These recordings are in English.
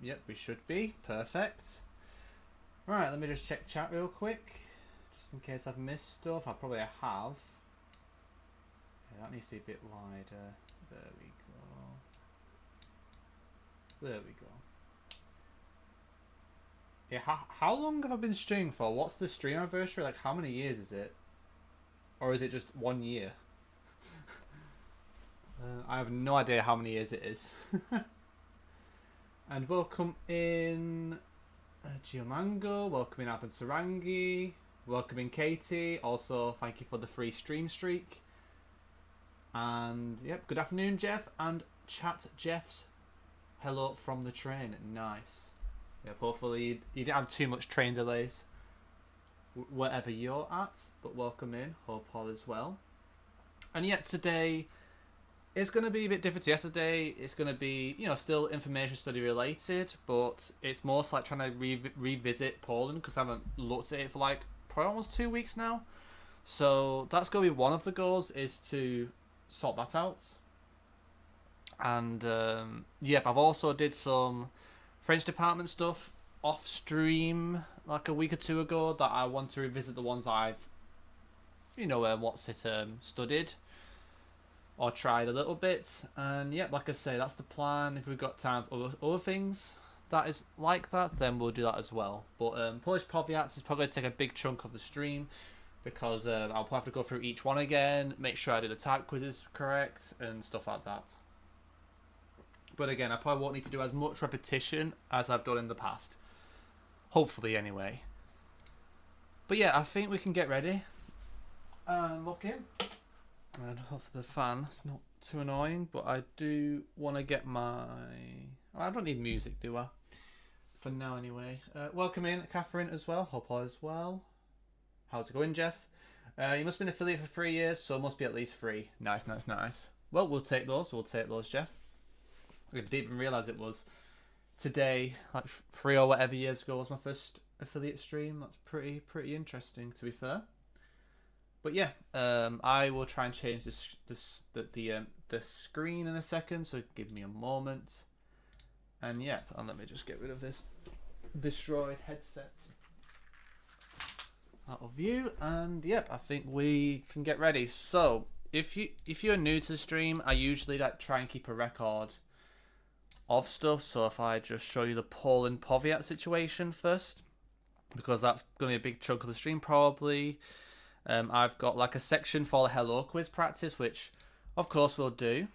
Yep, we should be. Perfect. Right, let me just check chat real quick. Just in case I've missed stuff. I probably have. Yeah, that needs to be a bit wider. There we go. There we go. Yeah, how long have I been streaming for? What's the stream anniversary? Like, how many years is it? Or is it just 1 year? I have no idea how many years it is. And welcome in Geomango, welcome in Aben Sarangi, welcome in Katie. Also, thank you for the free stream streak. And yep, good afternoon, Jeff. And chat Jeff's hello from the train. Nice. Yep, hopefully you didn't have too much train delays wherever you're at. But welcome in. Hope all is well. And yet today it's going to be a bit different to yesterday. It's going to be, you know, still information study related, but it's more like trying to revisit Poland because I haven't looked at it for like probably almost 2 weeks now. So that's going to be one of the goals, is to sort that out. And yep, I've also did some French department stuff off stream like a week or two ago that I want to revisit, the ones I've, you know, studied or tried a little bit. And yeah, like I say, that's the plan. If we've got time for other things that is like that, then we'll do that as well. But Polish Powiats is probably going to take a big chunk of the stream because I'll probably have to go through each one again, make sure I do the type quizzes correct and stuff like that. But again, I probably won't need to do as much repetition as I've done in the past. Hopefully, anyway. But yeah, I think we can get ready and look in. And hopefully the fan is not too annoying, but I do want to get my... I don't need music, do I? For now, anyway. Welcome in, Catherine, as well. Hope all is well. How's it going, Jeff? You must have been an affiliate for 3 years, so it must be at least 3. Nice, nice, nice. Well, we'll take those. We'll take those, Jeff. I didn't even realise it was today, like 3 or whatever years ago, was my first affiliate stream. That's pretty interesting, to be fair. But yeah, I will try and change the screen in a second, so give me a moment. And yeah, and let me just get rid of this destroyed headset out of view. And yep, I think we can get ready. So if you're new to the stream, I usually like try and keep a record of stuff. So if I just show you the Poland Powiat situation first, because that's going to be a big chunk of the stream probably. I've got like a section for the Hello quiz practice, which of course we'll do.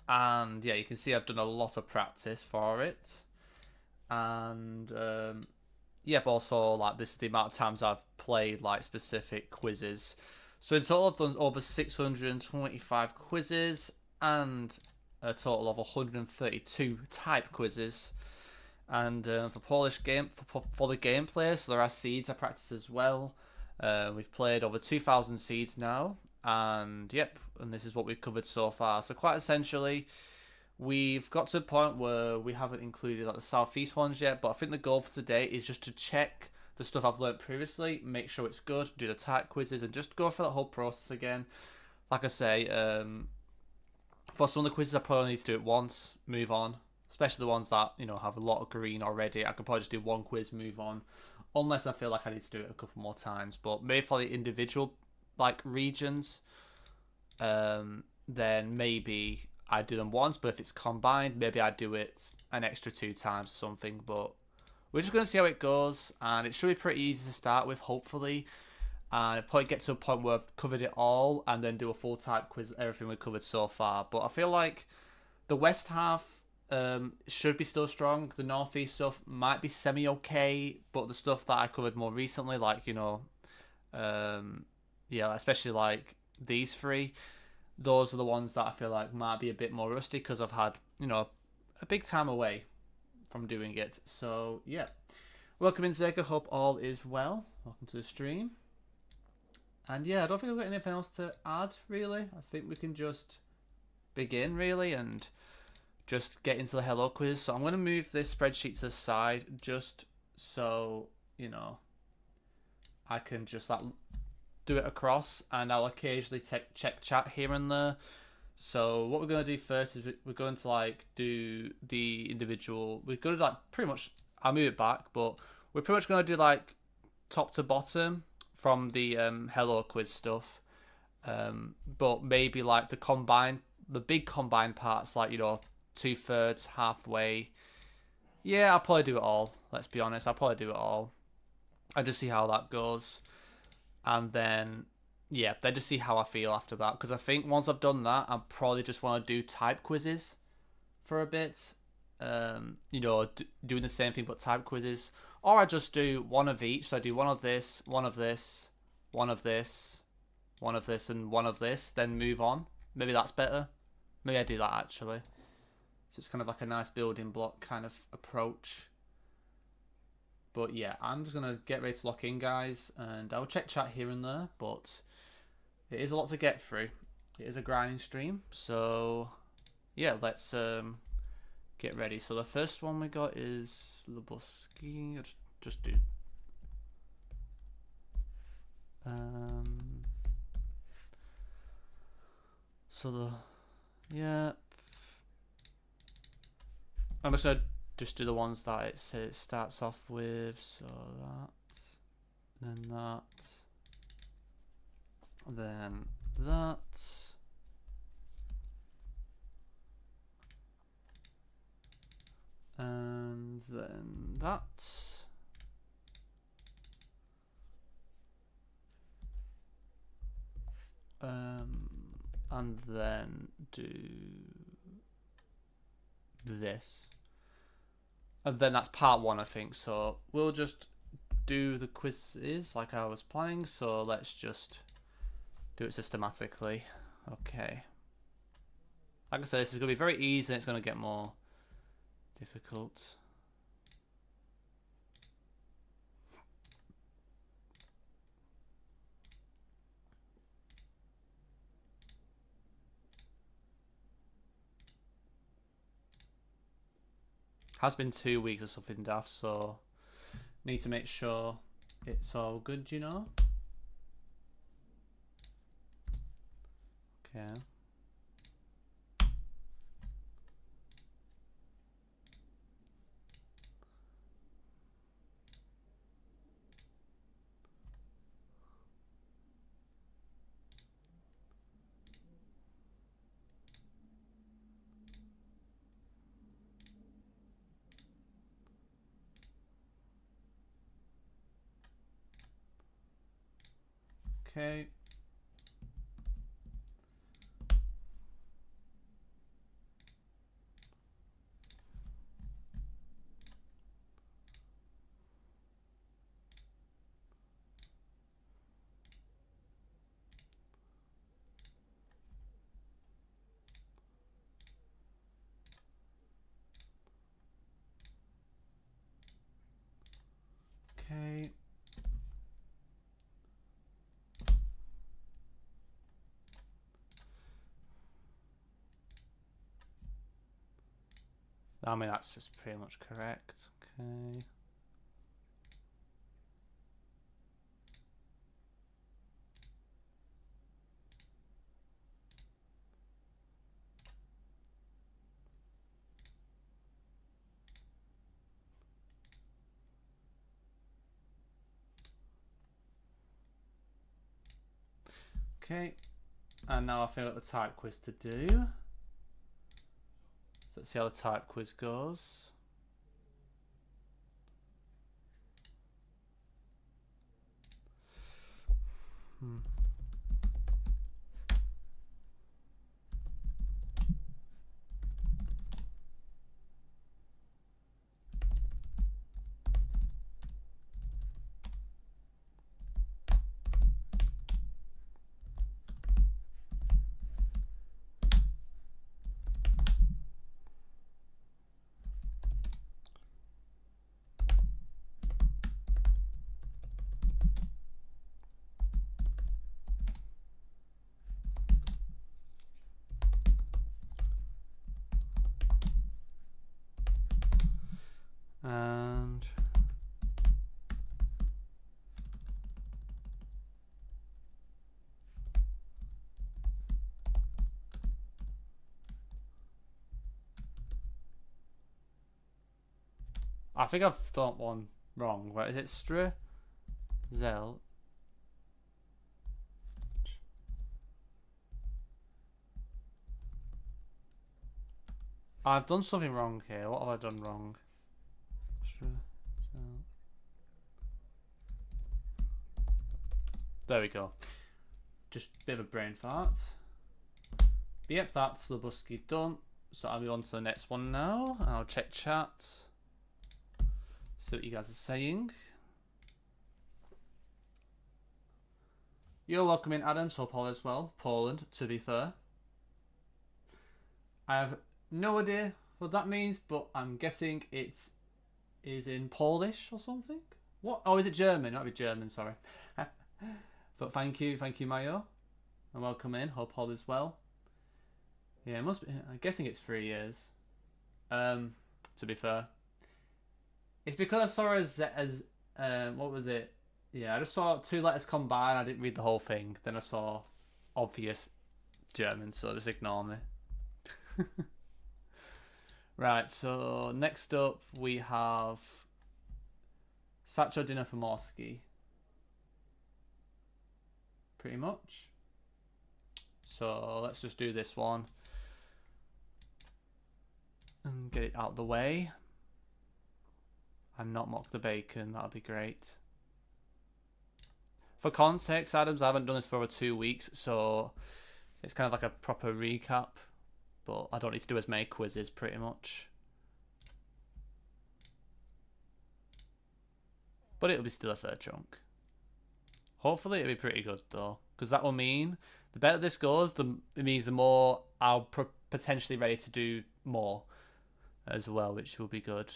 And yeah, you can see I've done a lot of practice for it. And yep, also like this is the amount of times I've played like specific quizzes. So in total I've done over 625 quizzes and a total of 132 type quizzes. And for Polish game for the gameplay, so there are seeds I practice as well. We've played over 2,000 seeds now, and yep, and this is what we've covered so far. So quite essentially, we've got to a point where we haven't included like the southeast ones yet, but I think the goal for today is just to check the stuff I've learned previously, make sure it's good, do the type quizzes, and just go through that whole process again. Like I say, for some of the quizzes I probably need to do it once, move on. Especially the ones that, you know, have a lot of green already. I could probably just do one quiz, move on. Unless I feel like I need to do it a couple more times. But maybe for the individual, like, regions, then maybe I do them once. But if it's combined, maybe I do it an extra 2 times or something. But we're just going to see how it goes. And it should be pretty easy to start with, hopefully. And I'll probably get to a point where I've covered it all. And then do a full type quiz, everything we've covered so far. But I feel like the West half... should be still strong. The northeast stuff might be semi-okay, but the stuff that I covered more recently, like, you know, yeah, especially like these 3, those are the ones that I feel like might be a bit more rusty because I've had, you know, a big time away from doing it. So, yeah. Welcome in, Zega. Hope all is well. Welcome to the stream. And yeah, I don't think I've got anything else to add, really. I think we can just begin, really, and just get into the hello quiz. So I'm going to move this spreadsheet to the side just so, you know, I can just like do it across, and I'll occasionally check chat here and there So what we're going to do first is we're going to like do the individual. We're going to like pretty much. I'll move it back, but we're pretty much going to do like top to bottom from the Hello Quiz stuff. But maybe like the big combined parts, like 2/3, halfway. Yeah, I'll probably do it all. Let's be honest, I'll probably do it all. I'll just see how that goes, and then yeah, then just see how I feel after that. Because I think once I've done that, I probably just want to do type quizzes for a bit. Doing the same thing but type quizzes, or I just do one of each. So I do one of this, one of this, one of this, one of this, and one of this. Then move on. Maybe that's better. Maybe I do that actually. So it's kind of like a nice building block kind of approach. But yeah, I'm just gonna get ready to lock in, guys, and I'll check chat here and there. But it is a lot to get through. It is a grinding stream. So yeah, let's get ready. So the first one we got is Luboski. I'll just do so yeah, I'm just gonna do the ones that it starts off with. So that, then that, then that, and then that, and then do this, and then that's part one, I think. So we'll just do the quizzes like I was planning. So let's just do it systematically. Okay. Like I said, this is gonna be very easy, and it's gonna get more difficult. Has been 2 weeks or something daft, so need to make sure it's all good, Okay. Okay. Okay. I mean, that's just pretty much correct. Okay. Okay. And now I feel like the type quiz to do. So let's see how the type quiz goes. And I think I've thought one wrong. Right, is it Zel? I've done something wrong here. What have I done wrong? There we go. Just a bit of a brain fart. But yep, that's the busky done. So I'll move on to the next one now. I'll check chat. See what you guys are saying. You're welcome in, Adam. So Paul as well. Poland, to be fair. I have no idea what that means, but I'm guessing it is in Polish or something. What? Oh, is it German? It might be German, sorry. But thank you, Mayo. And welcome in. Hope all is well. Yeah, it must be. I'm guessing it's 3 years. To be fair. It's because I saw as what was it? Yeah, I just saw 2 letters combined. I didn't read the whole thing. Then I saw obvious German, so just ignore me. Right, so next up we have Sacho Dinner Pomorski. Pretty much. So let's just do this one and get it out of the way. And not mock the bacon, that'll be great. For context, Adams, I haven't done this for over 2 weeks, so it's kind of like a proper recap. But I don't need to do as many quizzes, pretty much. But it'll be still a third chunk. Hopefully it'll be pretty good, though. Because that will mean, the better this goes, it means the more I'll potentially ready to do more as well, which will be good.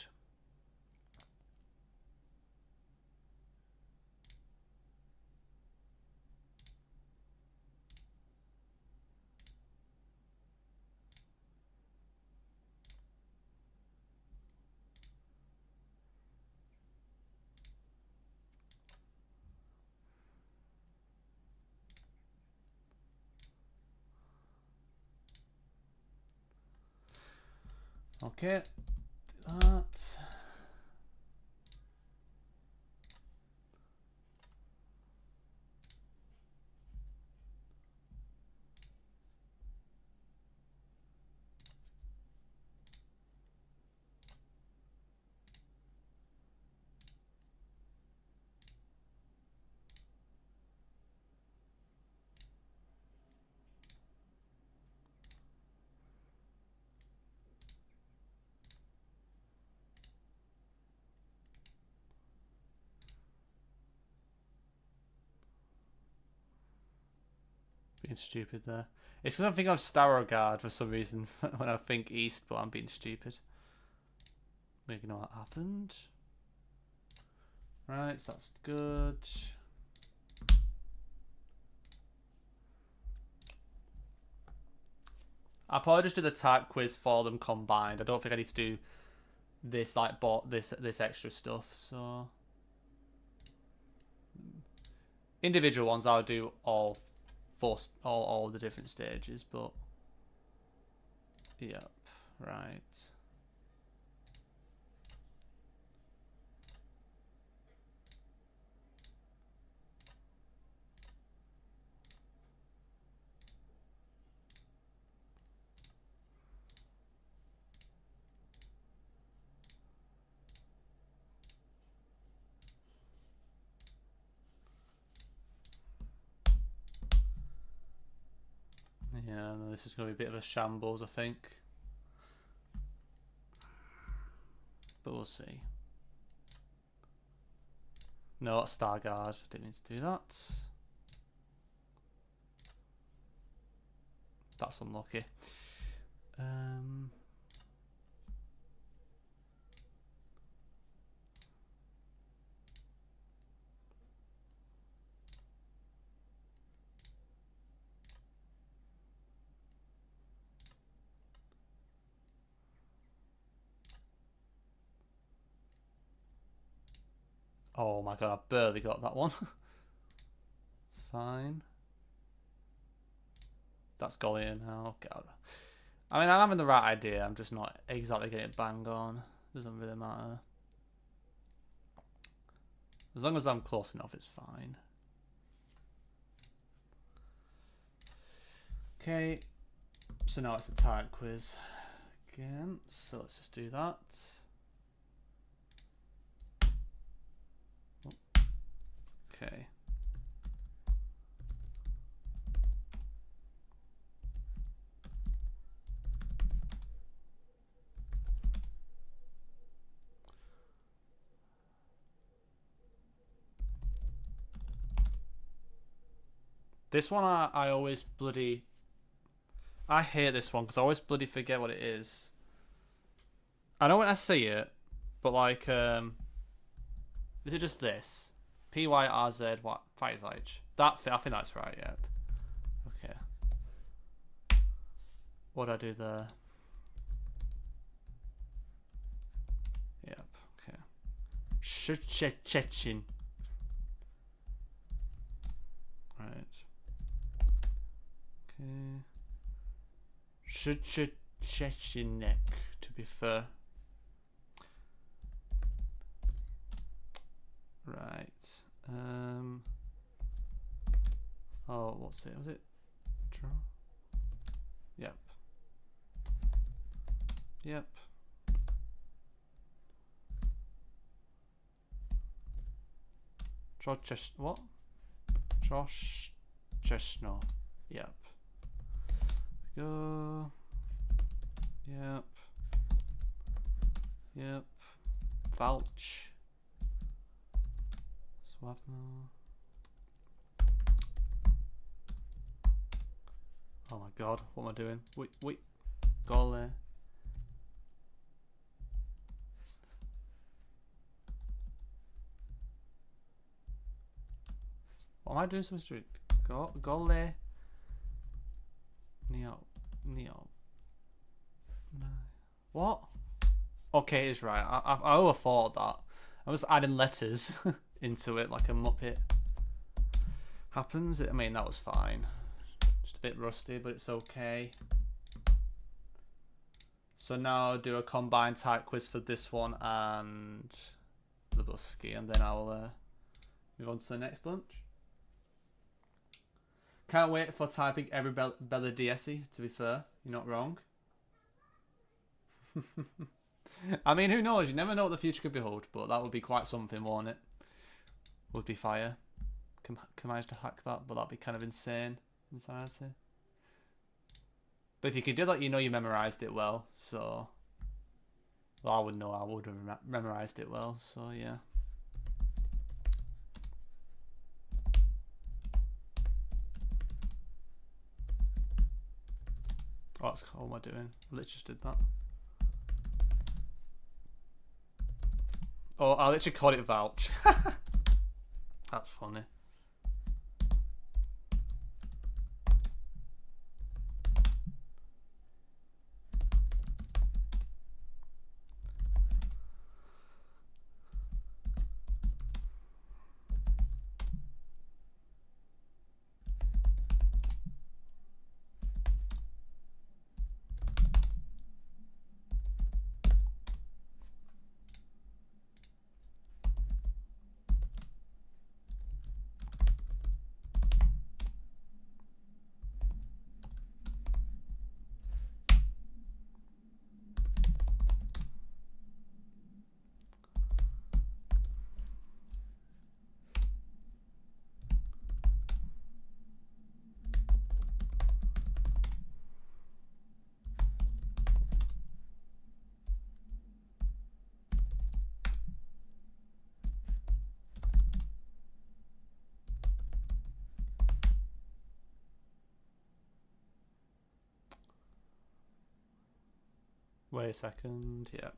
Okay, do that. Being stupid there. It's because I'm thinking of Starogard for some reason when I think east, but I'm being stupid. We ignore what happened. Right, so that's good. I'll probably just do the type quiz for them combined. I don't think I need to do this like this extra stuff. So individual ones I'll do all the different stages, but yep, right. Yeah, no, this is going to be a bit of a shambles, I think. But we'll see. No, Starguard. Didn't need to do that. That's unlucky. Oh my god, I barely got that one. It's fine. That's Golian now. God. I mean, I'm having the right idea. I'm just not exactly getting it bang on. Doesn't really matter. As long as I'm close enough, it's fine. Okay, so now it's a type quiz again. So let's just do that. Okay. This one I always bloody... I hate this one because I always bloody forget what it is. I know when I see it, but like, is it just this? P-Y-R-Z, what? Feierzeich. That, I think that's right, yep. Okay. What do I do there? Yep, okay. Shchechin. Right. Okay. Shchechinek, to be fair. Right. Oh, what's it? Was it draw? Yep. Yep. What? Josh Chestnut. Yep. Go. Yep. Yep. Vouch. Swavno. Oh my god, what am I doing? Wait. Gole. What am I doing so stupid? Gole. Neo. No. What? Okay, it's right. I overthought that. I was adding letters into it like a muppet. Happens. I mean, that was fine. Just a bit rusty, but it's okay. So now I'll do a combined type quiz for this one and the Busky, and then I'll move on to the next bunch. Can't wait for typing every Bella DSE, to be fair. You're not wrong. I mean, who knows? You never know what the future could behold, but that would be quite something, wouldn't it? Would be fire. Can manage to hack that, but that'd be kind of insane. Insanity. But if you could do that, you know you memorized it well, so... Well, I would know I would have memorized it well, so yeah. Oh, that's cool. What am I doing? I literally just did that. Oh, I literally called it vouch. That's funny. Wait a second, yep.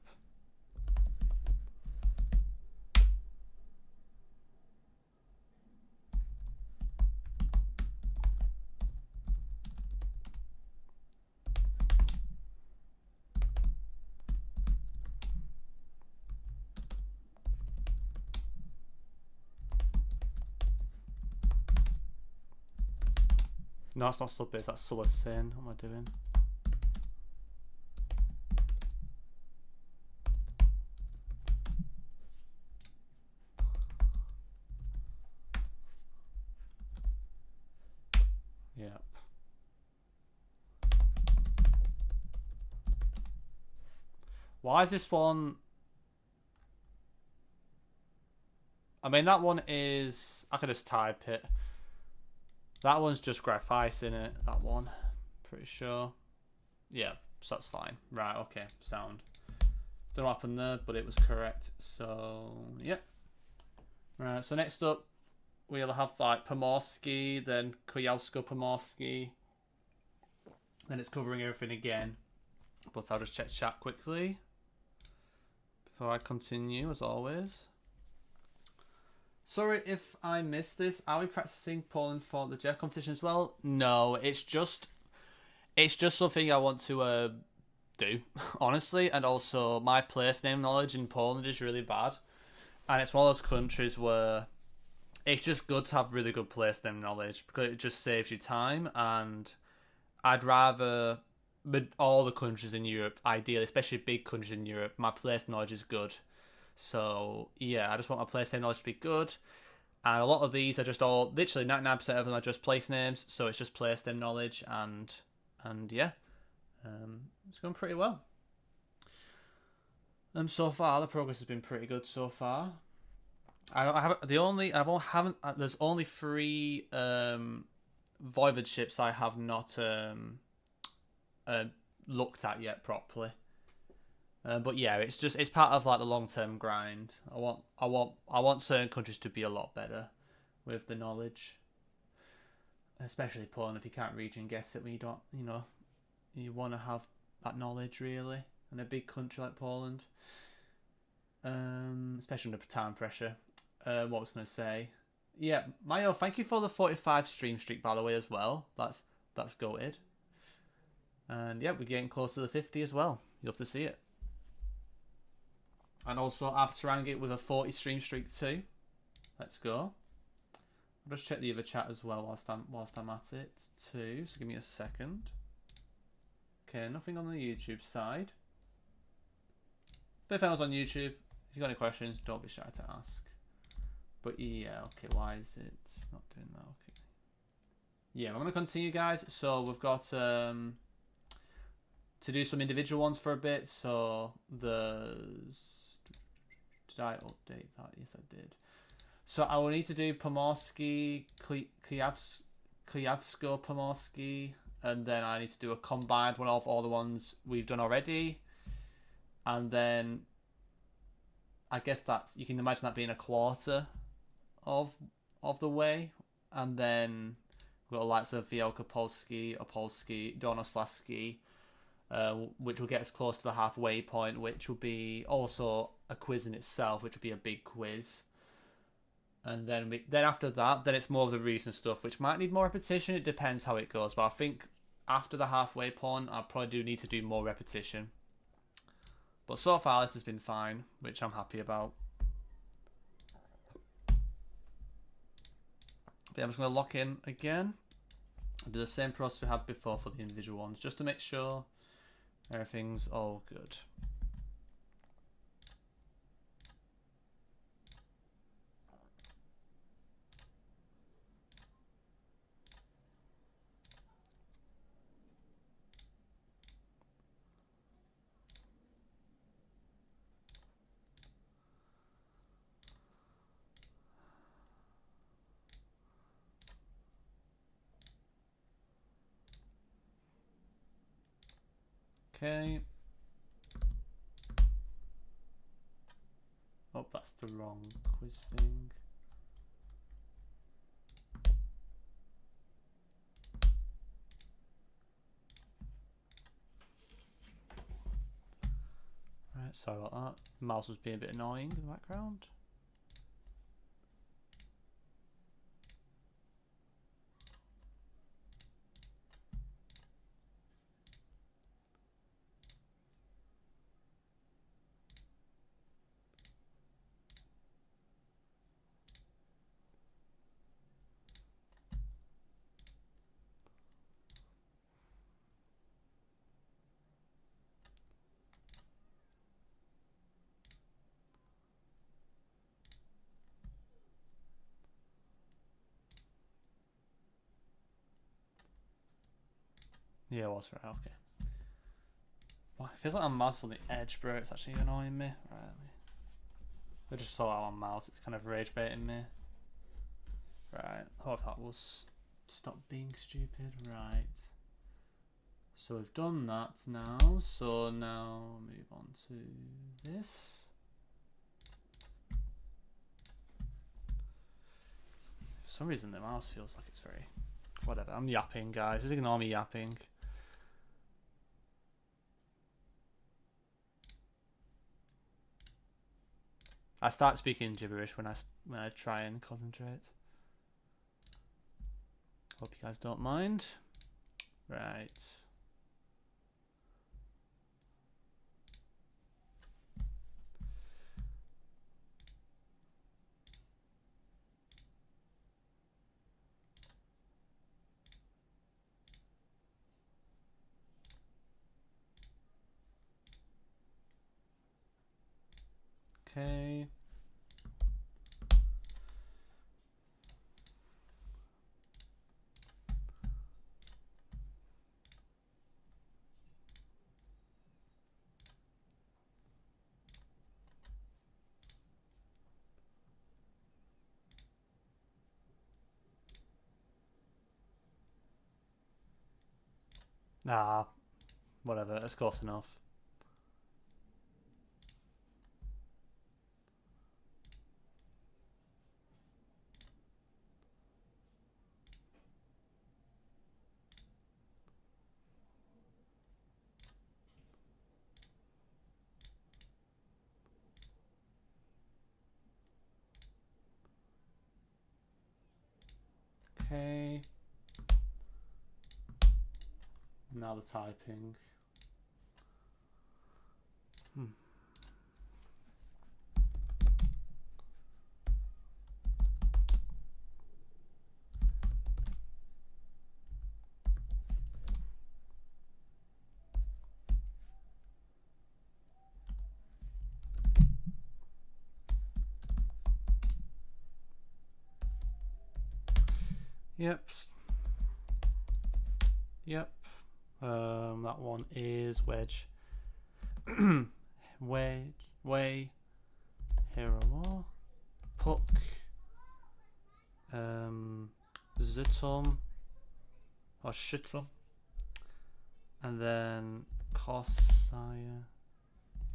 No, it's not subbase, that's Sulacin. What am I doing? Why is this one? I mean, that one is... I could just type it. That one's just graphite in it, that one. Pretty sure. Yeah, so that's fine. Right, okay, sound. Don't know what happened there, but it was correct. So, yeah. Right, so next up, we'll have like Pomorski, then Kujawsko-Pomorski. Then it's covering everything again. But I'll just check chat quickly before I continue, as always. Sorry if I missed this. Are we practicing Poland for the Jeff competition as well? No, it's just something I want to do, honestly. And also, my place name knowledge in Poland is really bad, and it's one of those countries where it's just good to have really good place name knowledge because it just saves you time. And I'd rather, with all the countries in Europe, ideally, especially big countries in Europe, my place knowledge is good. So yeah, I just want my place name knowledge to be good. And a lot of these are just all, literally 99% of them are just place names. So it's just place name knowledge, and yeah, it's going pretty well. So far the progress has been pretty good so far. There's only 3 voivodeships I have not looked at yet properly. But yeah, it's part of like the long term grind. I want certain countries to be a lot better with the knowledge, especially Poland. If you can't region guess it when you don't, you want to have that knowledge really. In a big country like Poland, especially under time pressure. What was I going to say? Yeah, Mayo, thank you for the 45 stream streak by the way as well. That's goated. And yeah, we're getting close to the 50 as well. You'll have to see it. And also Abtarangit with a 40 stream streak too. Let's go. I'll just check the other chat as well whilst I'm at it too. So give me a second. Okay, nothing on the YouTube side. But if I was on YouTube, if you've got any questions, don't be shy to ask. But yeah, okay, why is it not doing that? Okay. Yeah, I'm gonna continue, guys. So we've got to do some individual ones for a bit. So there's... Did I update that? Yes, I did. So I will need to do Pomorski, Kujawsko-Pomorski, and then I need to do a combined one of all the ones we've done already. And then I guess you can imagine that being a quarter of the way. And then we've got the likes of Wielkopolski, Opolski, Dolnośląski, which will get us close to the halfway point, which will be also a quiz in itself, which will be a big quiz. And then after that, then it's more of the recent stuff, which might need more repetition. It depends how it goes, but I think after the halfway point, I probably do need to do more repetition. But so far, this has been fine, which I'm happy about. But yeah, I'm just going to lock in again and do the same process we had before for the individual ones, just to make sure everything's all good. Okay. Oh, that's the wrong quiz thing. Right, sorry about that. Mouse was being a bit annoying in the background. Yeah, it was right. Okay. It feels like my mouse is on the edge, bro. It's actually annoying me. Right. I just saw out my mouse. It's kind of rage baiting me. Right. Hope that will stop being stupid. Right. So we've done that now. So now move on to this. For some reason the mouse feels like it's very... Whatever. I'm yapping, guys. Just ignore me yapping. I start speaking gibberish when I try and concentrate. Hope you guys don't mind. Right. Okay. Nah, whatever, that's close enough. Okay. Now the typing. Yep. Yep. That one is wedge. Way. Hero. Puck. Zutum. Or Shutum. And then Korsaya.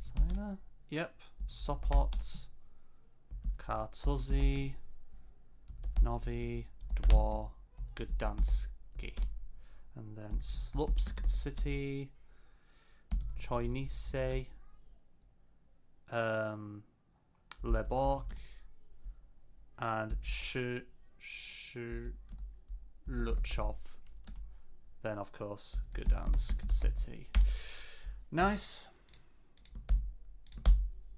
Sina? Yep. Sopot. Kartuzi. Novi. Dwar. Gdanski. And then Slupsk City. Choinise. Leborg. And Luchov. Then, of course, Gdansk City. Nice.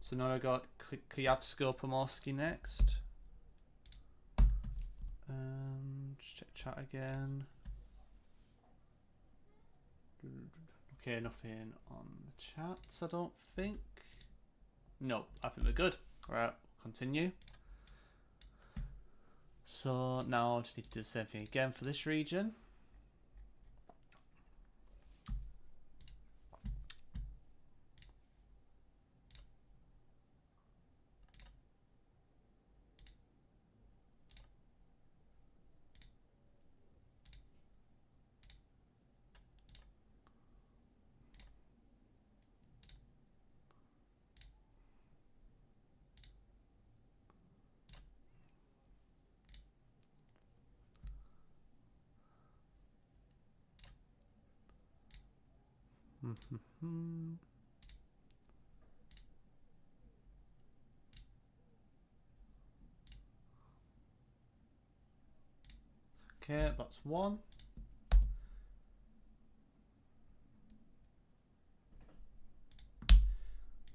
So now I got Kuyavsko-Pomorski next. Just check chat again. Okay, nothing on the chats, I don't think. No, I think we're good. Alright, continue. So now I just need to do the same thing again for this region. Okay, that's one.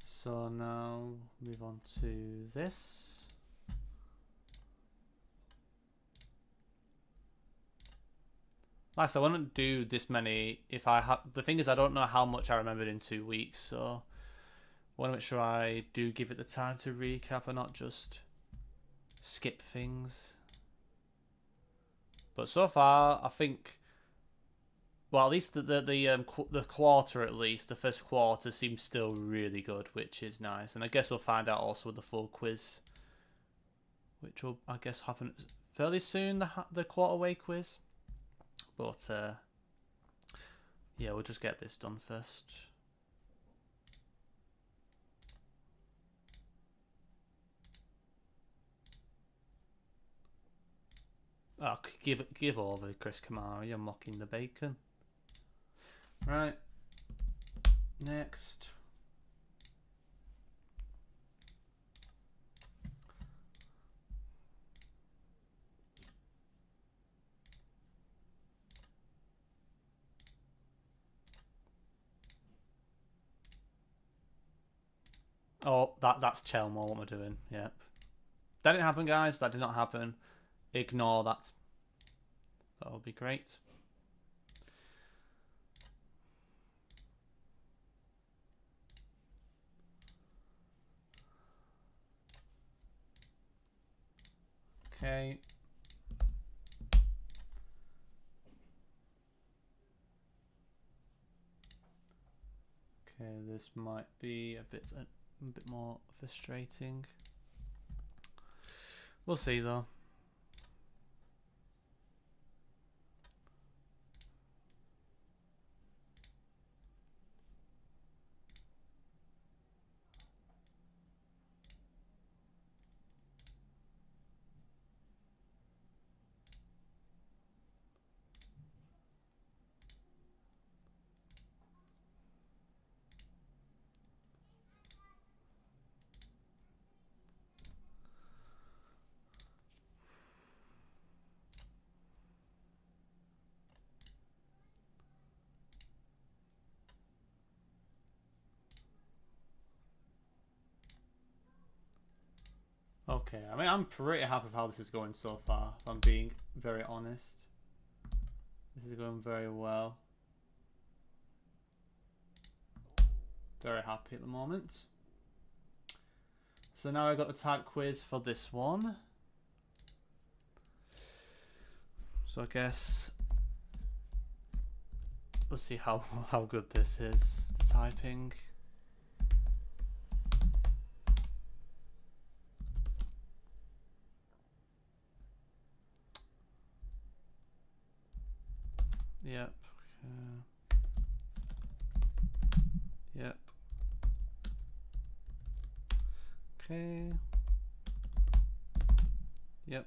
So now move on to this. Like I said, I wouldn't do this many if I have. The thing is, I don't know how much I remembered in 2 weeks, so I want to make sure I do give it the time to recap and not just skip things. But so far, I think Well, at least the quarter, at least the first quarter, seems still really good, which is nice. And I guess we'll find out also with the full quiz, which will, I guess, happen fairly soon. The quarterway quiz, but yeah, we'll just get this done first. Oh, give over, Chris Kamara. You're mocking the bacon. Right. Next. Oh, that's Chelmore. What am I doing? Yep. That didn't happen, guys. That did not happen. Ignore that. That would be great. Okay. Okay, this might be a bit more frustrating. We'll see though. Okay, I mean, I'm pretty happy with how this is going so far, if I'm being very honest. This is going very well. Very happy at the moment. So now I've got the type quiz for this one. So I guess we'll see how good this is, the typing. Yep. Yep. Okay. Yep.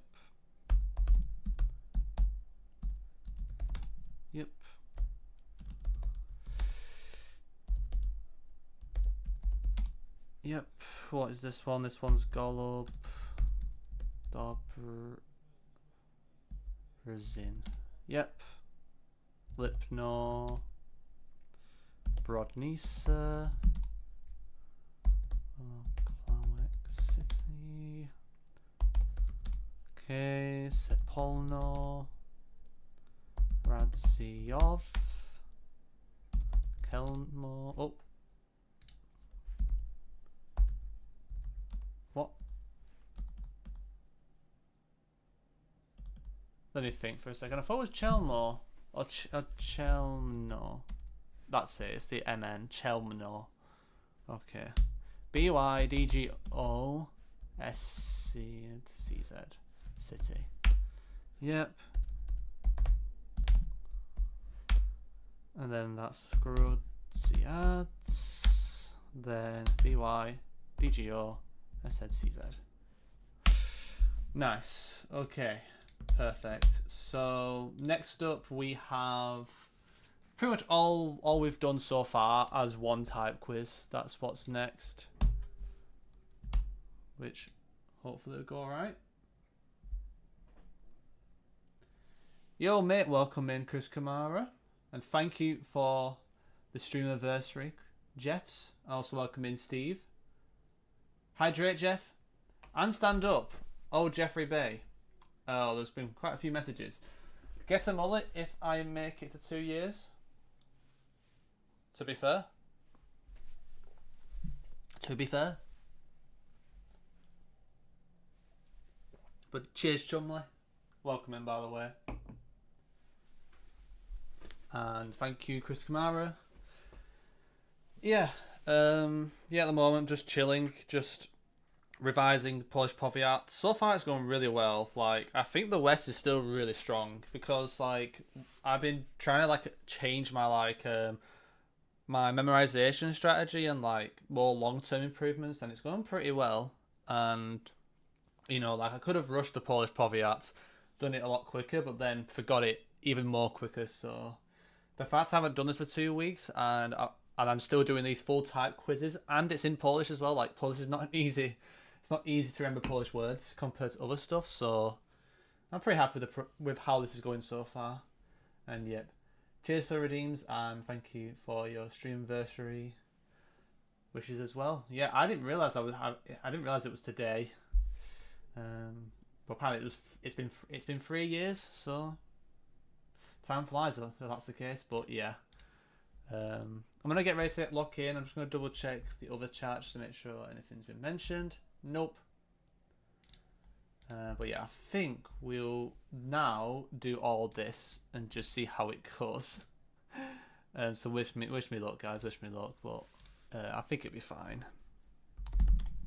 Yep. Yep. What is this one? This one's Golub. Dobrzyn. Yep. Lipno. Brodnica. Klawek City. Okay. Sepolno. Radzijov. Kelmo. Oh. What? Let me think for a second. I thought it was Chelmo or Chelmno. That's it. It's the MN. Chelmno. Okay. BYDGO SCZ City. Yep. And then that's Grudziac. Then BYDGO SZCZ. Nice. Okay. Perfect. So next up we have pretty much all we've done so far as one type quiz. That's what's next, which hopefully will go alright. Yo mate, welcome in Chris Kamara, and thank you for the stream anniversary, Jeffs. I also welcome in Steve. Hydrate Jeff and stand up. Oh, Jeffrey Bay. Oh, there's been quite a few messages. Get a mullet if I make it to 2 years. To be fair. To be fair. But cheers, Chumley. Welcome in, by the way. And thank you, Chris Kamara. Yeah, yeah. At the moment, just chilling, just revising Polish Powiats. So far, it's going really well. Like, I think the West is still really strong because, like, I've been trying to like change my my memorization strategy and like more long term improvements, and it's going pretty well. And you know, like I could have rushed the Polish Powiats, done it a lot quicker, but then forgot it even more quicker. So the fact I haven't done this for 2 weeks and I'm still doing these full type quizzes, and it's in Polish as well. Like Polish is not easy. It's not easy to remember Polish words compared to other stuff. So I'm pretty happy with how this is going so far. And yep, cheers to Redeems, and thank you for your stream anniversary wishes as well. Yeah, I didn't realize I didn't realize it was today. But apparently it's been 3 years, so time flies if that's the case. But yeah, I'm gonna get ready to lock in. I'm just gonna double check the other charts to make sure anything's been mentioned. Nope. But yeah, I think we'll now do all this and just see how it goes. So wish me luck, guys. Wish me luck. But I think it'll be fine.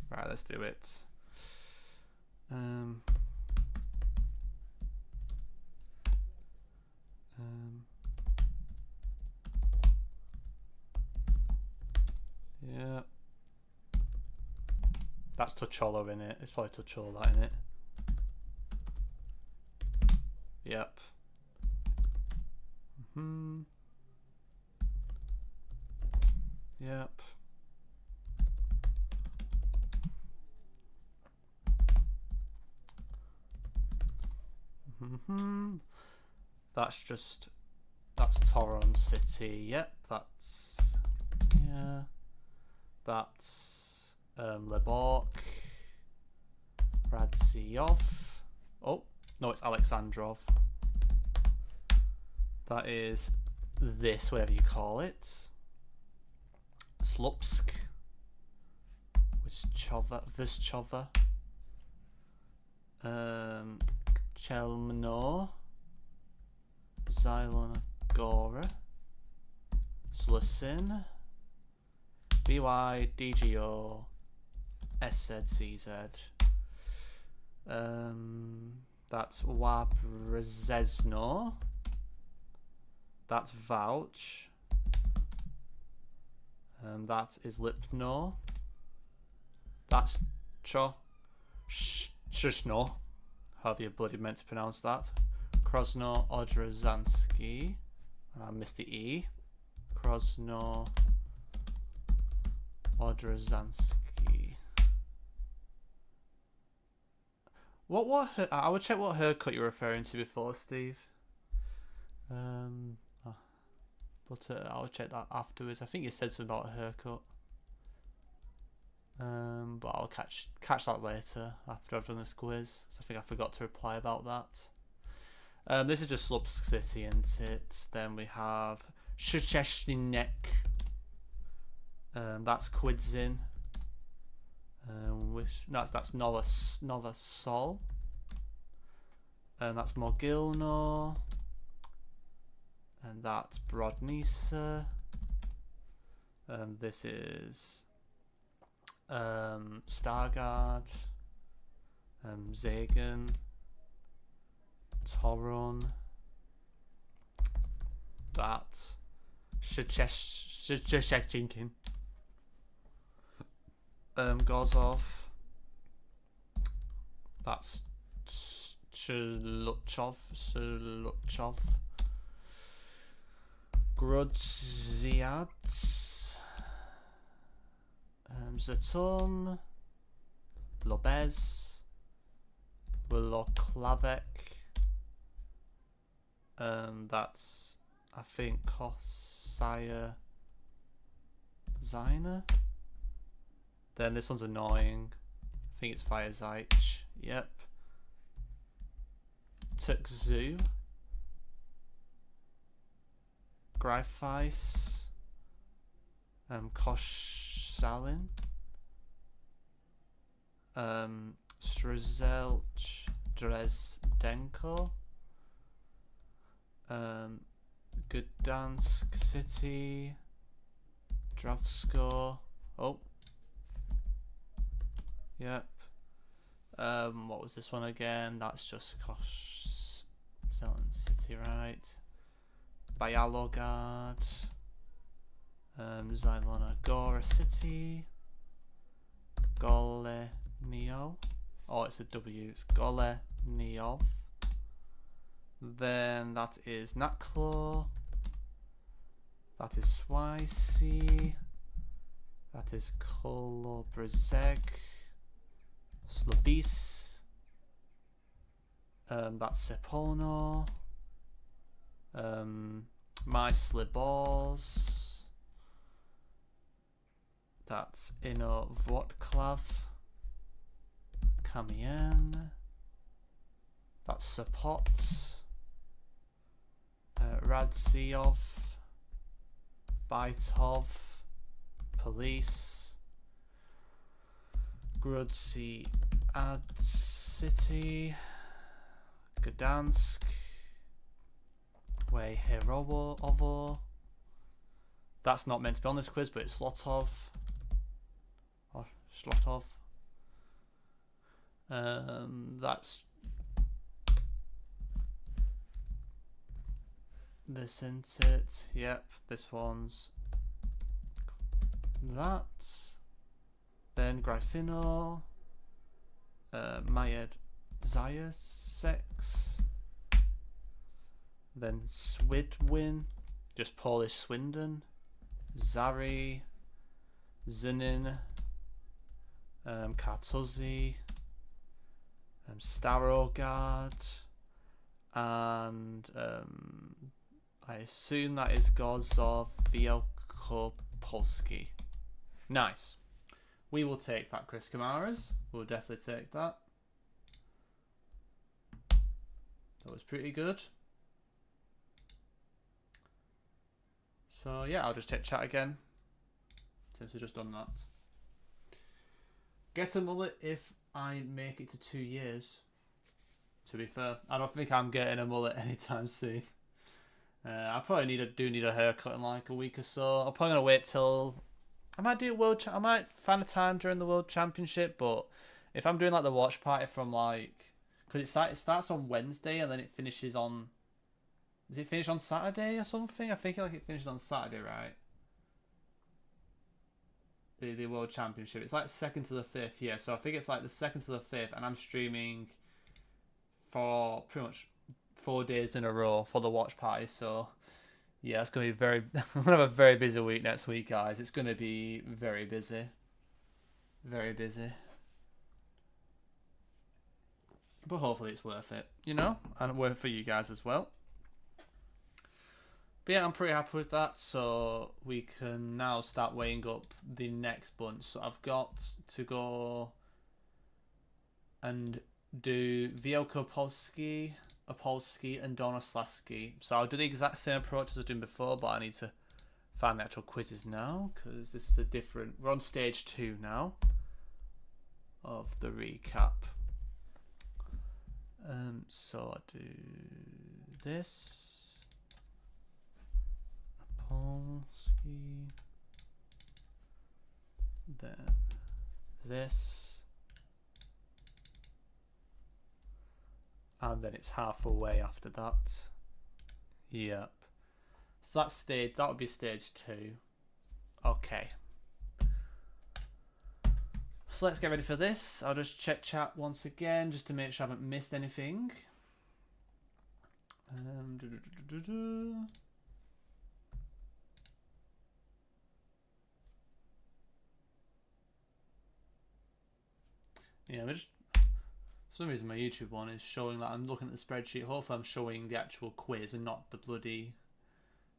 Right, let's do it. Yeah, that's Tucholo in it. It's probably Tucholo that in it. Yep. Yep. That's Toron City. Yep, that's yeah. That's Lebok, Radziov. Oh no, it's Alexandrov. That is this, whatever you call it. Slupsk, Vyschova, Chelmno, Zylonagora, Slusin, BY, DGO, SZCZ. That's Wabrzezno. That's Vouch. That is Lipno. That's Chushno. However you bloody meant to pronounce that. Krosno Odrzanski. And I missed the E. Krosno Odrzanski. I would check what haircut you're referring to before, Steve. But I'll check that afterwards. I think you said something about a haircut. But I'll catch that later after I've done this quiz. So I think I forgot to reply about that. This is just Slupsk City, isn't it? Then we have Szczecinek. That's Kwidzyn. That's Nova Sol. That's Mogilno. And that's Brodnica. This is Stargard, Zagan, Toron. That Szczecin. Gozov. That's Shluchov. Grudziac, Zaton, Lobez, Wiloklavek, that's I think Kosaya Zina. Then this one's annoying. I think it's Fire Zeich. Yep. Tukzu. Gryfice, Koszalin, Strzelc Drezdenko, Gdansk City. Dravsko. Oh. Yep. What was this one again? That's just Zelen City, right? Byalogard. Zilona Gora City. Golenio. Oh, it's a W. It's Goleniov. Then that is Naklo. That is Swaisi. That is Kolobrzeg. Slabis. That's Sepono. My Slibors. That's Inovodklav. Kamien. That's Sopot. Radziov. Baitov. Police. Grudzi Ad City. Gdansk. Way Herovo. That's not meant to be on this quiz, but it's Slotov. Or Slotov. That's this, isn't it? Yep, this one's that. Then Gryffindor. Mayed Zajasex. Then Swidwin, just Polish Swindon. Zari. Zunin. Kartuzi. Starogard. And I assume that is Gozov Wielkopolski. Nice. We will take that, Chris Kamaras. We'll definitely take that. That was pretty good. So yeah, I'll just check chat again since we've just done that. Get a mullet if I make it to 2 years. To be fair, I don't think I'm getting a mullet anytime soon. I probably do need a haircut in like a week or so. I'm probably gonna wait till I might do I might find a time during the World Championship, but if I'm doing like the watch party from like, because it starts on Wednesday and then it finishes on. Does it finish on Saturday or something? I think like it finishes on Saturday, right? The World Championship. It's like 2nd to the 5th, yeah. So I think it's like the 2nd to the 5th, and I'm streaming for pretty much 4 days in a row for the watch party. So yeah, it's gonna be very. I'm gonna have a very busy week next week, guys. It's gonna be very busy, very busy. But hopefully it's worth it, you know, and worth it for you guys as well. But yeah, I'm pretty happy with that. So we can now start weighing up the next bunch. So I've got to go and do Wielkopolski, Opolski, and Donoslaski. So I'll do the exact same approach as I was doing before, but I need to find the actual quizzes now because this is the different. We're on stage 2 now of the recap. So I do this. Polski, then this, and then it's half away after that. Yep. So that's that would be stage 2. Okay. So let's get ready for this. I'll just check chat once again just to make sure I haven't missed anything. Yeah, for some reason my YouTube one is showing that I'm looking at the spreadsheet. Hopefully I'm showing the actual quiz and not the bloody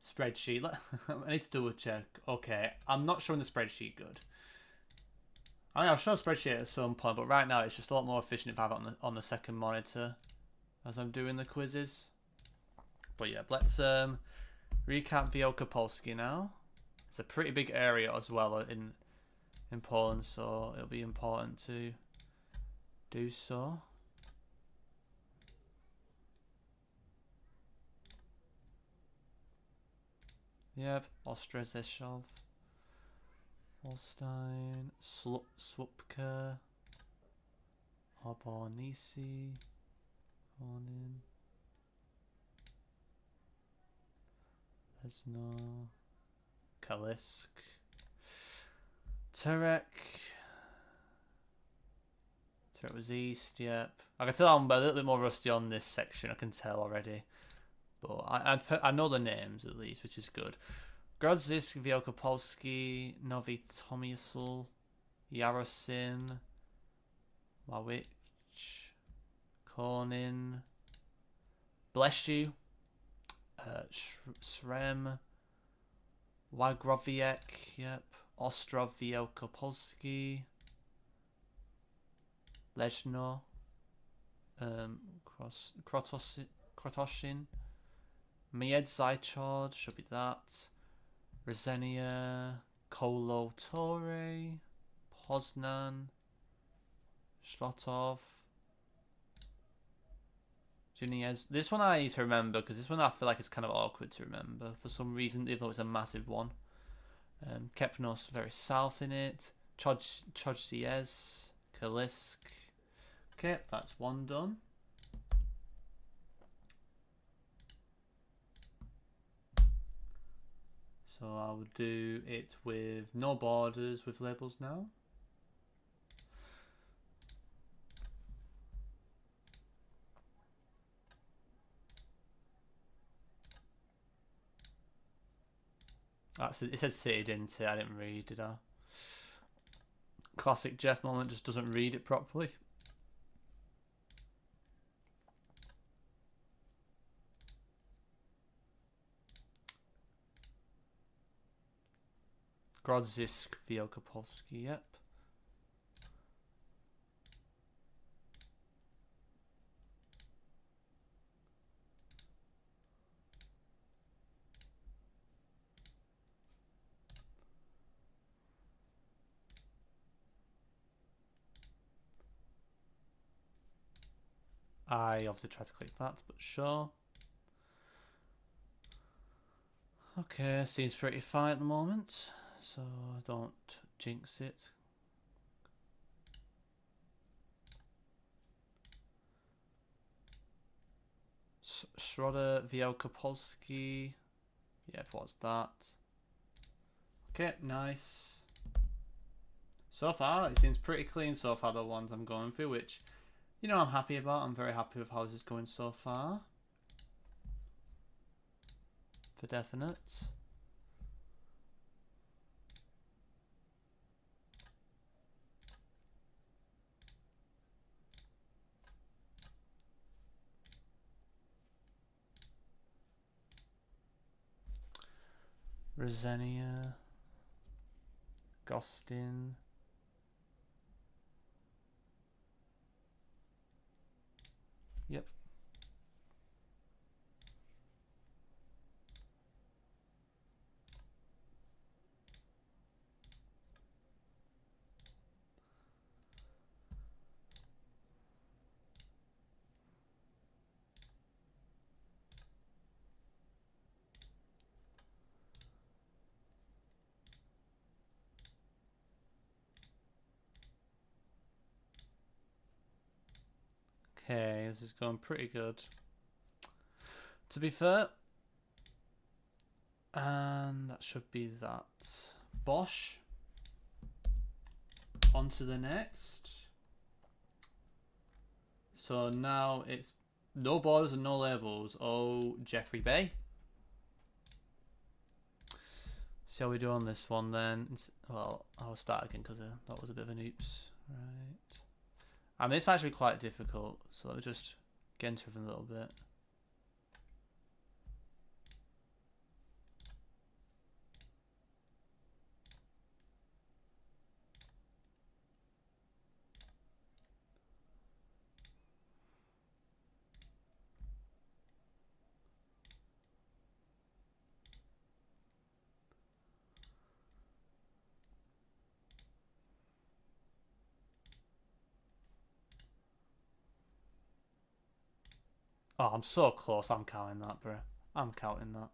spreadsheet. I need to double check. Okay, I'm not showing the spreadsheet good. I mean, I'll show a spreadsheet at some point, but right now it's just a lot more efficient if I have it on the second monitor as I'm doing the quizzes. But yeah, let's recap Wielkopolski now. It's a pretty big area as well in Poland, so it'll be important to do so. Yep. Ostrozeshov. Holstein. Swupka. Obornisi. Hornin. Lesno. Kalisk. Turek. Turek was east, yep. I can tell I'm a little bit more rusty on this section, I can tell already. But I know the names at least, which is good. Grodzisk, Wielkopolski, Novi Tomyasl, Yarosin, Mawich, Kornin, Bleshu, Srem, Wagrowiec, yep, Ostrov Wielkopolski, Leszno, Krotoshin, Miedzajchod, should be that, Rezenia, Kolo Torre, Poznan, Shlotov, Juniez. This one I need to remember because this one I feel like it's kind of awkward to remember for some reason, even though it's a massive one. Kepnos very south in it. Chojziez, Kalisk. Okay, that's one done. So I will do it with no borders with labels now. It said city, didn't it? I didn't read, did I? Classic Jeff moment, just doesn't read it properly. Grodzisk, Wielkopolski, yep. I obviously tried to click that, but sure. Okay, seems pretty fine at the moment, so don't jinx it. Schroeder, Wielkopolski. Yep, what's that? Okay, nice. So far, it seems pretty clean so far, the ones I'm going through, which, you know, I'm happy about. I'm very happy with how this is going so far. For definite. Rosenia. Gostin. Yep. Okay, this is going pretty good, to be fair. And that should be that. Bosch. On to the next. So now it's no borders and no labels. Oh, Jeffrey Bay. See how we do on this one then. Well, I'll start again because that was a bit of an oops. Right. I mean, this might actually be quite difficult, so let me just get into it a little bit. Oh, I'm so close. I'm counting that, bro. I'm counting that.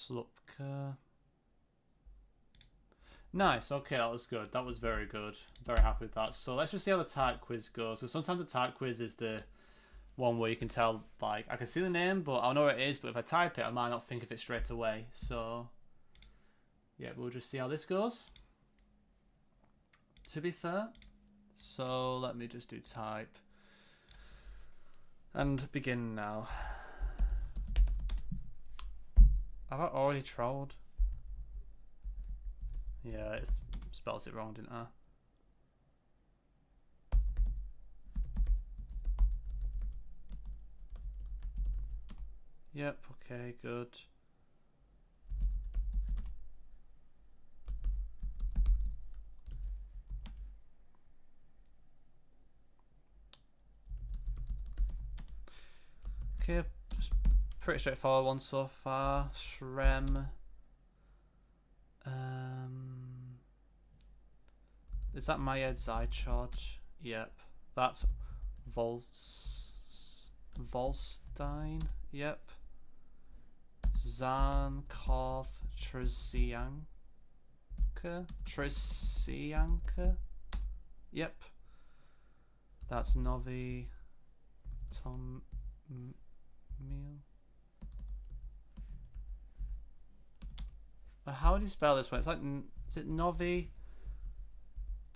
Slupka. Nice, okay, that was good. That was very good. Very happy with that. So let's just see how the type quiz goes. So sometimes the type quiz is the one where you can tell, like, I can see the name, but I'll know what it is, but if I type it, I might not think of it straight away. So, yeah, we'll just see how this goes. To be fair. So, let me just do type. And begin now. Have I already trolled? Yeah, it spells it wrong, didn't I? Yep, okay, good. Okay, pretty straightforward one so far. Shrem. Is that Maya Zychod? Yep. That's Volstein. Yep. Zankov Tresianka. Yep. That's Novi Tom Meal. How do you spell this one? It's like, is it Novi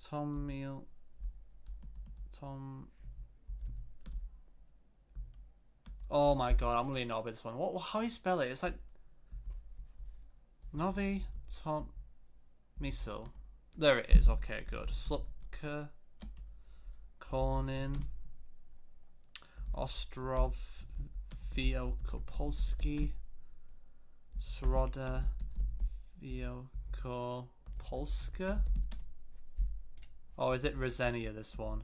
Tom Meal Tom? Oh my god, I'm really not with this one. How do you spell it? It's like Novi Tom Miso. There it is. Okay, good. Slupka, Kornin, Ostrov, Wielkopolski, Sroda, Wielkopolska. Oh, is it Rosenia, this one?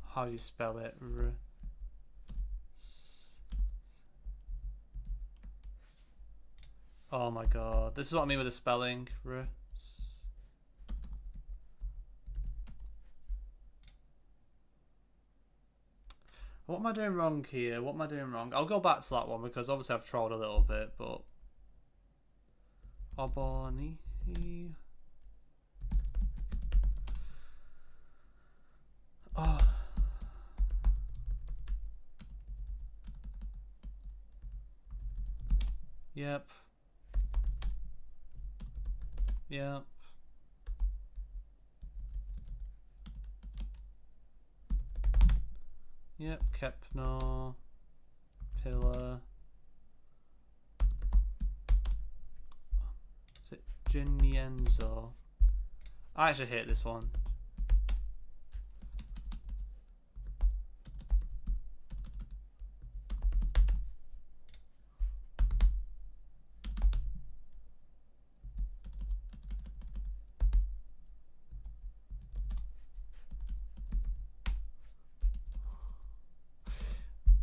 How do you spell it? Oh my god. This is what I mean with the spelling. What am I doing wrong here? What am I doing wrong? I'll go back to that one because obviously I've trolled a little bit, but... Oboni. Oh. Yep. Yep. Yep, Kepno, Pillar. Is it Ginienzo? I actually hate this one.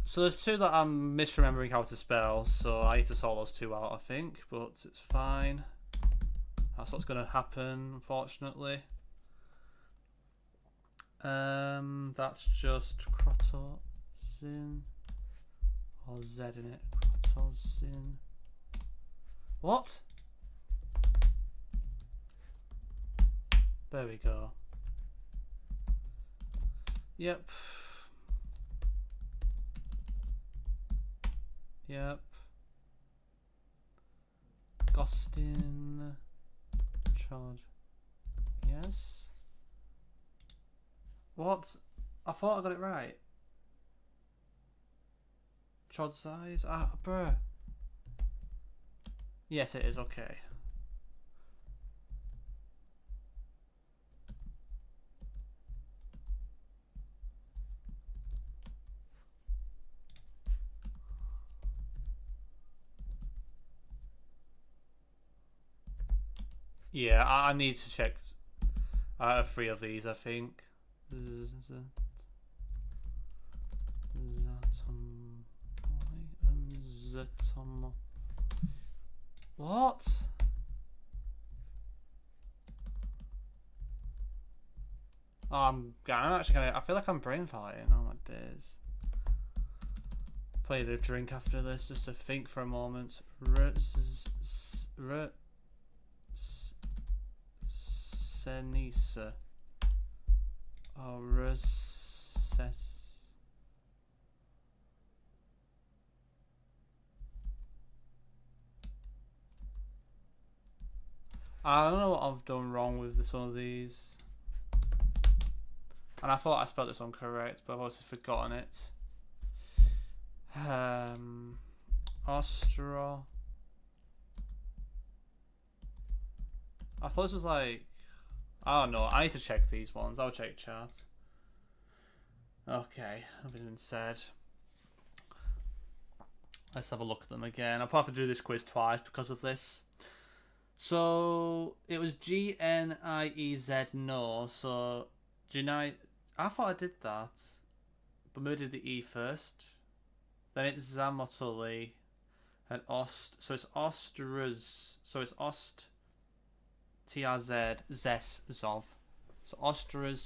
So there's two that I'm misremembering how to spell, so I need to sort those two out, I think, but it's fine. That's what's going to happen, unfortunately. That's just Krotozin, or Z in it. Krotozin. What? There we go. Yep. Yep. Gostin. Charge. Yes. What? I thought I got it right. Chod size? Ah, bruh. Yes, it is. Okay. Yeah, I need to check. I have 3 of these, I think. What? Oh, I'm actually gonna. I feel like I'm brain farting. Oh my days. Probably need a drink after this just to think for a moment. Senisa. Oh, I don't know what I've done wrong with some of these. And I thought I spelled this one correct, but I've also forgotten it. Ostro. I thought this was like, I don't know. I need to check these ones. I'll check chat. Okay, nothing's been said. Let's have a look at them again. I'll probably have to do this quiz twice because of this. So it was GNIEZ no. So Gni. I thought I did that, but maybe I did the E first. Then it's Zamotuli and Ost. So it's Ostraz. So it's Ost. TRZ Zezov. So Ostraz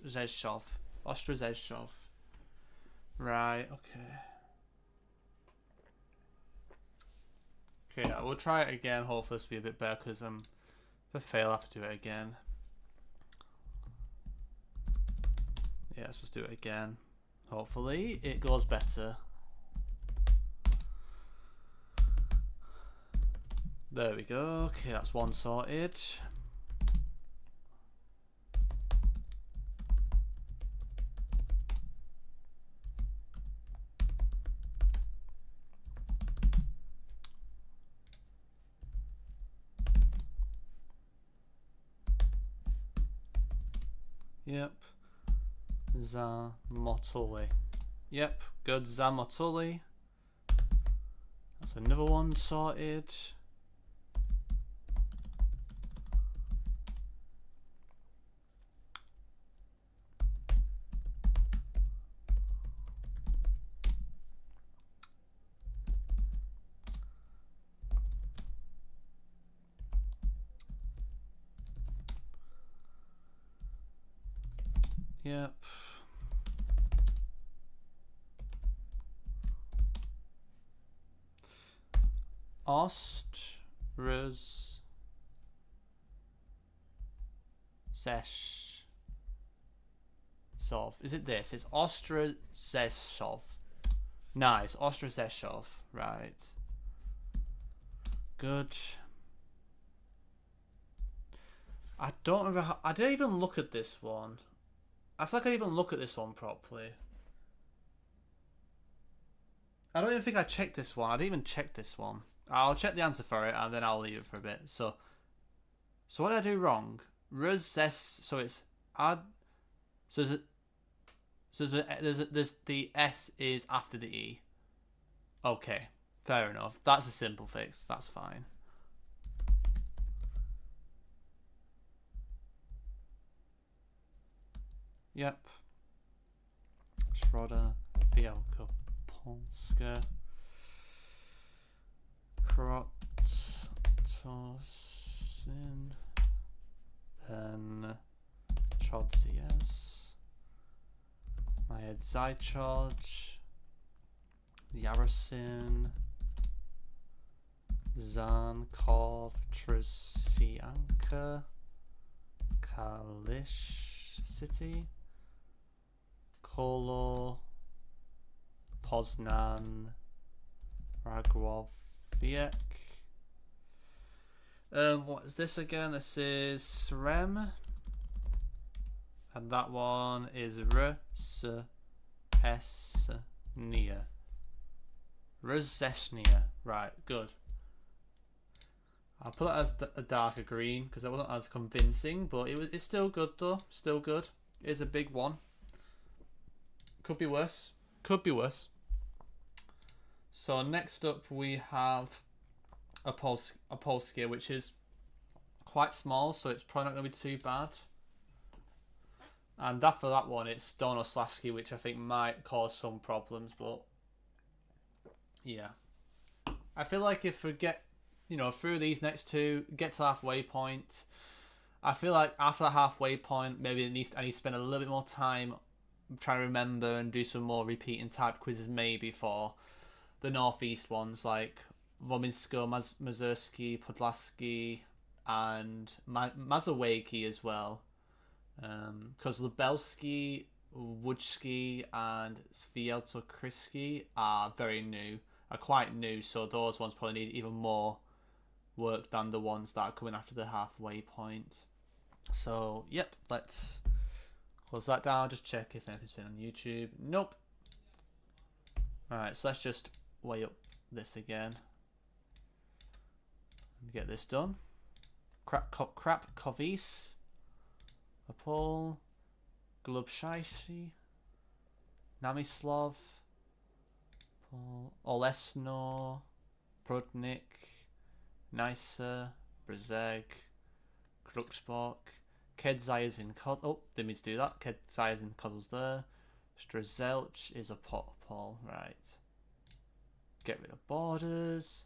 Zezshov. Ostrazeshov. Right. Okay. Okay, yeah, we'll try it again. Hopefully this will be a bit better because if I fail, I have to do it again. Yeah, let's just do it again. Hopefully it goes better. There we go. Okay, that's one sorted. Yep. Zamotuli. Yep, good. Zamotuli. That's another one sorted. Yep. Ostraz Zeshov. Is it this? It's Ostrazeshov. Nice. Ostrazeshov. Right. Good. I don't remember how... I didn't even look at this one. I feel like I didn't even look at this one properly. I don't even think I checked this one. I didn't even check this one. I'll check the answer for it and then I'll leave it for a bit. So what did I do wrong? So it's add. So there's the S is after the E. Okay, fair enough. That's a simple fix. That's fine. Yep. Schroeder, Wielkopolska, Krotosin, then Chodzies, Majed Zajchod, Yarosin, Zankov, Trisianka, Kalish City, Kolo, Poznan, Ragroviec. What is this again? This is Srem. And that one is Rzesnia. Rzesnia. Right, good. I'll put it as a darker green because it wasn't as convincing, but it's still good though. Still good. It's a big one. Could be worse. Could be worse. So next up we have a Polskia, which is quite small, so it's probably not going to be too bad. And after that one, it's Donoslavsky, which I think might cause some problems, but yeah. I feel like if we get, through these next two, get to the halfway point, I feel like after the halfway point, maybe I need to spend a little bit more time trying to remember and do some more repeating type quizzes maybe for the northeast ones like Wominsko, Mazurski, Podlaski, and Mazowiecki as well. Because Lubelski, Łódzki, and Świętokrzyskie are quite new, so those ones probably need even more work than the ones that are coming after the halfway point. So, yep, let's close that down, just check if anything's been on YouTube. Nope. Alright, so let's just weigh up this again and get this done. Krapkowice, Opole, Glubshaisi, Namislav, Olesno, Prudnik, Nysa, Brzeg, Kruksborg, Kedzayazin Kozl. Oh, didn't mean to do that. Kedzayazin Kozl's there. Strazelch is a Opole, right. Get rid of borders.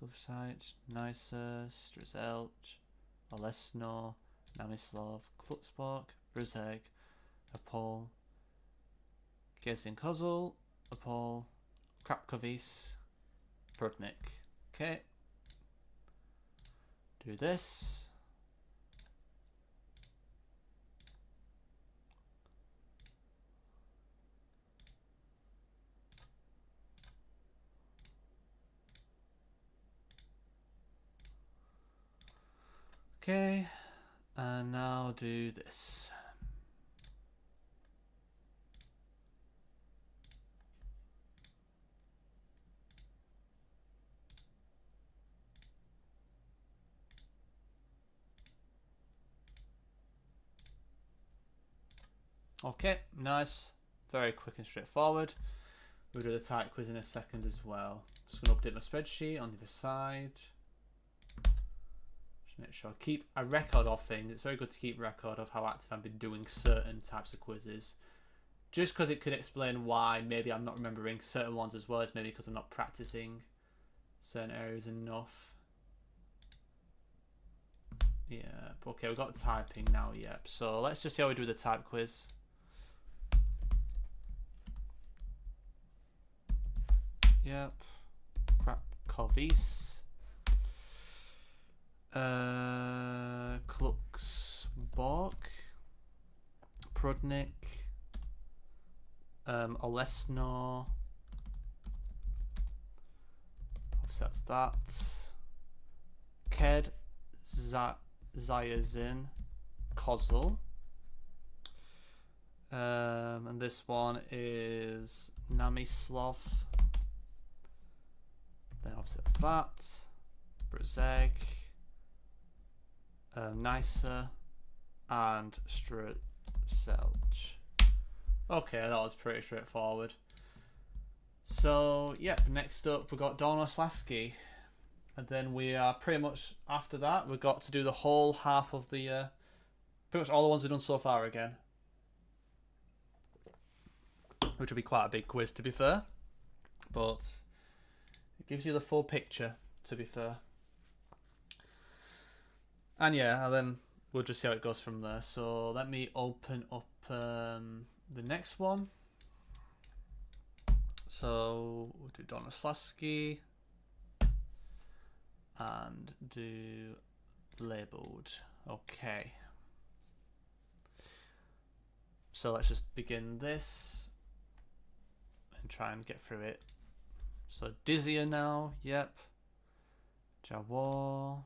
Glubsite, Nysa, Strazelch, Olesno, Namislav, Klutzborg, Brzeg, Opole, Gezin Kozl, Opole, Krapkowice, Prudnik. Okay. Do this. Okay, and now do this. Okay, nice. Very quick and straightforward. We'll do the type quiz in a second as well. Just going to update my spreadsheet on the other side. Just make sure I keep a record of things. It's very good to keep record of how active I've been doing certain types of quizzes. Just because it could explain why maybe I'm not remembering certain ones as well as maybe because I'm not practicing certain areas enough. Yeah, okay, we've got typing now, yep. So let's just see how we do the type quiz. Yep. Krapkowice. Kluksborg. Prudnik. Olesno. Obviously that's that. Kedzayazin Kozl. And this one is Namislav. Then obviously that's that. Brzeg, Nysa, and Strazelch. Okay, that was pretty straightforward. So, yep, next up we've got Dolnoslaski. And then we are pretty much, after that, we've got to do the whole half of the, pretty much all the ones we've done so far again. Which will be quite a big quiz, to be fair. But it gives you the full picture, to be fair. And yeah, and then we'll just see how it goes from there. So let me open up the next one. So we'll do Dolnoslaski and do labeled. Okay. So let's just begin this and try and get through it. So Dizia now, yep. Javor,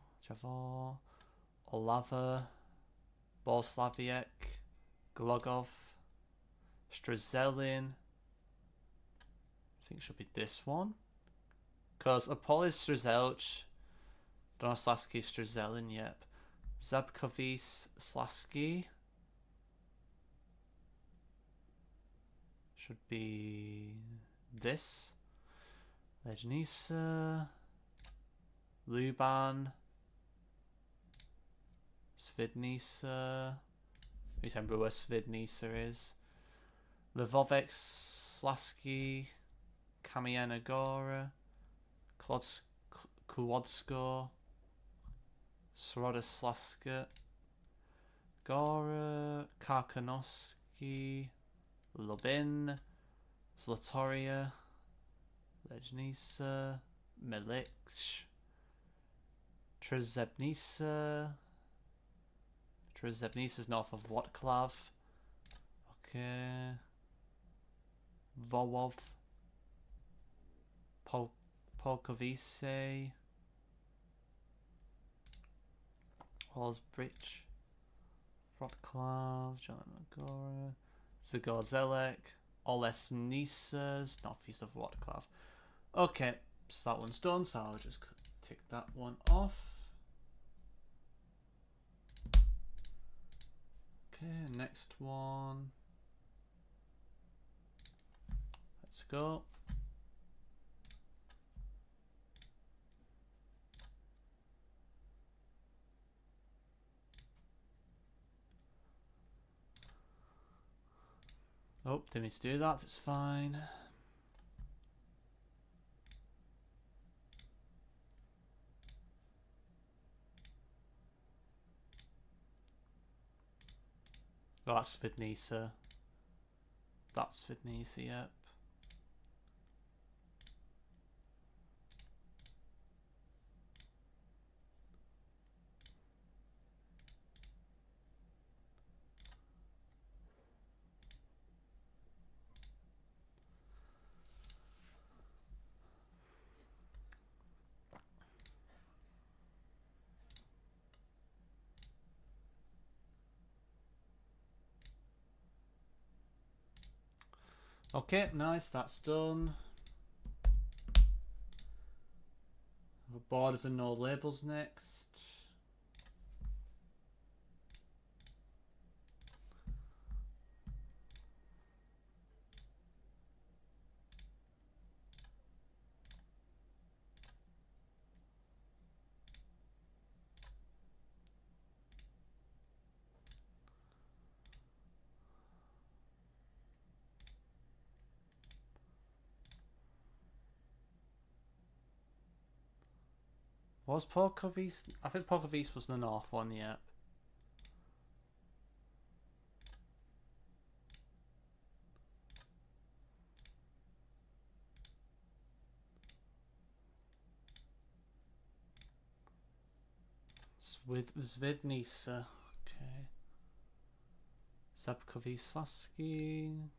Olava, Bolslaviek, Glogov, Strazelin. I think it should be this one. Because Opole is Strazelch, Dolnoslaski Strazelin, yep. Zabkowice Slaski. Should be this. Legnica, Luban, Svidnica. You remember where Svidnica is. Lvovek Slaski, Kamiena Gora, Kłodsko, Srodoslaska, Gora, Karkonoski, Donoslaski, Lubin, Zlatoria, Legnica, Miliksh, Trzebnica. Trzebnica's north of Wrocław. Okay. Wołow. Polkowice. Horsbridge. Wrocław. Zielonogora. Zagorzelek. Olesnice's northeast of Wrocław. Okay, so that one's done, so I'll just tick that one off. Okay, next one. Let's go. Oh, didn't need to do that, it's fine. Oh, that's Svidnica. That's Svidnica, yep. Okay, nice, that's done. Borders and no labels next. Was Polkowice? I think Polkowice was the north one, yep. Svidnica, okay. Zabkowislaski.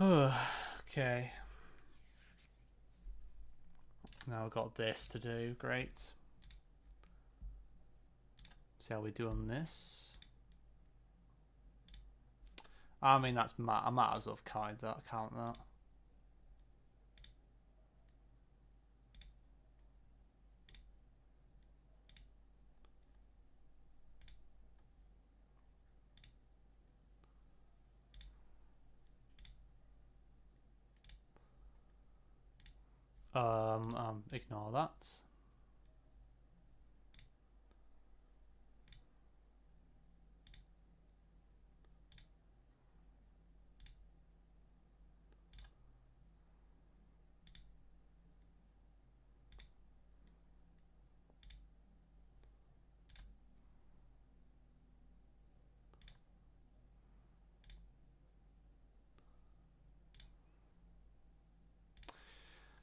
Okay. Now we've got this to do, great. See how we do on this. I mean, that's I might as well have count that. Ignore that.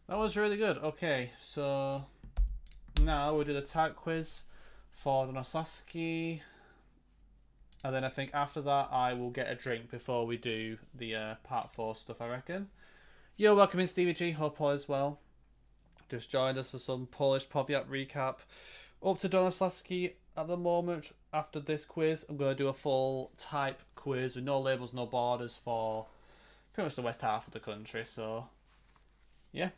That was really good. Okay, so now we'll do the type quiz for Donoslaski. And then I think after that I will get a drink before we do the part 4 stuff, I reckon. Yo, welcome in Stevie G, hope all is well. Just joined us for some Polish Powiat recap. Up to Donoslaski at the moment. After this quiz, I'm going to do a full type quiz with no labels, no borders for pretty much the west half of the country, so yeah.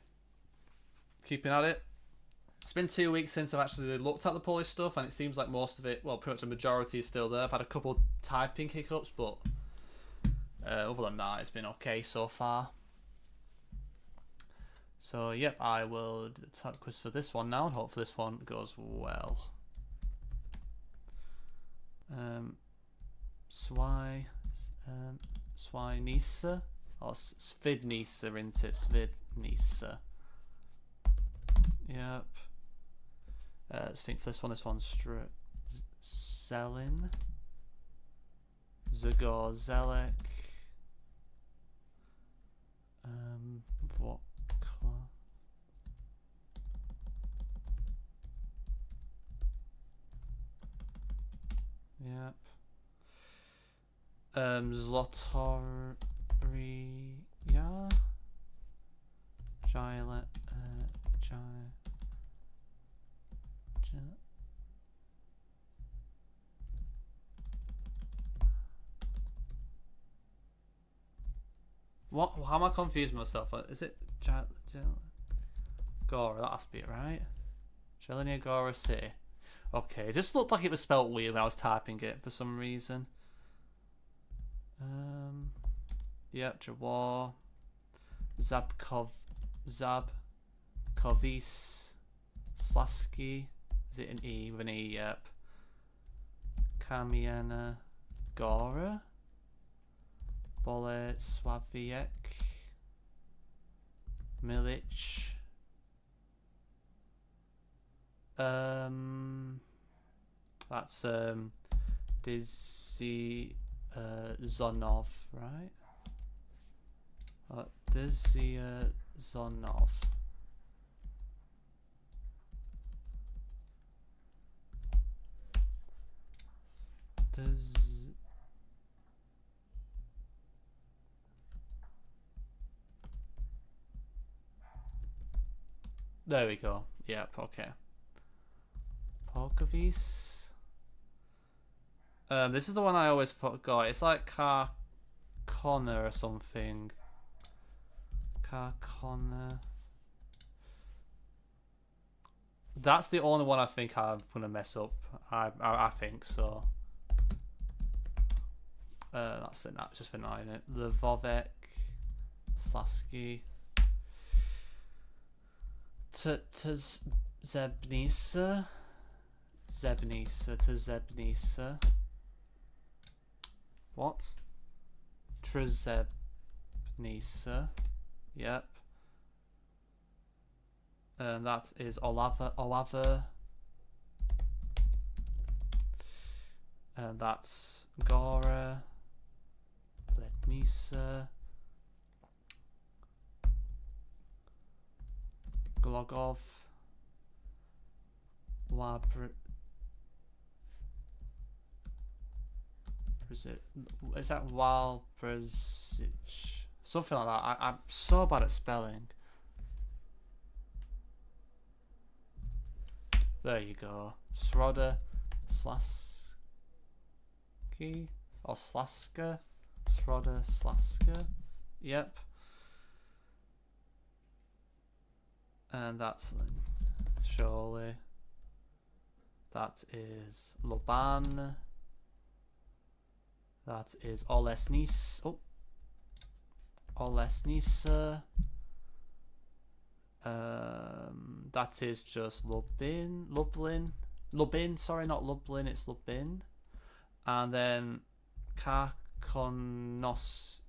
Keeping at it. It's been 2 weeks since I've actually looked at the Polish stuff, and it seems like most of it, well, pretty much the majority is still there. I've had a couple typing hiccups, but other than that, it's been okay so far. So, yep, I will do the type quiz for this one now, and hopefully this one goes well. Svidnica, or Svidnica, isn't it? Svidnica. Yep. Let's think for this one's Selin. Zagorzelek. Vodka. Yep. Zlotoria. Gilet. What? How am I confusing myself? Is it Gora? That has to be it, right? Jelenia Gora City. Okay, it just looked like it was spelled weird when I was typing it for some reason. Yep, Jawar. Zabkovis. Slasky. Is it an E with an E? Yep. Kamiana Gora. Bole Swaviek. Milic. That's Dizzy Zonov, right? Dizzy Zonov. There we go. Yep, okay. Polkavis. This is the one I always forgot. It's like Connor or something. Connor. That's the only one I think I'm gonna mess up. I think so. That's it. That's just for now, isn't it? The Vovek, Slasky. Zebnisa. Zebnisa. What? Trzebnisa. Yep. And that is Olava. And that's Gora. Lednisa. Glogov. Is that Walbrzic? Something like that. I'm so bad at spelling. There you go. Sroda Slaski or Slaska. Sroda Slaska. Yep. And that's surely. That is Loban. That is Olesnis. Oh, Olesnisa. That is just Lublin. Sorry, not Lublin. It's Lublin. And then Karkonoski.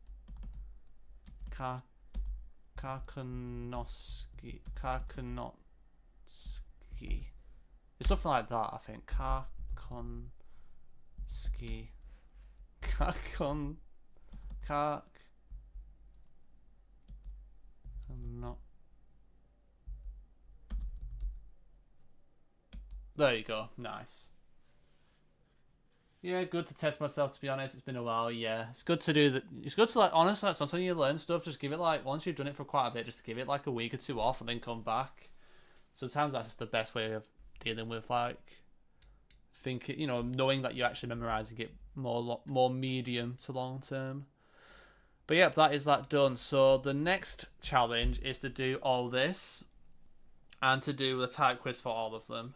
It's something like that, I think. There you go. Nice. Yeah, good to test myself, to be honest. It's been a while, yeah. It's good to do that. It's good to, like, honestly, like, sometimes you learn stuff, just give it, like, once you've done it for quite a bit, just give it, like, a week or two off and then come back. Sometimes that's just the best way of dealing with, like, thinking, you know, knowing that you're actually memorizing it more medium to long term. But yeah, that is that done. So the next challenge is to do all this and to do the type quiz for all of them.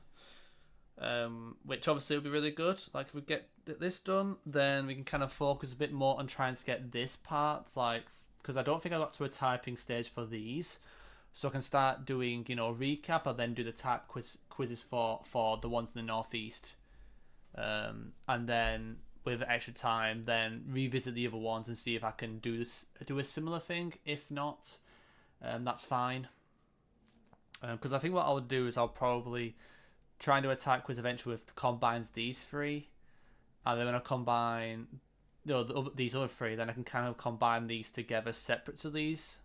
Which obviously will be really good. Like, if we get this done, then we can kind of focus a bit more on trying to get this part, like, because I don't think I got to a typing stage for these, so I can start doing, you know, recap and then do the type quizzes for the ones in the northeast, and then with extra time, then revisit the other ones and see if I can do a similar thing. If not, that's fine. Because I think what I would do is I'll probably try and do a type quiz eventually with combines these three, and then when I combine these other three, then I can kind of combine these together separate to these.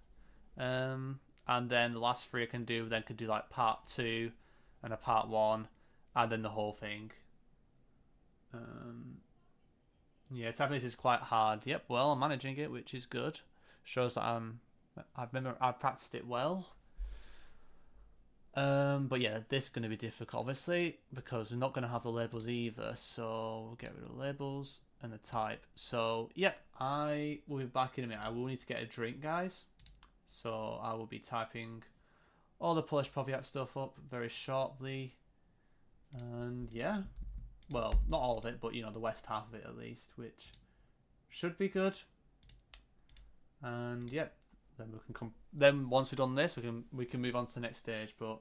And then the last three I can do like part 2 and a part 1 and then the whole thing. Yeah, typing this is quite hard. Yep, well, I'm managing it, which is good. Shows that I've practiced it well. But yeah, this is going to be difficult, obviously, because we're not going to have the labels either. So we'll get rid of the labels and the type. So yep, I will be back in a minute. I will need to get a drink, guys. So I will be typing all the Polish Powiat stuff up very shortly. And yeah, well, not all of it, but you know, the west half of it at least, which should be good. And yep, then we can come. Then once we've done this, we can move on to the next stage. But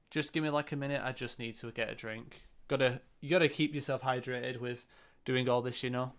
just give me like a minute. I just need to get a drink. You gotta keep yourself hydrated with doing all this, you know.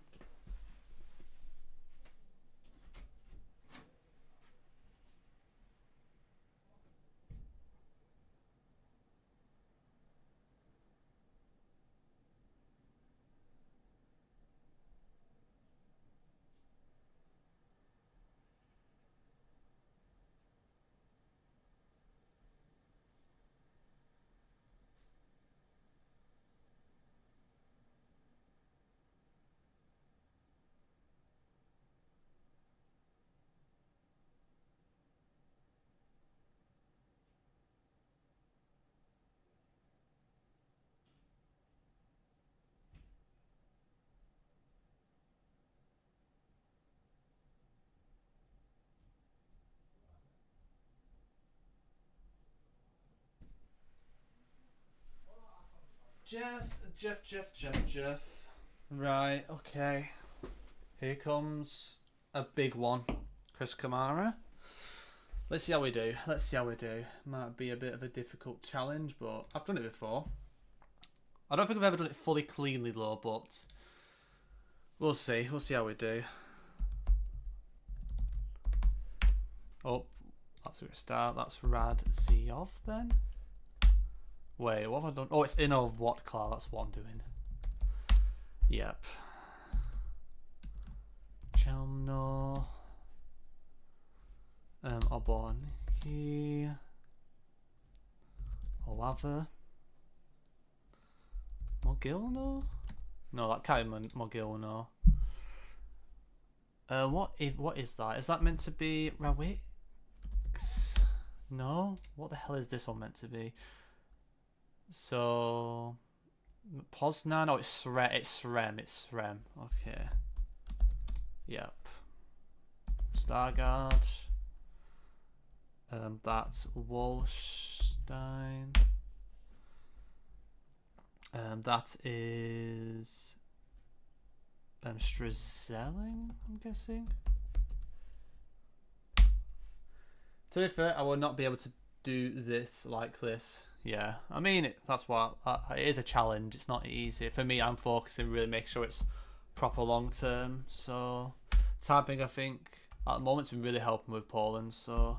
Jeff. Right, okay. Here comes a big one. Chris Kamara. Let's see how we do. Might be a bit of a difficult challenge, but I've done it before. I don't think I've ever done it fully cleanly though, but we'll see. We'll see how we do. Oh, that's where we start. That's Rad C off then. Wait, what have I done? Oh, it's in of what cloud? That's what I'm doing. Yep. Chelmno. Oborniki. Olava. Mogilno? No, that can't be Mogilno. What is that? Is that meant to be Rawix? No? What the hell is this one meant to be? So Poznan? No, it's Srem. It's Srem. Okay. Yep. Stargard. That's Wolstein. That is Strazelling, I'm guessing. To be fair, I will not be able to do this like this. Yeah, I mean, that's what it is, a challenge. It's not easy. For me, I'm focusing really make sure it's proper long term. So typing, I think, at the moment, has been really helping with Poland. So,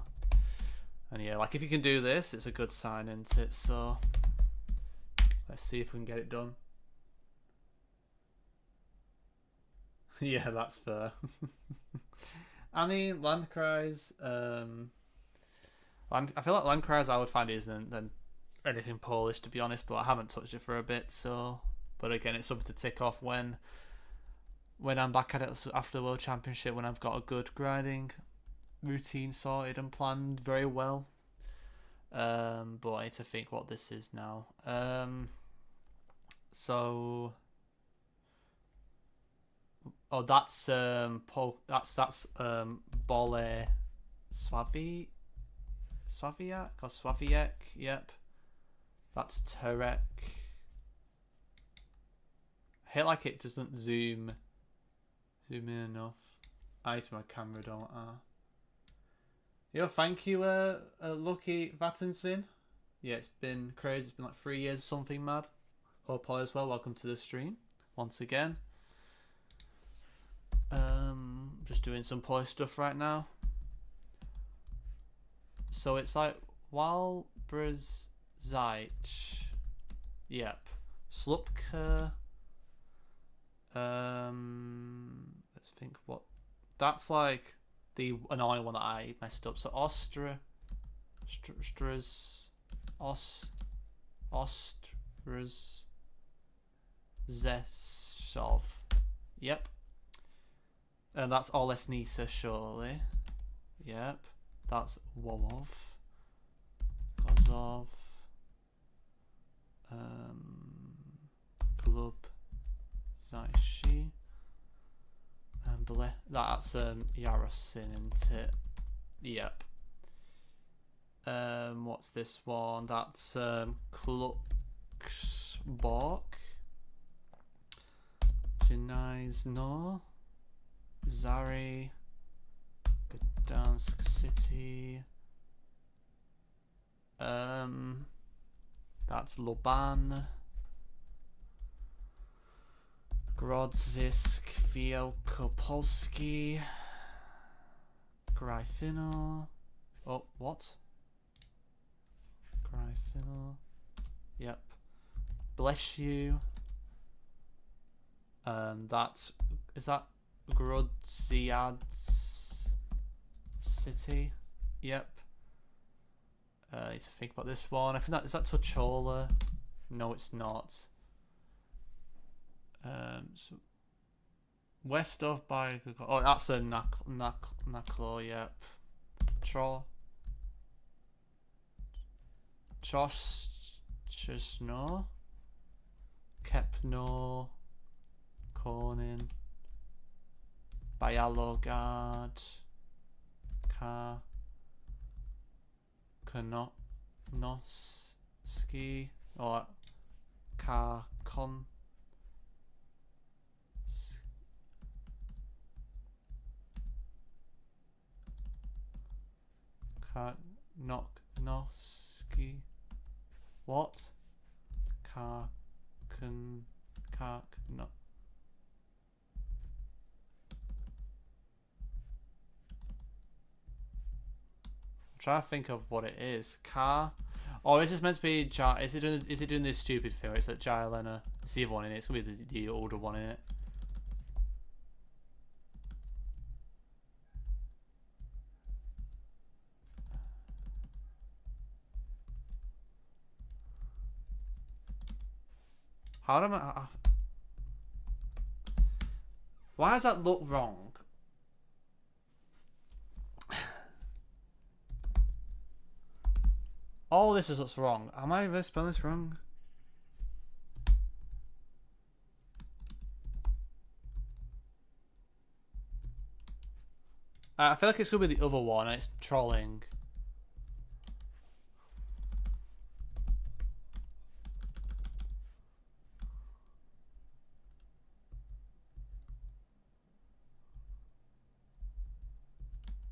and yeah, like if you can do this, it's a good sign, isn't it? So let's see if we can get it done. Yeah, that's fair. I mean, Landkreis. I feel like Landkreis I would find easier than anything Polish, to be honest, but I haven't touched it for a bit. So, but again, it's something to tick off when I'm back at it after the World Championship, when I've got a good grinding routine sorted and planned very well. But I need to think what this is now. So, oh, that's Bole Swaviak or Swaviek. Yep, that's Turek. I hate like it doesn't zoom in enough. I need my camera, don't I? Yo, thank you, Lucky Vatensvin. Yeah, it's been crazy. It's been like 3 years, something mad. Hope all is well. Welcome to the stream once again. Just doing some Polish stuff right now. So it's like Walbrzych. Yep. Slupka. Let's Let's think what. That's like the annoying one that I messed up. So Ostras, Ostras, Zesov. Yep. And that's Olesnisa, surely. Yep. That's Wowov. Kozov. Club. Zaishi. And that's Yarosin, isn't it? Yep. What's this one? That's Kluxborg. Gdańsk, Zari, Gdansk City. That's Luban. Grodzisk, Wielkopolski, Gryfino. Oh, what? Gryfino. Yep. Bless you. Is that Grodziad's City? Yep. I need to think about this one. I think is that Tuchola? No, it's not. So west of by that's a Naklo. Yep. Choschno, Kepno, Kornin, Byalogard, Konoski, or Karkon. Noski. What? No. I'm trying to think of what it is. Oh, is this meant to be is it doing this stupid thing? It's like Jylena. It's the other one in it. It's gonna be the older one in it. How am I? Why does that look wrong? All this is what's wrong. Am I really spelling this wrong? I feel like it's gonna be the other one and it's trolling.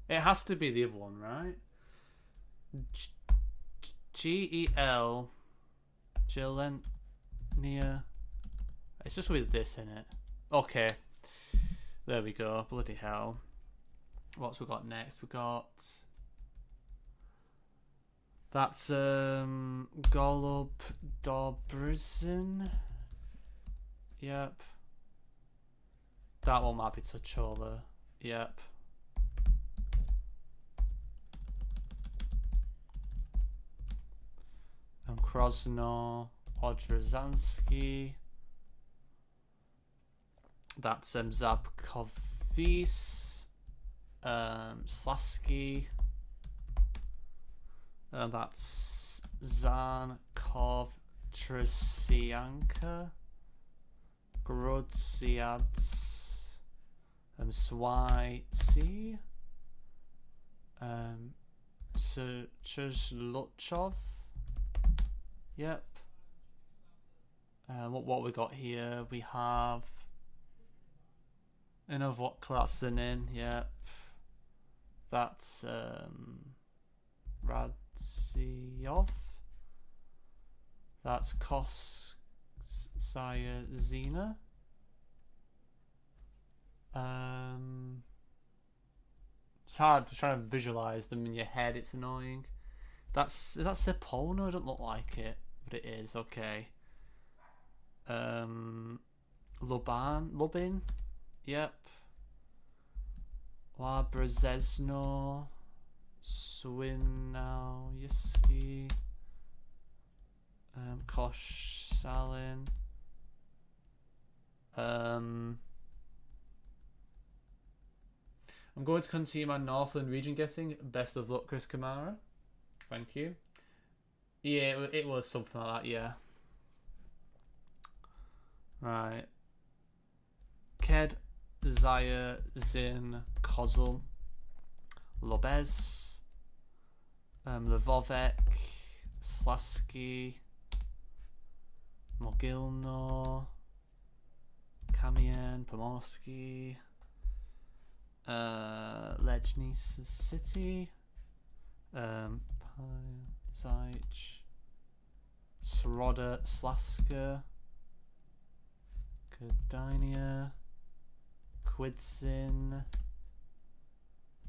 It has to be the other one, right? G-E-L Gelenia. It's just with this in it. Okay. There we go. Bloody hell. What's we got next? We got that's Golub Dobrzyn. Yep. That one might be Tuchola. Yep. Krosno Odrzanski. That's Zabkovis. Slasky. That's Zankov Tresianka. Grodziads. Swicy. Chuzluchov. Yep. What we got here? We have another what class in. Yep. That's Radziov. That's Koskaya Zena. It's hard trying to visualize them in your head. It's annoying. Is that Sepono? It doesn't look like it. But it is, okay. Lubin, yep. Łabrzezno, Swinowski, Koszalin. I'm going to continue my Northland region guessing. Best of luck, Chris Kamara. Thank you. Yeah, it was something like that, yeah. Right. Ked, Zaya, Zin, Kozul, Lobez, Lvovek, Slasky, Mogilno, Kamien, Pomorski, Lejnice City, Zaich, Sroda, Slaska, Gdynia, Quidzin,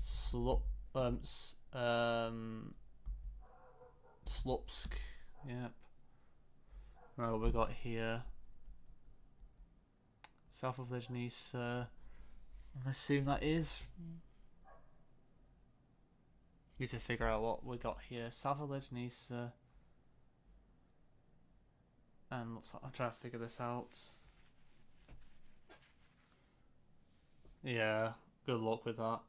Slupsk, yep. Right, what we got here? South of Lejnice, I assume that is. Need to figure out what we got here. South of Lejnice, and looks like I'm trying to figure this out. Yeah, good luck with that.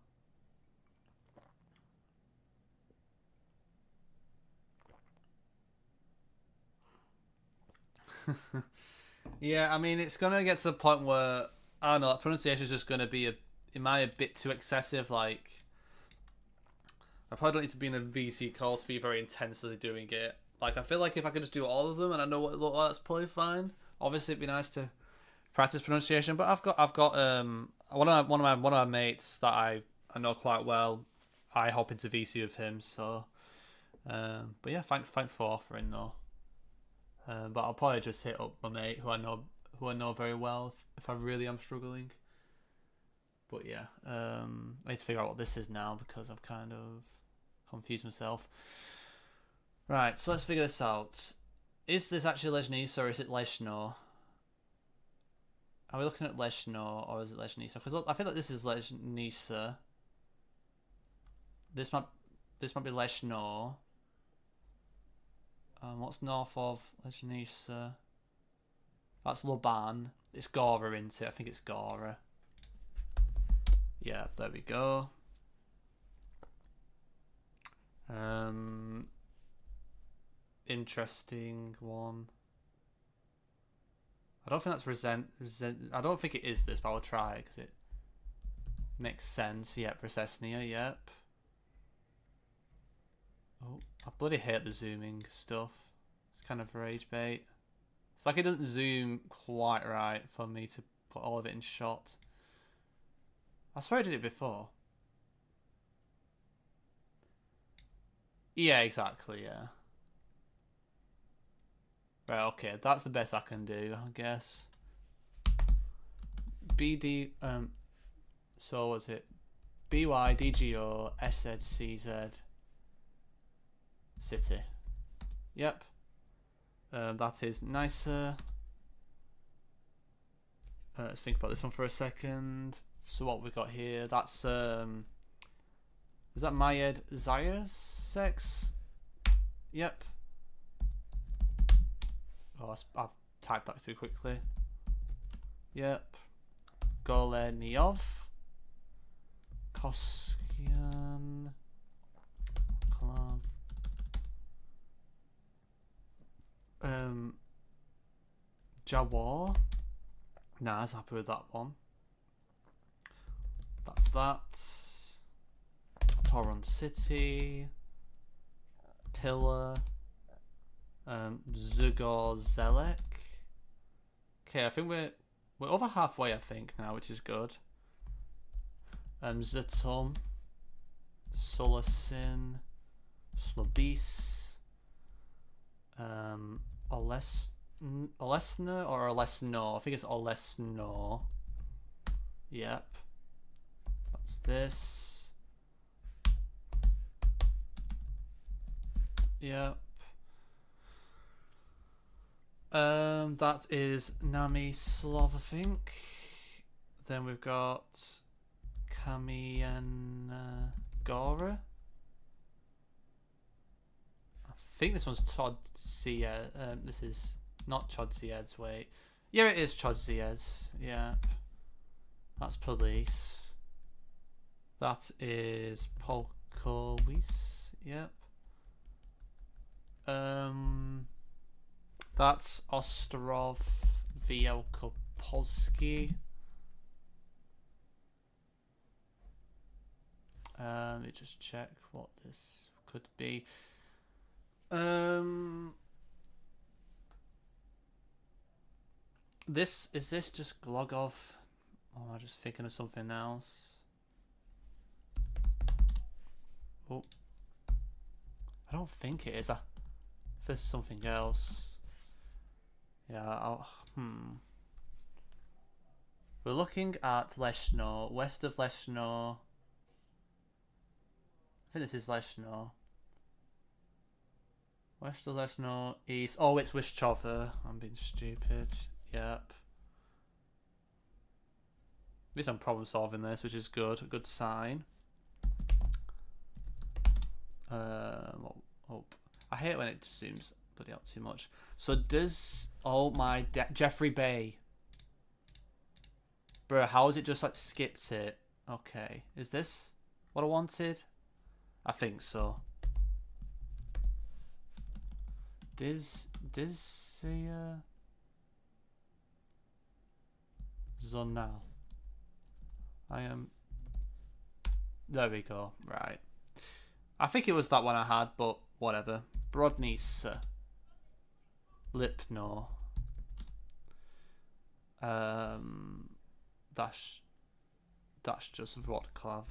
Yeah, I mean, it's gonna get to the point where I don't know, pronunciation is just gonna be in my a bit too excessive. Like, I probably don't need to be in a VC call to be very intensely doing it. Like, I feel like if I could just do all of them and I know what it looks like, that's probably fine. Obviously, it'd be nice to practice pronunciation, but I've got one of my mates that I know quite well. I hop into VC with him, so but yeah, thanks for offering though. But I'll probably just hit up my mate who I know very well if I really am struggling. But yeah, I need to figure out what this is now because I've kind of confused myself. Right, so let's figure this out. Is this actually Lejnice or is it Leshno? Are we looking at Leshno or is it Lejnice? Because I feel like this is Lejnice. This might be Leshno. What's north of Lejnice? That's Luban. It's Gora, isn't it? I think it's Gora. Yeah, there we go. Interesting one. I don't think that's resent. I don't think it is this, but I'll try because it makes sense. Yep, Resesnia. Yep. Oh, I bloody hate the zooming stuff. It's kind of rage bait. It's like it doesn't zoom quite right for me to put all of it in shot. I swear I did it before. Yeah, exactly, yeah. Right, okay, that's the best I can do, I guess. BD, so what's it? BYDGO SZCZ City. Yep. That is nicer. Let's think about this one for a second. So what we got here? That's is that Mayed Zayasex? Yep. Oh, I've typed that too quickly. Yep. Goleniov. Koskian. Klav. Jawar. Nah, I was happy with that one. That's that. Toron City. Pillar. Zugorzelek. Okay, I think we're over halfway, I think, now, which is good. Zatum. Solasin. Slobis. Olesna or Olesno? I think it's Olesno. Yep. That's this. Yep. That is Nami Slov, I think. Then we've got Gora. I think this one's Todzied. This is not Todzied's. Wait, yeah, it is Todzied's. Yeah, that's police. That is Powiats. Yep. That's Ostrov Wielkopolski. Let me just check what this could be. Is this just Glogov? Oh, I'm just thinking of something else. Oh, I don't think it is. If this is something else. Yeah. We're looking at Leshno, west of Leshno. I think this is Leshno. West of Leshno, east. Oh, it's Wyszchowy. I'm being stupid. Yep. At least I'm problem solving this, which is good. A good sign. Oh, I hate when it zooms bloody out too much. So does Jeffrey Bay? Bro, how has it just like skipped it? Okay, is this what I wanted? I think so. Zonal. I am. There we go. Right. I think it was that one I had, but whatever. Brodnice. Lipno. That's just Wrocław.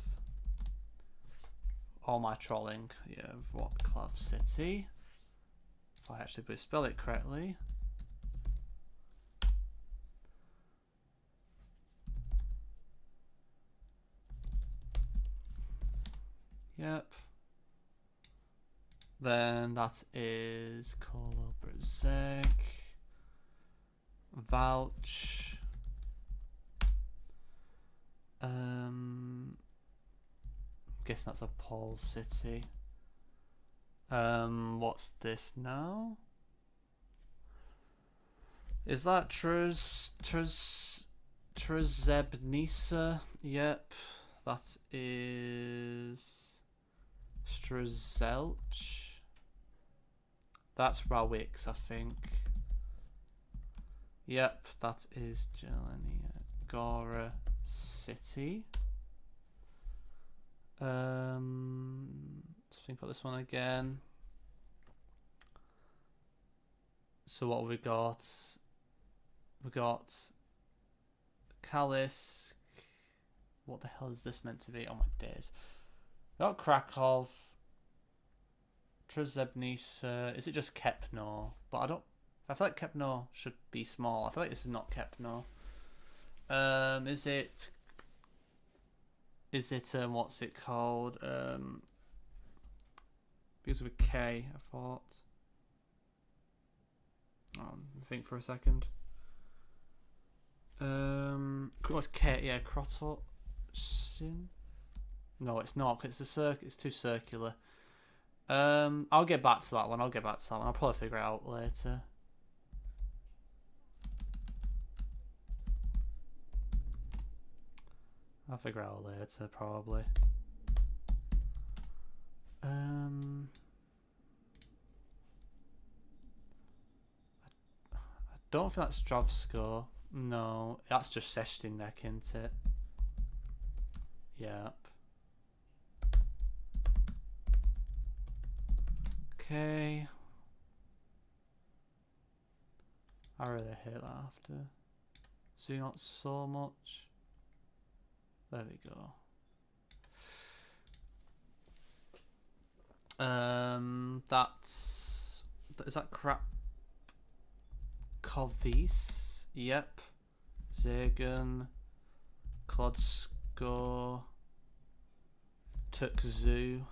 All my trolling. Yeah, Wrocław City. If I actually spell it correctly. Yep. Then that is Kolobrzeg. Vouch. Guess that's a Pole city. What's this now? Is that Trzebnica? Yep. That is Strzelce. That's Rawix, I think. Yep, that is Jelenia Gora City. Let's think about this one again. So what have we got? We got Kalisk. What the hell is this meant to be? Oh my days. We got Krakow. Trzebnica. Is it just Kepno? But I feel like Kepno should be small. I feel like this is not Kepno. Is it what's it called? Begins with K, I thought. Think for a second. What's K? Yeah, Krototsin. No, it's not. It's it's too circular. I'll get back to that one. I'll probably figure it out later. I'll figure it out later, probably. I don't think that's Stravsko. No, that's just Seshtinek, isn't it? Yep. Okay. I really hate that after. Zoom out so much. There we go. Is that crap? Kovis. Yep. Zagan. Klodsko. Tukzu.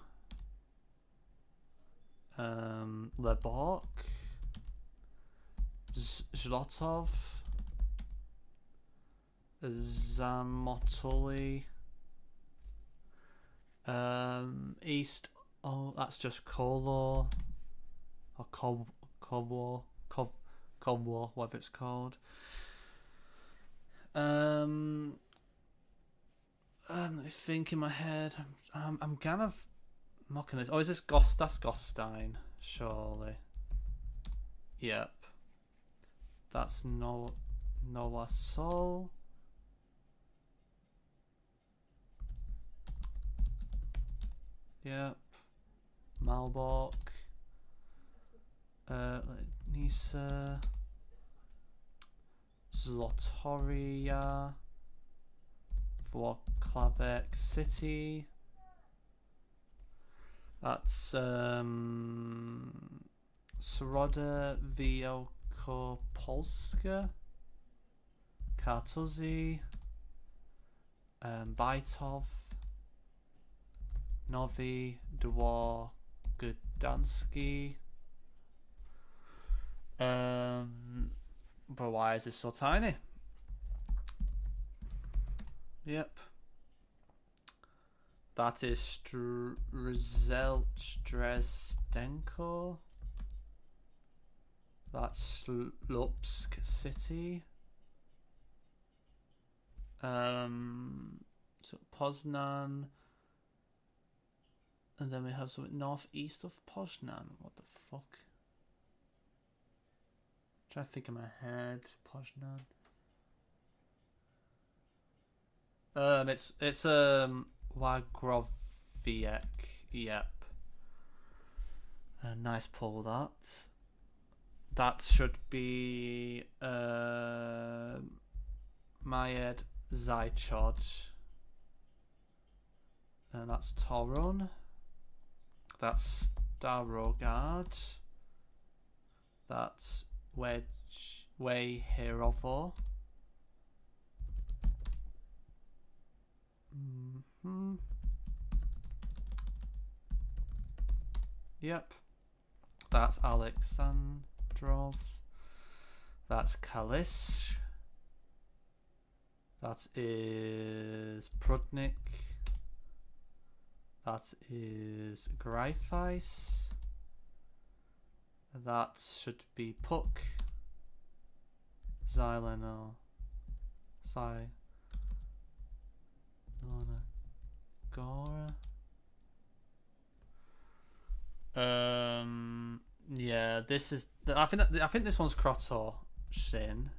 Lebok. Zlotov. Zamotoli. East. Oh, that's just Colo or Cobwo, whatever it's called. Let me think in my head. I'm kind of mocking this. Oh, is this Gost? That's Gostein, surely. Yep. That's Nola Sol. Yep. Malbork. Nisa. Zlotoria. Włocławek City. That's Środa Wielkopolska. Kartuzy. Bajtów. Nowy Dwór Gdański. But why is this so tiny? Yep. That is Dresdenko. That's Lupsk City. So Poznan. And then we have something northeast of Poznan. What the fuck? I'm trying to think in my head. Poznan. It's Wagrowiec. Yep. Nice pull that. That should be Majed Zajchod. And that's Torun. That's Starogard. That's Wejherowo. Yep. That's Alexandrov. That's Kalisz. That is Prudnik. That is Gryfeis. That should be Puck. Xyleno. Gora. Yeah, this is. I think this one's Krotor Sin,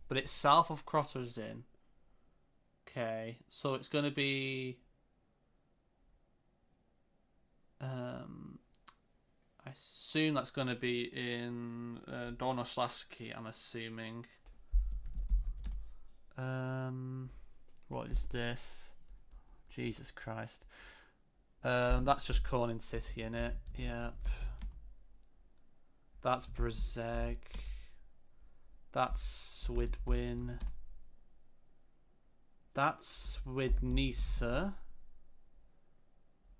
but it's south of Krotor Zin. Okay, so it's going to be. I assume that's going to be in Dolnoslaski. I'm assuming. What is this? Jesus Christ. That's just Corning City, innit? Yep. That's Brzeg. That's Swidwin. That's Swidnisa.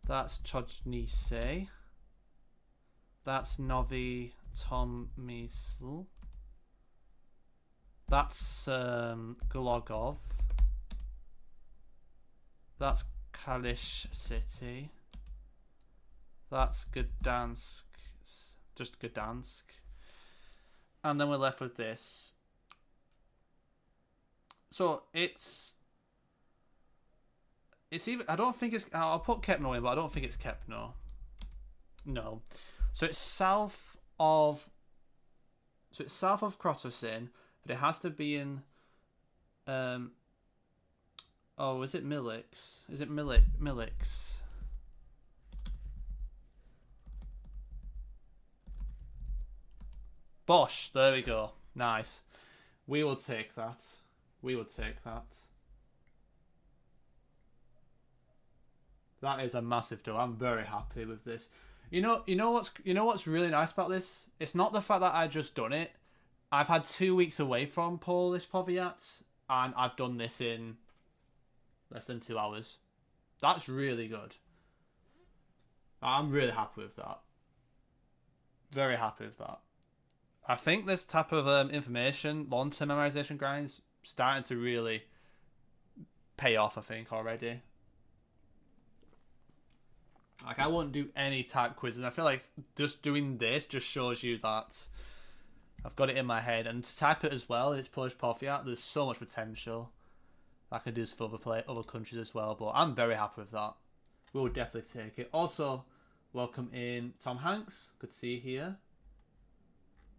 That's Chodnice. That's Novi Tomysl. That's Glogov. That's Kalisz City. That's Gdansk. Just Gdansk. And then we're left with this. So it's either, I don't think it's, I'll put Kepno in, but I don't think it's Kepno. No. So it's south of Krotosin, but it has to be in oh, is it Milix? Is it Milix? Bosch, there we go. Nice. We will take that. We will take that. That is a massive deal. I'm very happy with this. You know what's really nice about this? It's not the fact that I just done it. I've had 2 weeks away from Polish Powiats, and I've done this in less than 2 hours. That's really good. I'm really happy with that. Very happy with that. I think this type of information, long-term memorization grinds, starting to really pay off, I think, already. Like, I wouldn't do any type quizzes. I feel like just doing this just shows you that I've got it in my head. And to type it as well, it's Polish Powiat, there's so much potential. I can do this for other countries as well, but I'm very happy with that. We will definitely take it. Also, welcome in Tom Hanks. Good to see you here.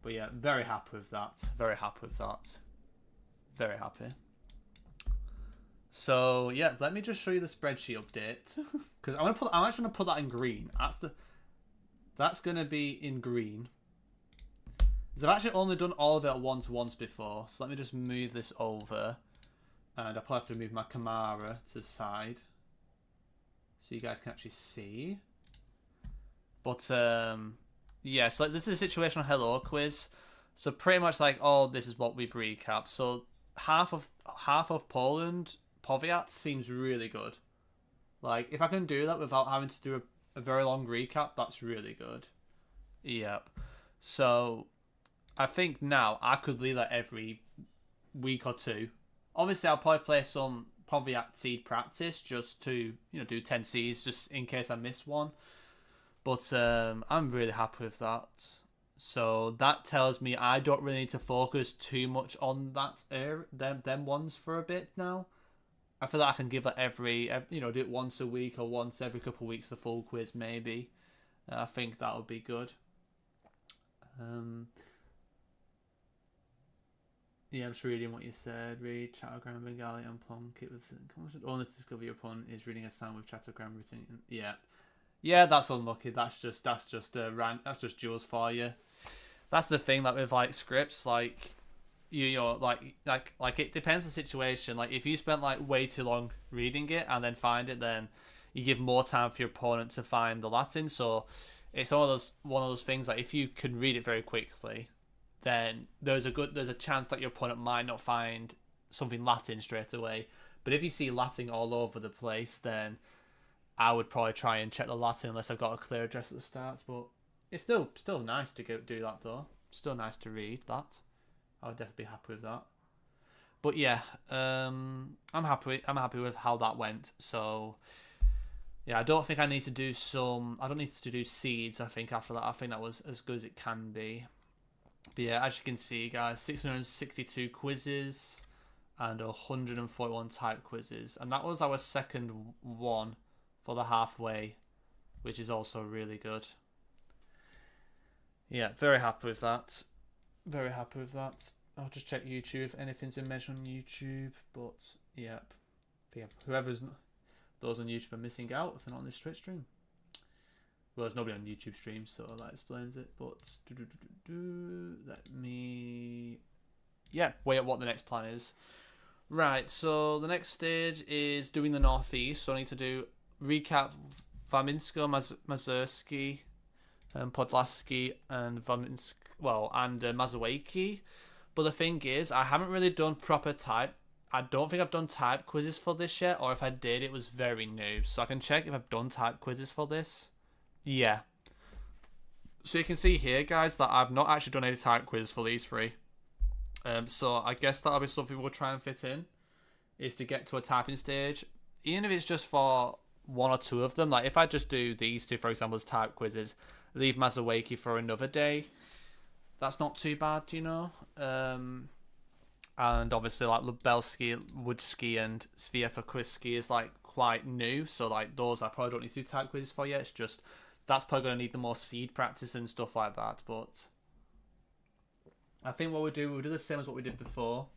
But yeah, very happy with that. Very happy with that. Very happy. So yeah, let me just show you the spreadsheet update because I'm actually gonna put that in green. That's gonna be in green. Because I've actually only done all of it at once before. So let me just move this over, and I'll probably have to move my camera to the side so you guys can actually see. But yeah, so this is a situational hello quiz. So pretty much like, oh, this is what we've recapped. So half of Poland, Powiats seems really good. Like, if I can do that without having to do a very long recap, that's really good. Yep. So I think now I could leave that every week or two. Obviously, I'll probably play some Powiat seed practice just to, do 10 seeds just in case I miss one. But I'm really happy with that. So that tells me I don't really need to focus too much on that them ones for a bit now. I feel like I can give it every do it once a week or once every couple of weeks, the full quiz maybe. I think that would be good. Yeah, I'm just reading what you said. Read Chattogram, Bengali, and Plunkett with only to discover your opponent is reading a sound with Chattogram written. Yeah. Yeah, that's unlucky. That's just Jules for you. That's the thing that with like scripts, like like it depends on the situation. Like if you spent like way too long reading it and then find it, then you give more time for your opponent to find the Latin. So it's one of those things that if you can read it very quickly, then there's a chance that your opponent might not find something Latin straight away. But if you see Latin all over the place, then I would probably try and check the Latin unless I've got a clear address at the start. But it's still nice to go do that though. Still nice to read that. I would definitely be happy with that. But yeah, I'm happy with how that went. So yeah, I don't think I need to do I don't need to do seeds. I think after that, I think that was as good as it can be. But yeah, as you can see, guys, 662 quizzes and 141 type quizzes, and that was our second one for the halfway, which is also really good. Yeah, very happy with that. Very happy with that. I'll just check YouTube if anything's been mentioned on YouTube. But yeah, those on YouTube are missing out if they're not on this Twitch stream. Well, there's nobody on YouTube stream, so that explains it. But let me wait at what the next plan is. Right, so the next stage is doing the Northeast. So I need to do recap Warmińsko, Mazurski, Podlaski, and Mazowiecki. But the thing is, I haven't really done proper type. I don't think I've done type quizzes for this yet, or if I did, it was very new. So I can check if I've done type quizzes for this. Yeah. So you can see here, guys, that I've not actually done any type quizzes for these three. So I guess that'll be something we'll try and fit in, is to get to a typing stage. Even if it's just for one or two of them. Like if I just do these two, for example, as type quizzes, leave Mazowiecki for another day, that's not too bad, And obviously like Lubelski, Woodski, and Swiatokowski is like quite new, so like those I probably don't need to do type quizzes for yet. It's just that's probably going to need the more seed practice and stuff like that. But I think what we'll do the same as what we did before.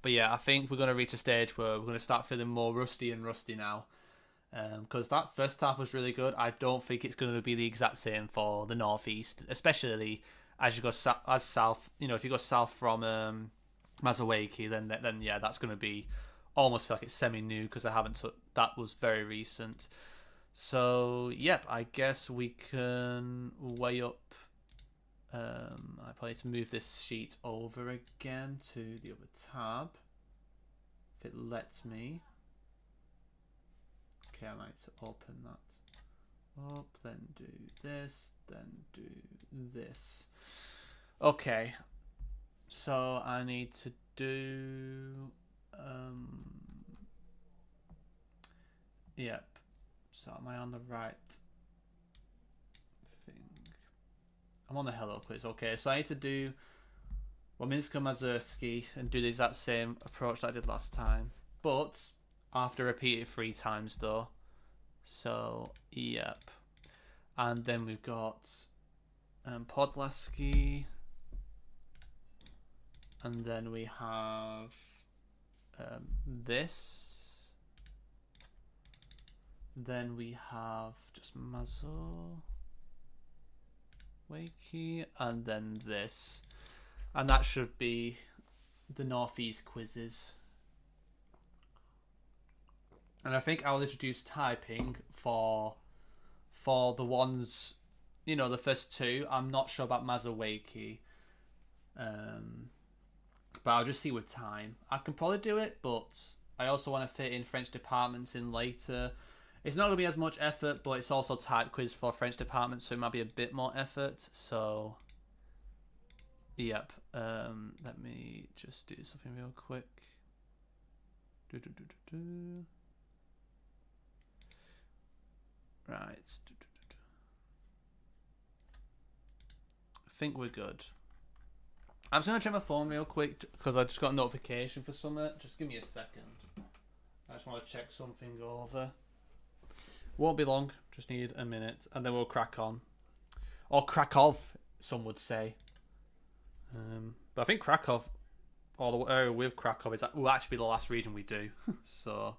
But yeah, I think we're going to reach a stage where we're going to start feeling more rusty now. Because that first half was really good. I don't think it's going to be the exact same for the Northeast, especially as you go south. If you go south from Mazowiecki, then yeah, that's going to be almost feel like it's semi-new because that was very recent. So yep, I guess we can weigh up. I probably need to move this sheet over again to the other tab if it lets me. Okay, I might open that up, then do this, then do this. Okay, so I need to do Yep. So am I on the right thing? I'm on the hello quiz. Okay, so I need to do Waminska Mazurski and do the exact same approach that I did last time. But I have to repeat it 3 times though. So, yep. And then we've got Podlaski. And then we have this. Then we have just Mazur, Wakey, and then this. And that should be the Northeast quizzes. And I think I'll introduce typing for the ones, you know, the first 2. I'm not sure about Mazowiecki. But I'll just see with time. I can probably do it, but I also want to fit in French departments in later. It's not going to be as much effort, but it's also type quiz for French departments, so it might be a bit more effort. So, yep. Let me just do something real quick. Right. I think we're good. I'm just going to check my phone real quick because I just got a notification for something. Just give me a second. I just want to check something over. Won't be long. Just need a minute. And then we'll crack on. Or Krakow, some would say. But I think Krakow, or the area with Krakow, will actually be the last region we do. So,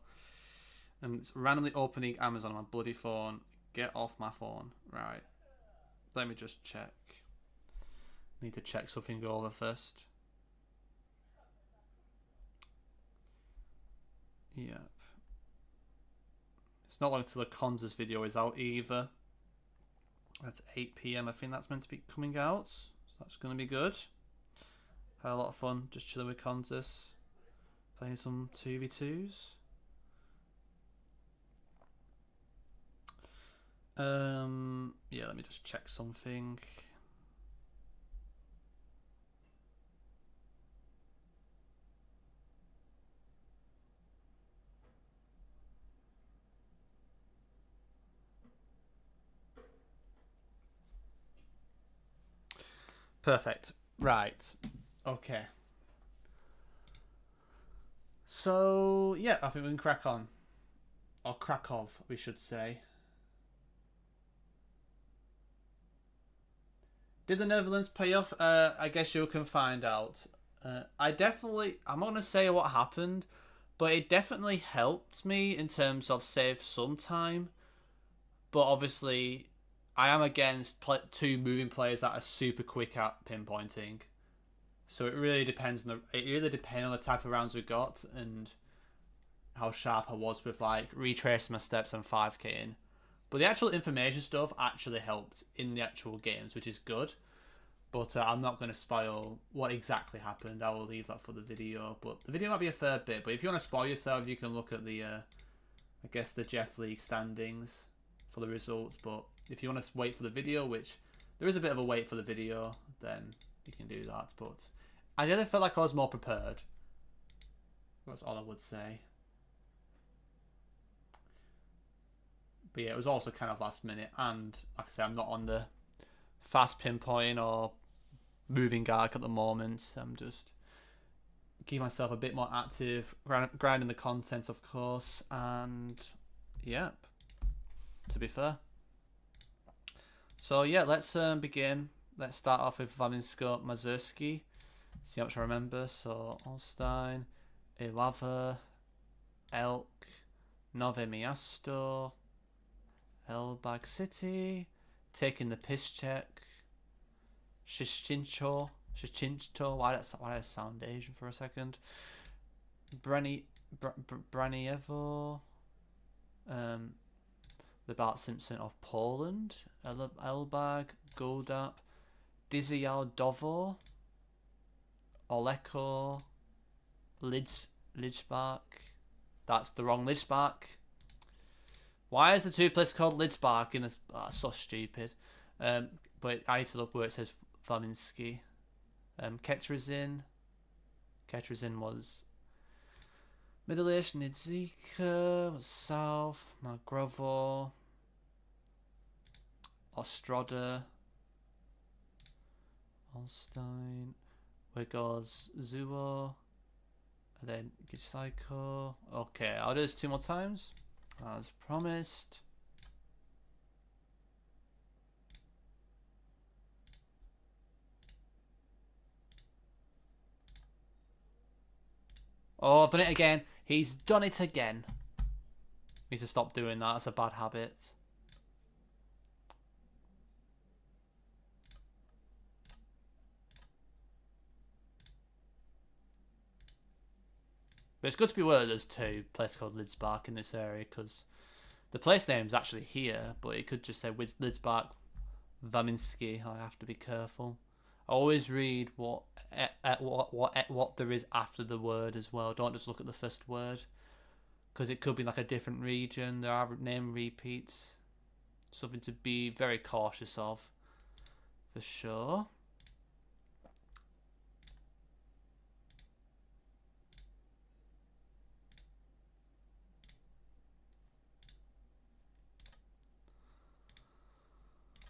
it's randomly opening Amazon on my bloody phone. Get off my phone. Right. Let me just check. Need to check something over first. Yep. It's not long until the Conzers video is out either. That's 8 PM. I think that's meant to be coming out. So that's going to be good. Had a lot of fun just chilling with Conzers. Playing some 2v2s. Yeah, let me just check something. Perfect. Right. Okay. So, yeah, I think we can crack on. Or Krakow, we should say. Did the Netherlands pay off? I guess you can find out. I'm not going to say what happened, but it definitely helped me in terms of save some time. But obviously, I am against 2 moving players that are super quick at pinpointing. So it really depends on the type of rounds we got and how sharp I was with like retracing my steps and 5k in. But the actual information stuff actually helped in the actual games, which is good. But I'm not going to spoil what exactly happened. I will leave that for the video. But the video might be a fair bit. But if you want to spoil yourself, you can look at the, I guess, the Jeff League standings for the results. But if you want to wait for the video, which there is a bit of a wait for the video, then you can do that. But I really felt like I was more prepared. That's all I would say. But yeah, it was also kind of last minute. And like I said, I'm not on the fast pinpoint or moving arc at the moment. I'm just keeping myself a bit more active, grinding the content, of course. And yeah, to be fair. So yeah, let's begin. Let's start off with Waminska Mazurski. See how much I remember. So Olstein, Ilava, Elk, Nove Miasto, Elbag City, taking the piss check, Shishchincho, why did I sound Asian for a second? Braniewo, the Bart Simpson of Poland, Elbag, Goldap, Dizial Dovo, Oleko, Lidsbach. That's the wrong Lidsbach. Why is the 2 place called Lidsbach in this? Oh, so stupid. But I need to look where it says Waminski. Ketrizin. Ketrizin was Middle-ish, Nidzika, South, Magrovo, Ostrada, Olstein, Wigos, Zuo, and then Gisaiko. Okay, I'll do this 2 more times, as promised. Oh, I've done it again. He's done it again. Need to stop doing that. That's a bad habit. But it's good to be aware there's 2 places called Lidspark in this area, because the place name's actually here, but it could just say Lidspark Vaminski. I have to be careful. I always read what there is after the word as well. Don't just look at the first word, because it could be like a different region. There are name repeats. Something to be very cautious of, for sure.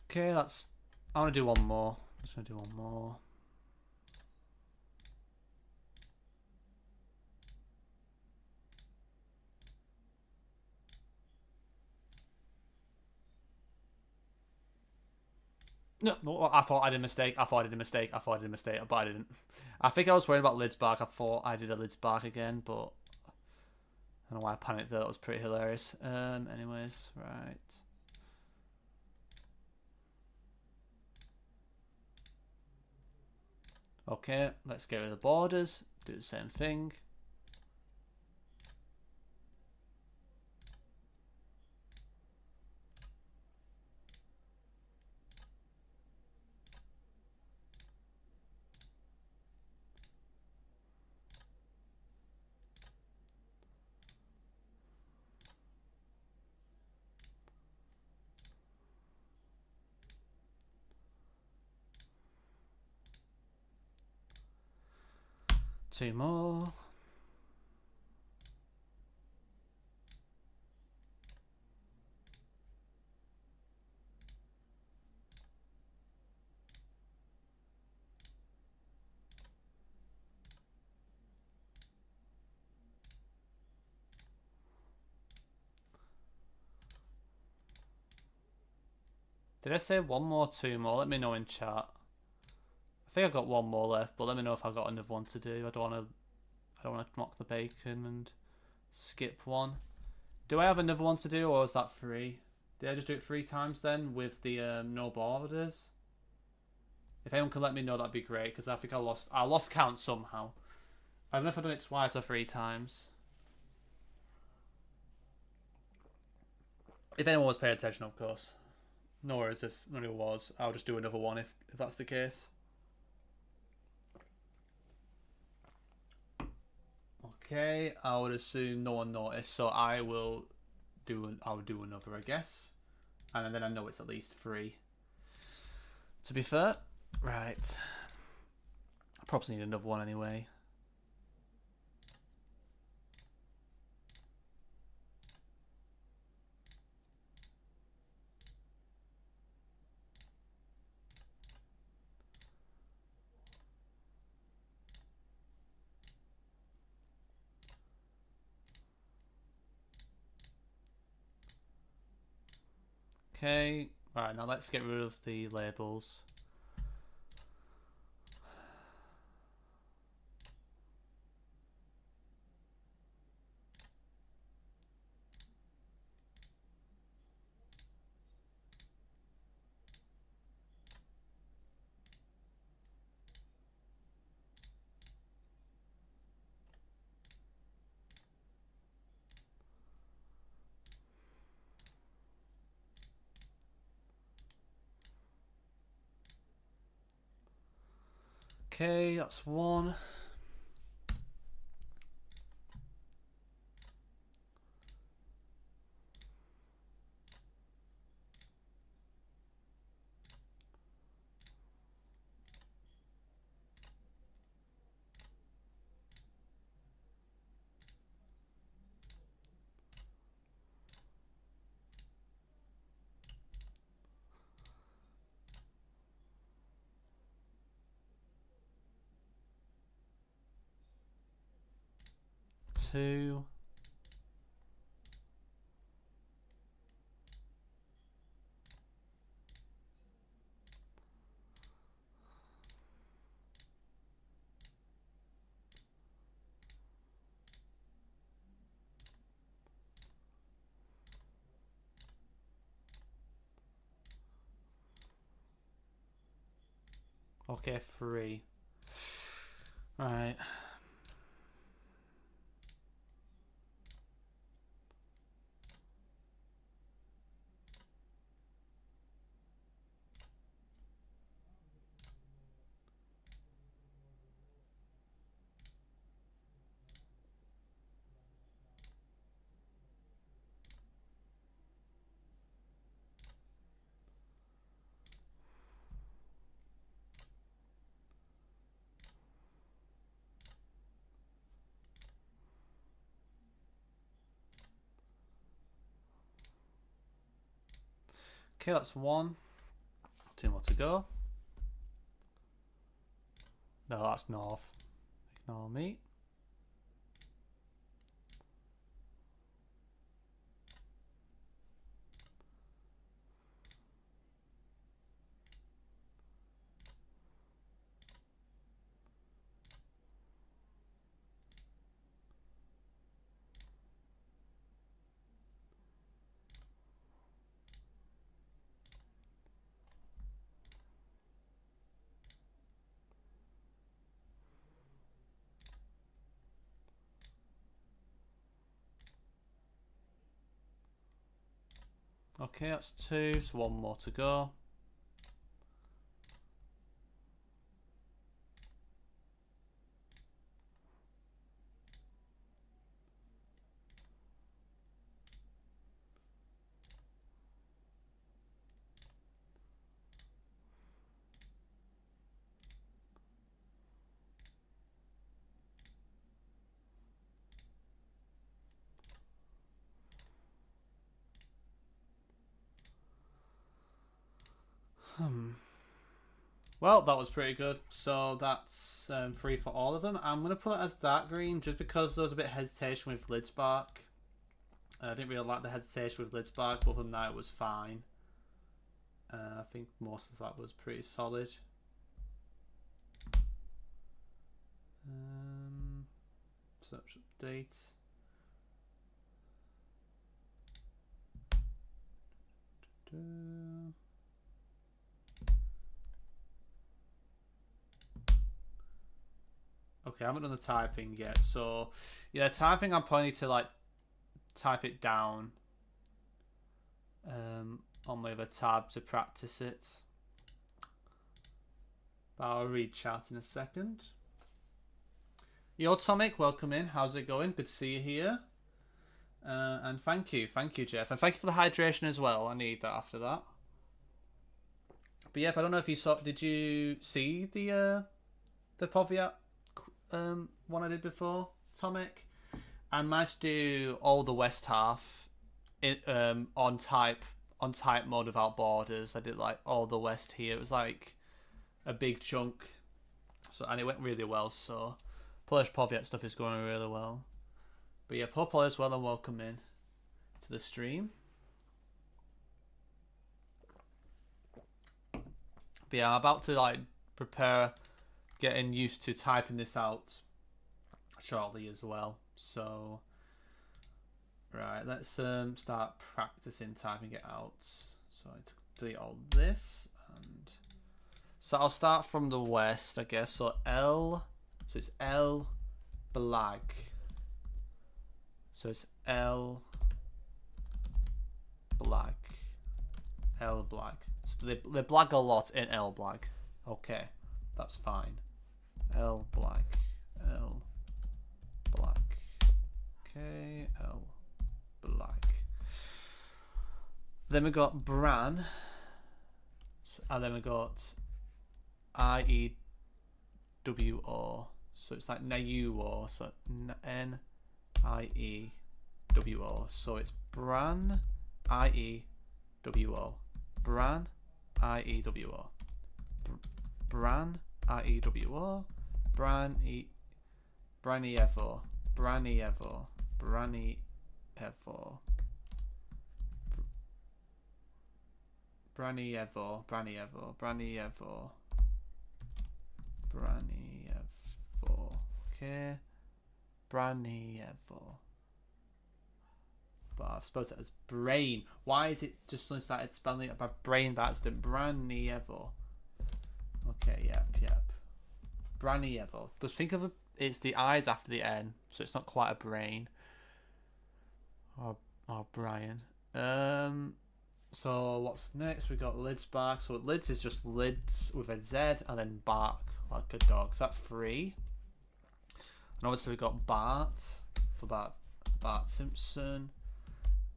Okay, that's... I want to do one more. I'm just going to do one more. No, I thought I did a mistake. I thought I did a mistake. I thought I did a mistake, but I didn't. I think I was worried about Lidspark. I thought I did a Lidspark again, but I don't know why I panicked there. That was pretty hilarious. Anyways, right. Okay, let's get rid of the borders. Do the same thing. Two more. Did I say one more, 2 more? Let me know in chat. I think I've got 1 more left, but let me know if I've got another one to do. I don't want to mock the bacon and skip one. Do I have another one to do, or is that 3? Did I just do it 3 times then with the no borders? If anyone can let me know, that'd be great, because I think I lost count somehow. I don't know if I've done it twice or 3 times. If anyone was paying attention, of course. No worries if none of it was. I'll just do another one if that's the case. Okay, I would assume no one noticed, so I'll do another, I guess. And then I know it's at least 3. To be fair. Right. I probably need another one anyway. Okay, right, now let's get rid of the labels. Okay, that's 1. 2. Okay, 3. Right. Okay, that's 1. 2 more to go. No, that's north. Ignore me. Okay, that's 2, so 1 more to go. Well, that was pretty good. So that's 3 for all of them. I'm going to put it as dark green just because there was a bit of hesitation with Lidspark. I didn't really like the hesitation with Lidspark, but other than that, it was fine. I think most of that was pretty solid. Search update. Okay, I haven't done the typing yet. So, yeah, typing, I'm probably need to like type it down on my other tab to practice it. But I'll read chat in a second. Yo, Tomic, welcome in. How's it going? Good to see you here. And thank you, Jeff, and thank you for the hydration as well. I need that after that. But yep, I don't know if you saw. Did you see the Powiat one I did before, Tomic? I managed to do all the west half on type mode without borders. I did like all the west here. It was like a big chunk, so and it went really well. So Polish Powiat stuff is going really well. But yeah, hope all is well and welcome in to the stream. But yeah, I'm about to like prepare getting used to typing this out shortly as well. So right, let's start practicing typing it out. So I delete all this, and so I'll start from the west, I guess. So it's L black. So it's L black. So they black a lot in L black. Okay, that's fine. L black. Okay, L black. Then we got Bran, and then we got IEWO. So it's like Nayuo. So NIEWO. So it's Bran IEWO. Bran IEWO. Bran IEWO. Branievo. Braniewo. Braniewo. Braniewo. Braniewo. Braniewo. Braniewo. Okay. Braniewo. But I've spelled it as brain. Why is it just suddenly started spelling it by brain by accident? Braniewo. Okay, yep. Braniewo. But think of it's the eyes after the N, so it's not quite a brain. Or Brian. So what's next? We got lids bark. So lids is just lids with a Z and then bark like a dog. So that's 3. And obviously we got Bart for Bart Simpson.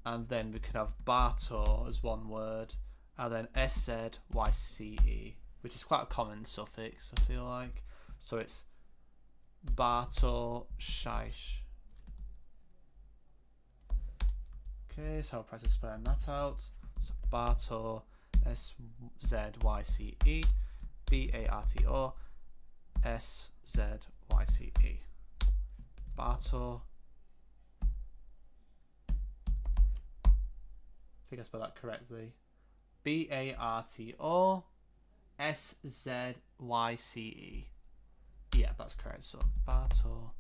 And then we could have Barto as one word. And then SZYCE, which is quite a common suffix, I feel like. So it's Barto Shish. Okay, so I'll practice spelling that out. So Barto, SZYCE, BARTO, SZYCE. Barto. I think I spelled that correctly. BARTO, SZYCE. Yeah, that's correct. So Barto.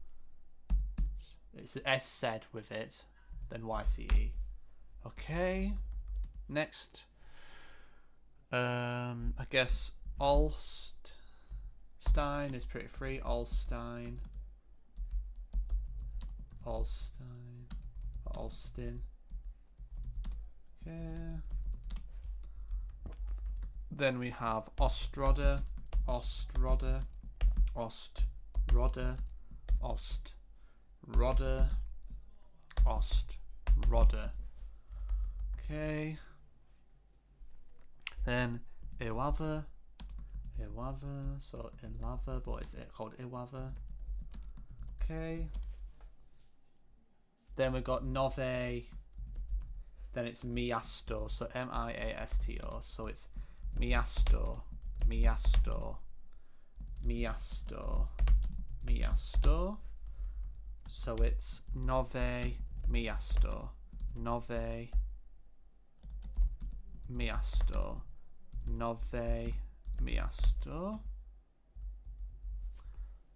It's an S said with it, then YCE. Okay. Next. I guess Olstein is pretty free. Olstein. Olstin. Okay. Then we have Ostrodder. Okay. Then Iwava. So Ilava, but is it called Iwava? Okay. Then we got Nove. Then it's Miasto. So Miasto. So it's Miasto. So it's Nove Miasto.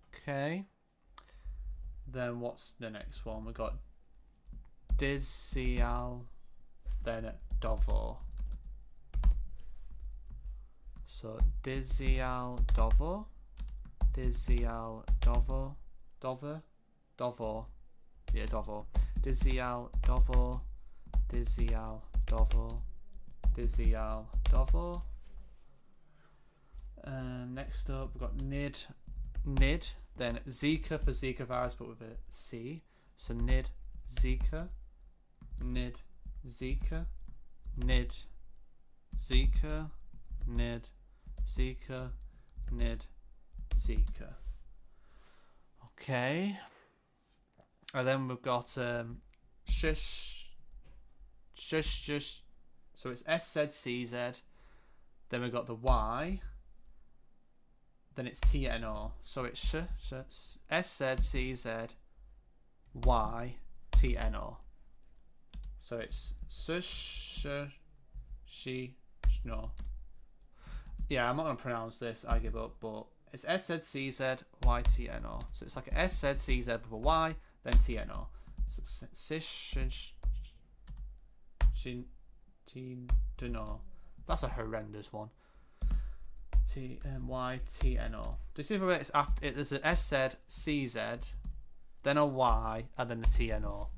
Okay. Then what's the next one? We got Dizial, then Dovo. So Dizial Dovo. Yeah, Dovo. Dizial Dovo. Next up, we've got Nid, then Zika for Zika virus, but with a C. So Nid, Zika, Nid, Zika, Zika. Okay. And then we've got shush. So it's SZCZ. Then we've got the Y. Then it's TNO. So it's SZCZ Y TNO. So it's no. Yeah, I'm not gonna pronounce this. I give up. But it's SZCZ Y TNO. So it's like a SZCZ with a Y, then TNO. So that's a horrendous one. TNO. Do you see where it's after? There's an SZCZ, then a Y, and then a TNO.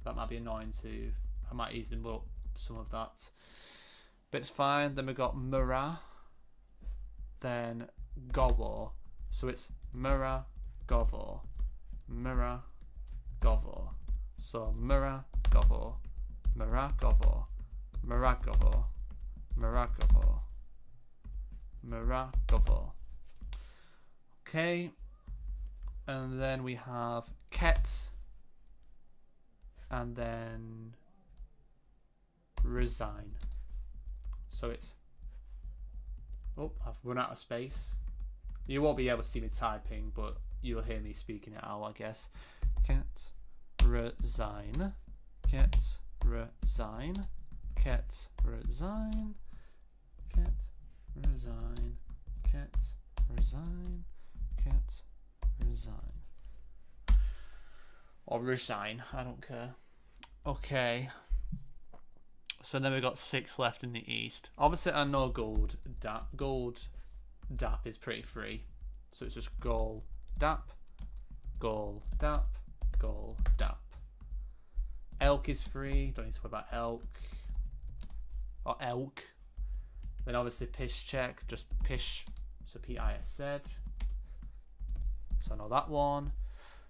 That might be annoying too. I might easily put some of that. But it's fine. Then we got Mura, then Govo. So it's Mura Govo. So Mura Govo. Okay. And then we have Ket. And then resign. So it's, oh, I've run out of space. You won't be able to see me typing, but you'll hear me speaking it out, I guess. Ket resign. Ket resign. Ket resign. Ket resign. Ket resign. Ket resign. Or resign, I don't care. Okay. So then we've got 6 left in the east. Obviously, I know gold dap is pretty free. So it's just goal dap, goal dap, goal dap. Elk is free. Don't need to worry about elk. Or elk. Then obviously pish check, just pish. So P-I-S-Z. So I know that one.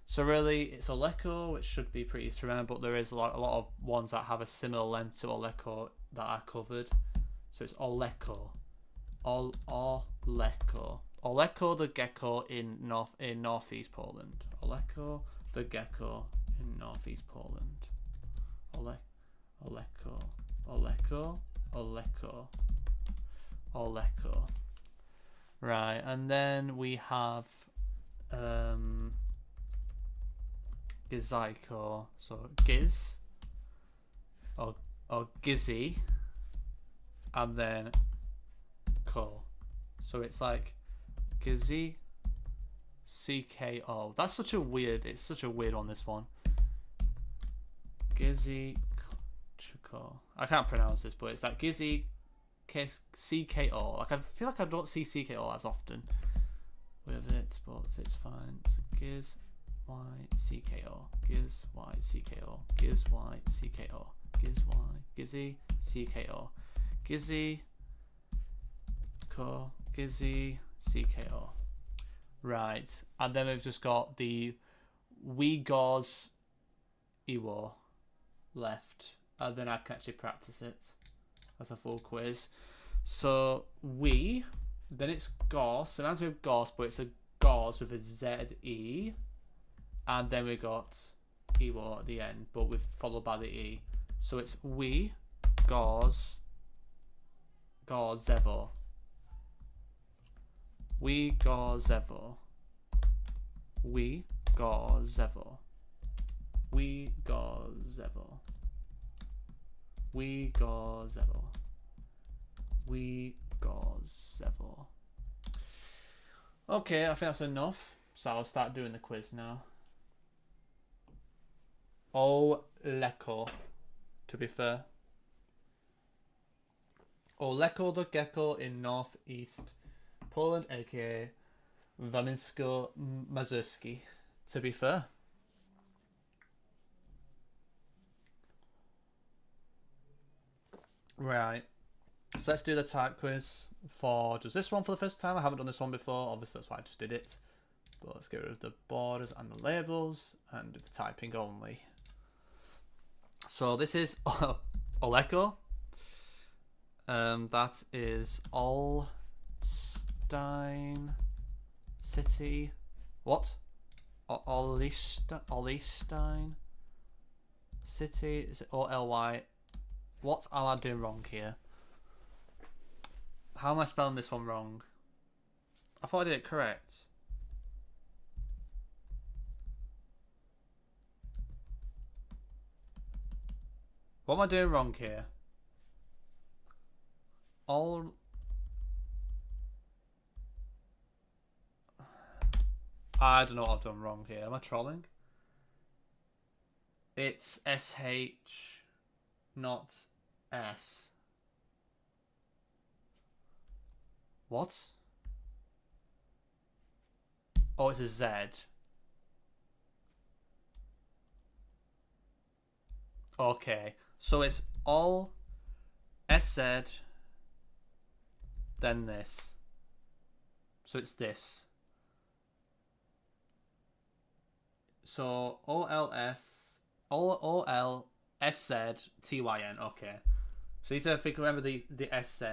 So really, it's Oleko, which should be pretty easy to remember, but there is a lot of ones that have a similar length to Oleko that are covered. So it's Oleko. Oleko. Oleko the gecko in northeast Poland. Oleko the gecko in northeast Poland. Oleko. Right, and then we have Gizaiko, so Giz or Gizzy, and then Ko. So it's like Gizzy CKO. That's such a weird. It's such a weird one. This one. Gizzy Ko. I can't pronounce this, but it's like Gizzy CKO. Like I feel like I don't see CKO as often with it, but it's fine. It's Giz Y CKO. Giz Y CKO. Giz Y CKO. Giz Y Gizzy CKO. Gizzy Ko. Gizzy CKO. Right, and then we've just got the Uyghurs Iwo left, and then I can actually practice it as a full quiz. So then it's Gauss. So that's with Gauss, but it's a Gauss with a Z-E, and then we got Iwo at the end, but with followed by the E. So it's Gauss Zevo. Uyghurzevo. Uyghurzevo. Uyghurzevo. Uyghurzevo. Uyghurzevo. Okay, I think that's enough. So I'll start doing the quiz now. Oleko, to be fair. Oleko the gecko in northeast Poland, aka Waminsko Mazurski, to be fair. Right, so let's do the type quiz for just this one for the first time. I haven't done this one before, obviously that's why I just did it. But let's get rid of the borders and the labels and do the typing only. So this is Oleko. That is Olstein City. What? Olstein City. Is it O-L-Y? What am I doing wrong here? How am I spelling this one wrong? I thought I did it correct. What am I doing wrong here? I don't know what I've done wrong here. Am I trolling? It's SH, not S. What? Oh, it's a Z. Okay, so it's all SZ, then this. So it's this. So OLSZTYN. Okay. So you need to remember the SZ,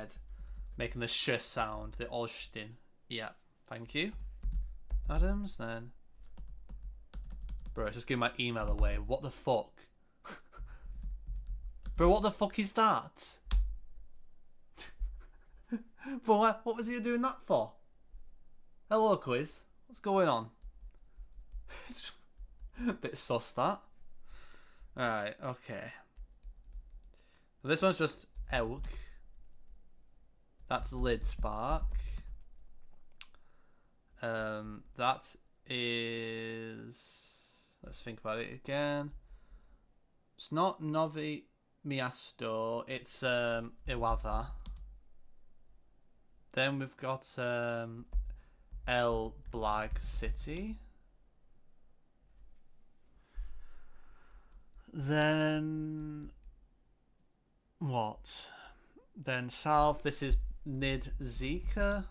making the sh sound, the Olsztyn. Yeah. Thank you. Adams, then. Bro, it's just giving my email away. What the fuck? Bro, what the fuck is that? Bro, what was he doing that for? Hello, quiz. What's going on? Bit sus that. Alright, okay. So this one's just elk. That's lid spark. That is... Let's think about it again. It's not Novi Miasto, it's Iwava. Then we've got El Blag City. Then what? Then south, this is Nidzika.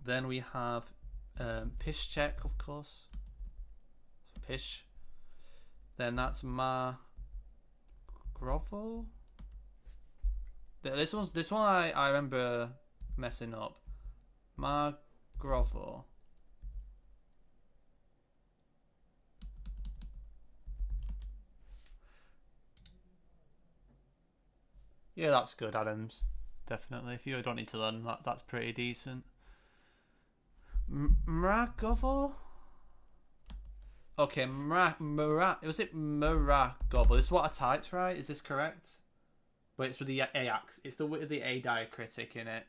Then we have Piszczek, of course. So Pisz. Then that's Grovo. This one I remember messing up. Grovo. Yeah, that's good, Adams. Definitely. If you don't need to learn that, that's pretty decent. Mragovo? Okay, was it Mragovo? This is what I typed, right? Is this correct? But it's with the A-ax. It's with the A diacritic in it.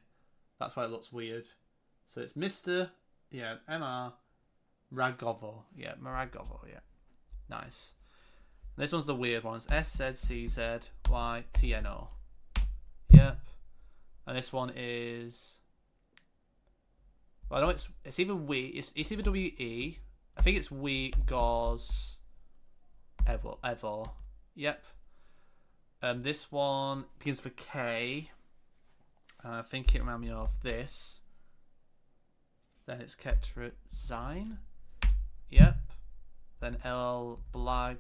That's why it looks weird. So it's Mr. Yeah, M-R Ragovo. Yeah, Mragovo, yeah. Nice. And this one's the weird one. It's S-Z-C-Z-Y-T-N-O. Yep. And this one is... Well, I know it's either it's either W-E. I think it's We Goz Evo. Yep. This one begins with K. I think it reminds me of this. Then it's Ketrit Zine. Yep. Then L Blag.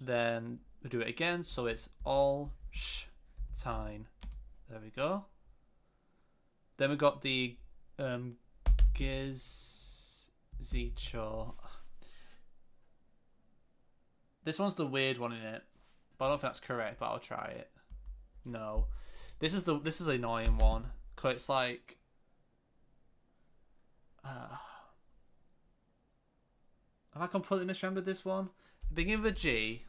Then we do it again, so it's All Sh Tine. There we go. Then we got the Gizicho. This one's the weird one in it, but I don't know if that's correct. But I'll try it. No, this is the annoying one because it's like. Have I completely misremembered this one? Begin with a G.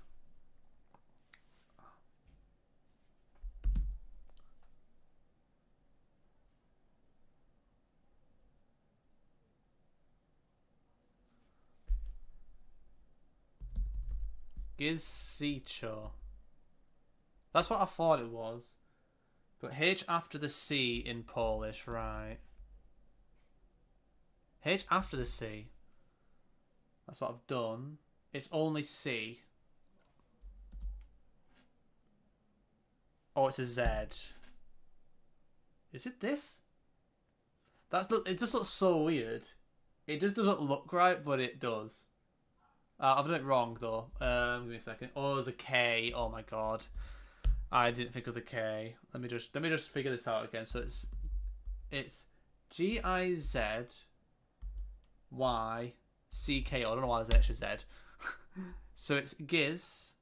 Gizicho. That's what I thought it was. But H after the C in Polish, right? H after the C. That's what I've done. It's only C. Oh, it's a Z. Is it this? It just looks so weird. It just doesn't look right, but it does. I've done it wrong though. Give me a second. Oh, there's a K. Oh my god, I didn't think of the K. Let me just figure this out again. So it's G-I-Z-Y-C-K-O. I don't know why there's an extra Z. So it's Giz,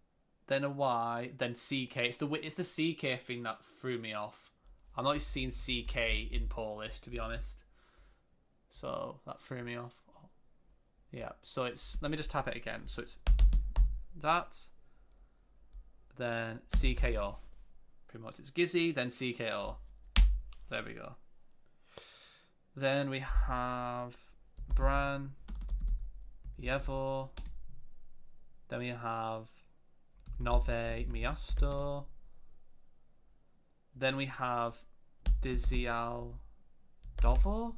then a Y, then C-K. It's the C-K thing that threw me off. I'm not used to seeing C-K in Polish, to be honest. So that threw me off. Yeah, so it's, let me just tap it again. So it's that, then CKO. Pretty much it's Gizzy, then CKO. There we go. Then we have Bran, Yevo. Then we have Nove Miasto. Then we have Dizial Dovo.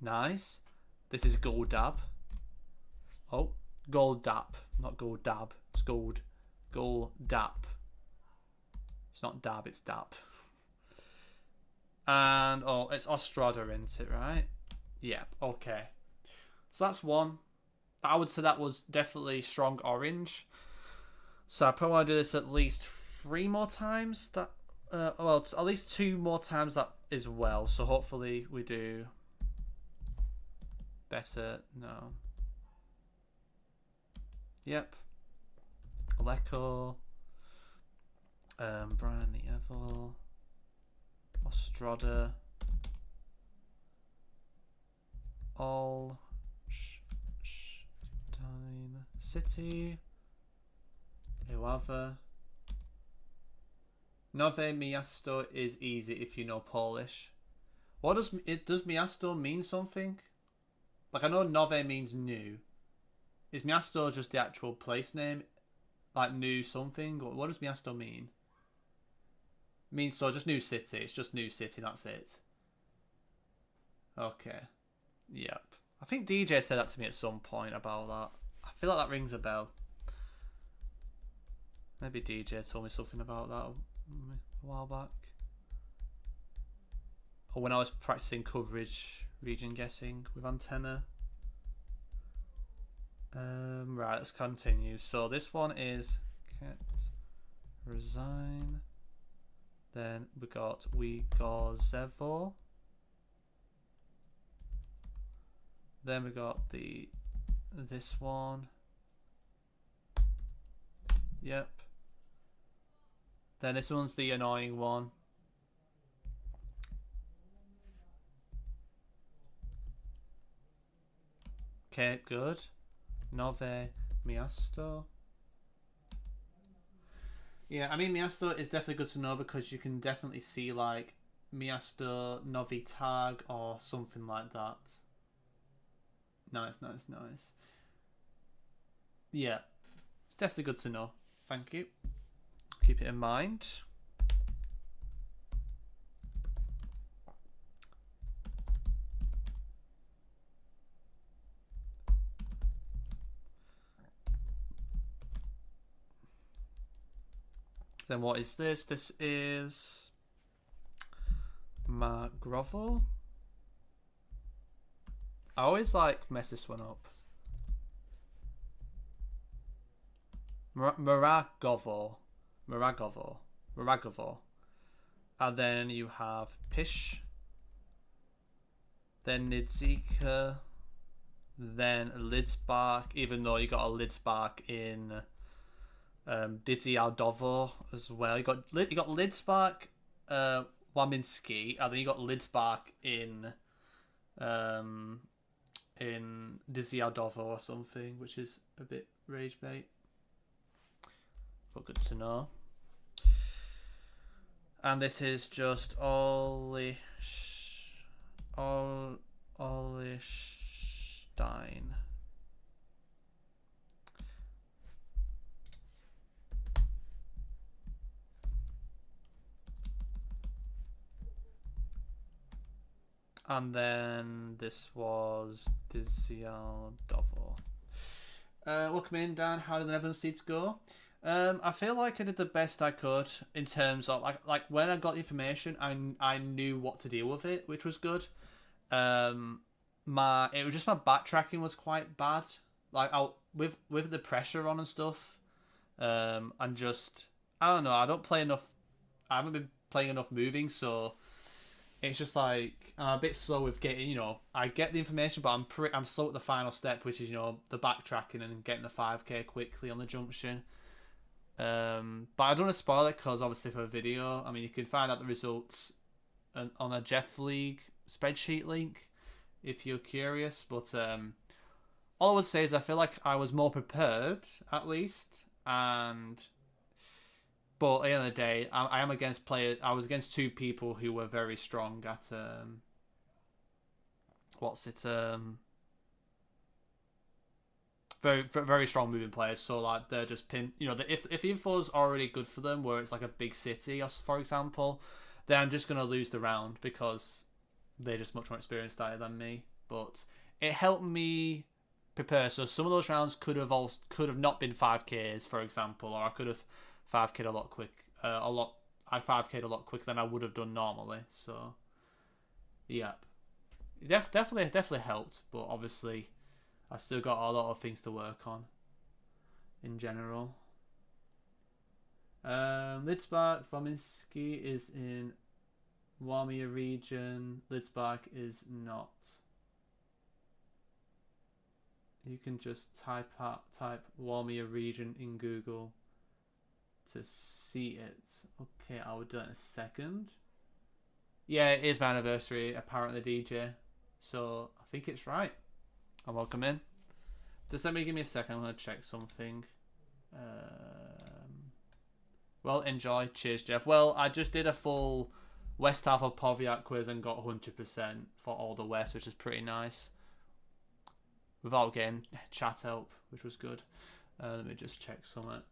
Nice. This is Goldab. Oh, Goldap, not Goldab. It's Goldap. It's not dab, it's dap. And oh, it's Ostrada, isn't it, right? Yeah, okay. So that's one. I would say that was definitely strong orange. So I probably want to do this at least 3 more times. That well, at least 2 more times that as well. So hopefully we do better. No. Yep. Aleko. Brian Evil. Ostrada. All city. Iława. Nowe miasto is easy if you know Polish. What does miasto mean something? Like I know nowe means new. Is miasto just the actual place name? Like new something? Or what does miasto mean? Means so just new city. It's just new city, that's it. Okay. Yep. I think DJ said that to me at some point about that. I feel like that rings a bell. Maybe DJ told me something about that a while back. Or when I was practicing coverage, region guessing with antenna. Right, let's continue. So this one is cat resign. Then we got GeoGuessr. Then we got this one. Yep. Then this one's the annoying one. Okay, good. Nowe miasto. Yeah, I mean miasto is definitely good to know because you can definitely see like miasto nowy tag or something like that. Nice, nice, nice. Yeah, it's definitely good to know. Thank you. Keep it in mind. Then what is this? This is Magrovo. I always like mess this one up. Maragovo. And then you have Pish. Then Nidzika. Then Lidspark, even though you got a Lidspark in Dziadowo as well. You got Lidspark, Waminski, and then you got Lidspark in Dziadowo or something, which is a bit rage bait. But good to know. And this is just Olstein. And then this was Dziadowo. Welcome in, Dan. How did the Netherlands seats go? I feel like I did the best I could in terms of like when I got the information, I knew what to deal with it, which was good. It was just my backtracking was quite bad. Like with the pressure on and stuff, and just I don't know. I don't play enough. I haven't been playing enough moving, so it's just like I'm a bit slow with getting. You know, I get the information, but I'm slow at the final step, which is the backtracking and getting the 5k quickly on the junction. But I don't want to spoil it because obviously for a video, I mean you can find out the results on a Jeff League spreadsheet link if you're curious. But all I would say is I feel like I was more prepared at least, but at the end of the day, I am against players. I was against two people who were very strong at very very strong moving players. So like they're just pin. If info's already good for them, where it's like a big city, for example, then I'm just gonna lose the round because they're just much more experienced at it than me. But it helped me prepare. So some of those rounds could have not been 5Ks, for example, or I could have 5K'd a lot I 5K'd a lot quicker than I would have done normally. So yep, it definitely helped. But obviously, I still got a lot of things to work on in general. Lidspark Vominski is in Warmia region. Lidspark is not. You can just type Warmia region in Google to see it. Okay, I will do it in a second. Yeah, it is my anniversary, apparently, DJ. So I think it's right. And welcome in. Just let me give me a second. I'm gonna check something. Well, enjoy. Cheers, Jeff. Well, I just did a full West half of Powiat quiz and got 100% for all the West, which is pretty nice. Without getting chat help, which was good. Let me just check some.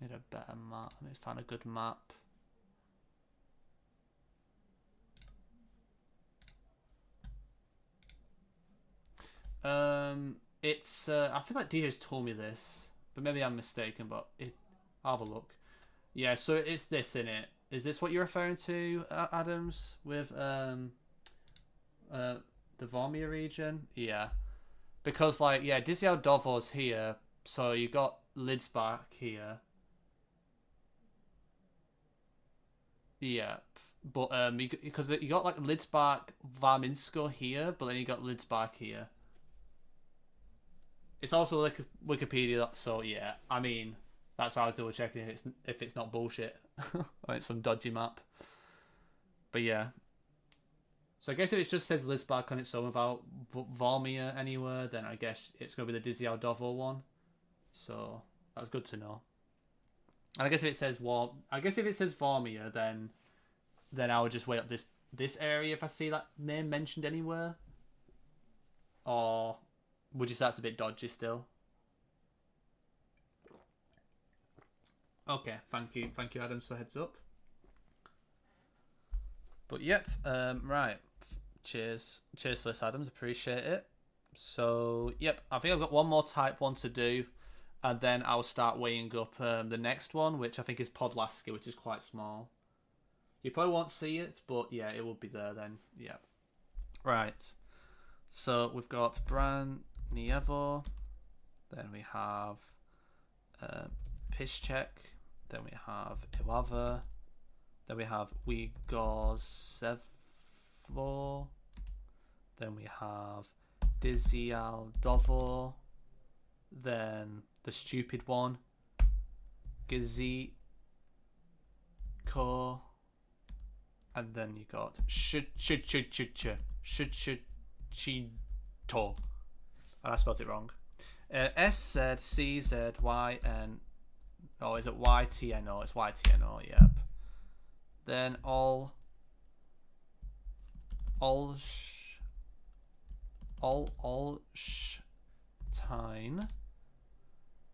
Need a better map. Let me find a good map. It's I feel like DJ's told me this, but maybe I'm mistaken. But I'll have a look. Yeah, so it's this in it. Is this what you're referring to, Adams, with the Vormia region? Yeah, because like yeah, Dizzy Dovo's here, so you got Lidsbach here. Yeah, but because you got like Lidsbach, Varminsko here, but then you got Lidsbach here. It's also like Wikipedia, so yeah. I mean, that's why I was double checking if it's not bullshit or it's some dodgy map. But yeah. So I guess if it just says Lidsbach on its own without Vormia anywhere, then I guess it's gonna be the Dizzy Aldovo one. So that's good to know. And I guess if it says Vormia, then I would just wait up this area if I see that name mentioned anywhere. Or would you say that's a bit dodgy still? Okay, thank you, Adams, for heads up. But yep, right. Cheers for this, Adams. Appreciate it. So yep, I think I've got one more type 1 to do, and then I'll start weighing up the next one, which I think is Podlaski, which is quite small. You probably won't see it, but yeah, it will be there then. Yeah. Right. So we've got Bran Nievo, then we have Piszczek, then we have Iława, then we have Wigorzewo, then we have Dyzialdowo, then the stupid one, Giziko, and then you got Shudchito. And I spelled it wrong. SZCZYN. Oh, is it YTNO? It's YTNO, yep. Then Olsztyn.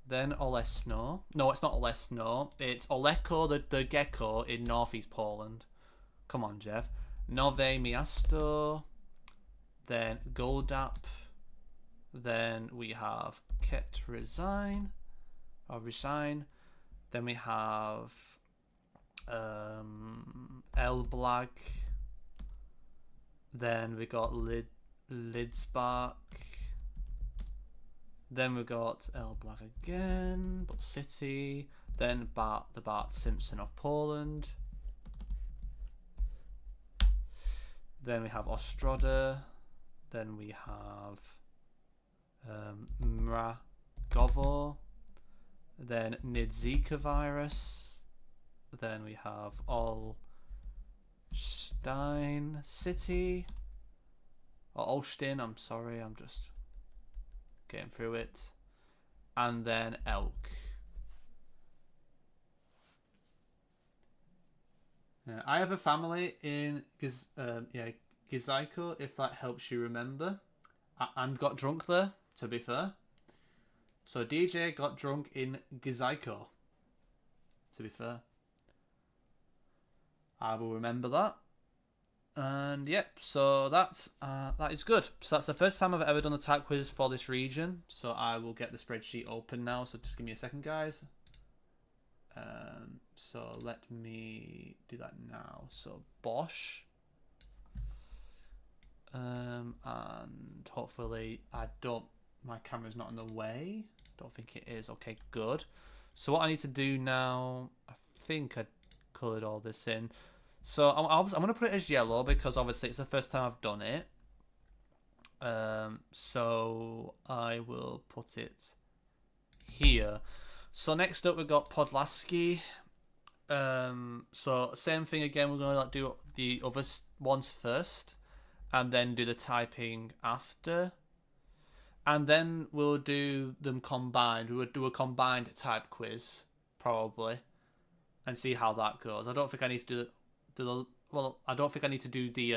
Then Olesno. No, it's not Olesno. It's Oleko, the gecko in northeast Poland. Come on, Jeff. Nowe Miasto. Then Goldap. Then we have Ket Resign. Then we have Elblag. Then we got Lidsbach. Then we got Elblag again, but City. Then the Bart Simpson of Poland. Then we have Ostroda. Then we have Mragovo. Then Nidzika virus. Then we have Olsztyn City. Or Olsztyn, I'm sorry, I'm just getting through it. And then Elk. I have a family in Gizyko, if that helps you remember. And got drunk there, to be fair. So DJ got drunk in Gizyko, to be fair. I will remember that. And yep, so that is good. So that's the first time I've ever done a type quiz for this region. So I will get the spreadsheet open now. So just give me a second, guys. So let me do that now. So Bosch. And hopefully my camera's not in the way. Don't think it is. Okay, good. So what I need to do now, I think I coloured all this in. So I'm going to put it as yellow because obviously it's the first time I've done it. So I will put it here. So next up we've got Podlaski. So same thing again. We're gonna like do the other ones first, and then do the typing after, and then we'll do them combined. We'll do a combined type quiz probably, and see how that goes. I don't think I need to do the well. I don't think I need to do the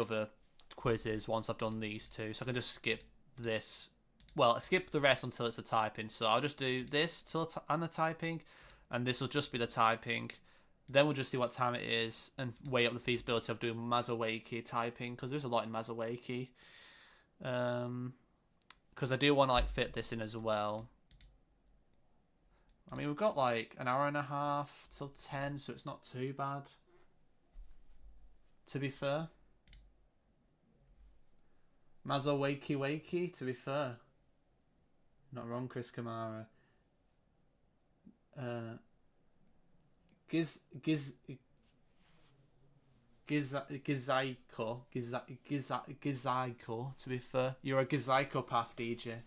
other quizzes once I've done these two. So I can just skip this. Well, skip the rest until it's the typing. So I'll just do this and the typing, and this will just be the typing. Then we'll just see what time it is and weigh up the feasibility of doing Mazowiecki typing, because there's a lot in Mazowiecki. Because I do want to like fit this in as well. I mean, we've got like an hour and a half till 10, so it's not too bad, to be fair. Mazowiecki, to be fair. Not wrong, Chris Kamara. Gizaiko, to be fair. You're a Gizaikopath, DJ.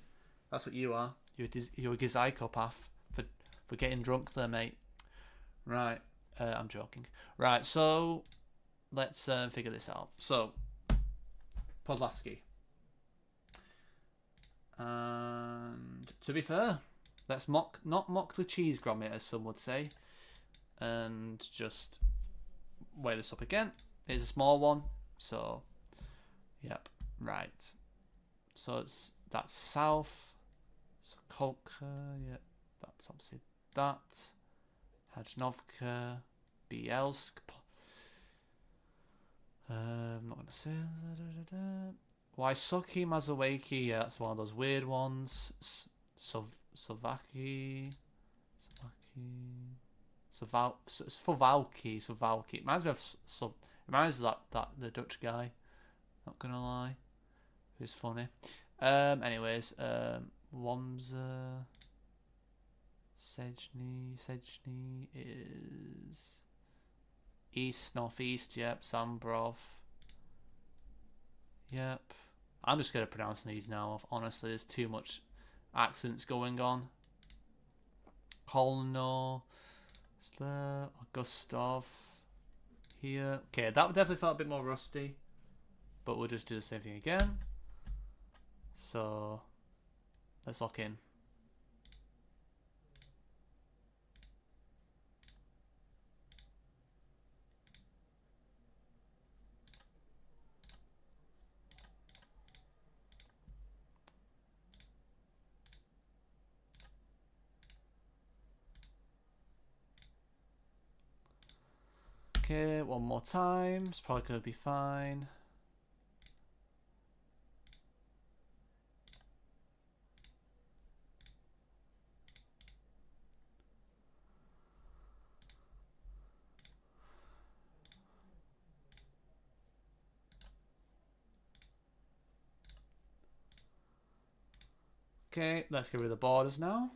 That's what you are. You're a Gizaikopath for getting drunk there, mate. Right. I'm joking. Right, so let's figure this out. So, Podlaski. And to be fair, let's not mock the cheese grommet, as some would say, and just weigh this up again. It's a small one, so yep, right. So that's south. So Kolka, yep, that's obviously that. Hajnovka, Bielsk. I'm not gonna say. Wysocki, Mazowiecki, yeah, that's one of those weird ones. Slovakia. It reminds me of that the Dutch guy. Not gonna lie, who's funny. Anyways, Womza, Sejny is northeast. Yep, Zambrov. Yep. I'm just gonna pronounce these now. Honestly, there's too much accents going on. Kolno, Gustav. Here. Okay, that definitely felt a bit more rusty, but we'll just do the same thing again. So let's lock in. Okay, one more time. It's probably going to be fine. Okay, let's get rid of the borders now.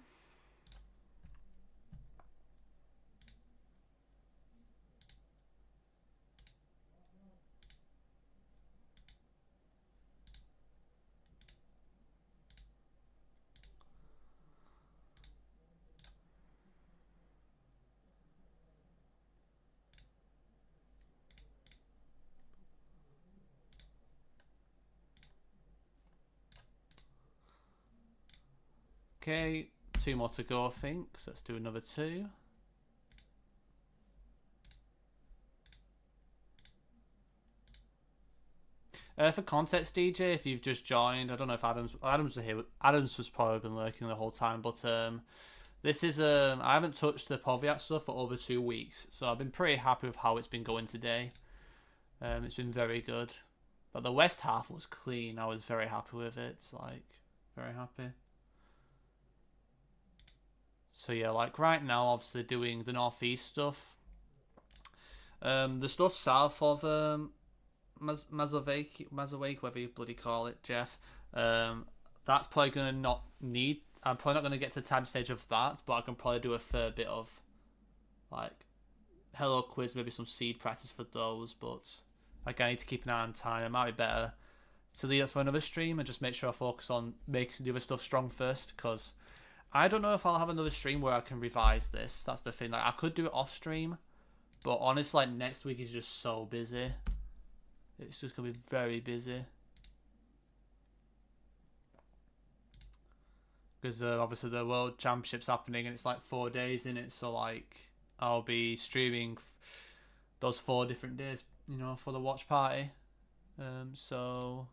Okay, 2 more to go, I think. So let's do another 2. For context, DJ, if you've just joined, I don't know if Adams was here. Adams was probably been lurking the whole time, but this is I haven't touched the Powiats stuff for over 2 weeks, so I've been pretty happy with how it's been going today. It's been very good, but the west half was clean. I was very happy with it. Like, very happy. So yeah, like right now, obviously doing the northeast stuff. The stuff south of Mazowiecki, whatever you bloody call it, Jeff. That's probably gonna not need. I'm probably not gonna get to the time stage of that, but I can probably do a fair bit of like hello quiz, maybe some seed practice for those. But again, I need to keep an eye on time. It might be better to leave it for another stream and just make sure I focus on making the other stuff strong first, because I don't know if I'll have another stream where I can revise this. That's the thing. Like, I could do it off stream, but honestly, like, next week is just so busy. It's just gonna be very busy. Because obviously the World Championship's happening and it's like 4 days in it, so like I'll be streaming those 4 different days, you know, for the watch party. So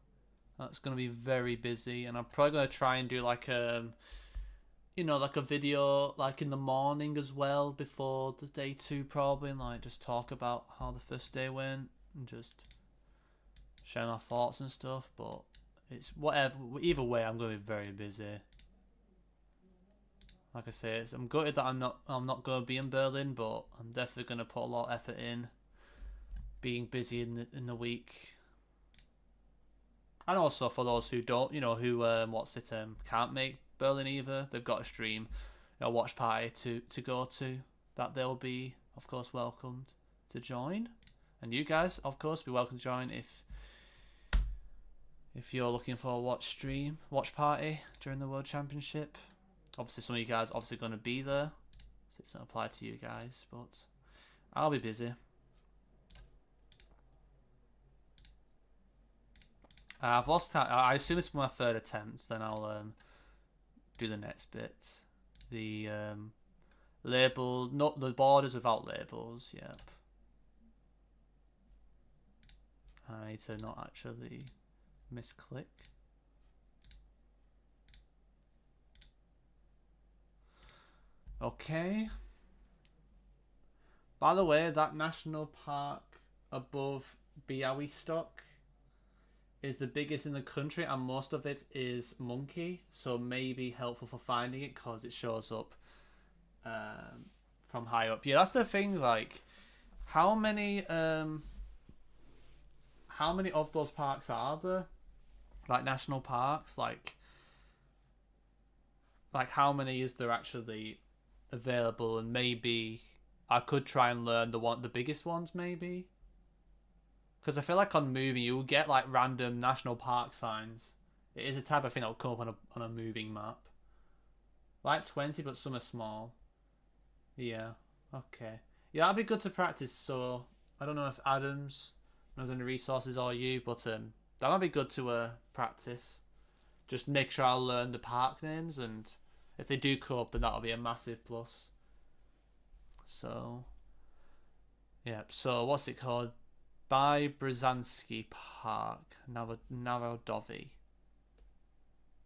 that's gonna be very busy, and I'm probably gonna try and do like you know, like a video like in the morning as well before the day 2 probably, and like just talk about how the first day went and just share my thoughts and stuff. But it's whatever. Either way, I'm gonna be very busy. Like I say, I'm gutted that I'm not going to be in Berlin, but I'm definitely going to put a lot of effort in being busy in the week. And also for those who don't, you know, who can't make Berlin either, they've got a stream, a watch party to go to, that they'll be, of course, welcomed to join. And you guys, of course, be welcome to join if you're looking for a watch party during the World Championship. Obviously, some of you guys are obviously going to be there, so it doesn't apply to you guys, but I'll be busy. I've lost count. I assume it's my 3rd attempt, then I'll do the next bit. The label, not the borders without labels, yep. I need to not actually misclick. Okay. By the way, that national park above Białystok is the biggest in the country, and most of it is monkey, so maybe helpful for finding it because it shows up from high up. Yeah, that's the thing. Like, how many of those parks are there? Like national parks, like how many is there actually available? And maybe I could try and learn the biggest ones, maybe, because I feel like on movie you'll get like random national park signs. It is a type of thing that will come up on a moving map, like 20, but some are small. Yeah, okay, yeah, that'd be good to practice. So I don't know if Adams knows any resources or you, but that might be good to practice. Just make sure I learn the park names, and if they do come up, then that'll be a massive plus. So, yeah. So what's it called? By Brzezinski Park, Narodowy.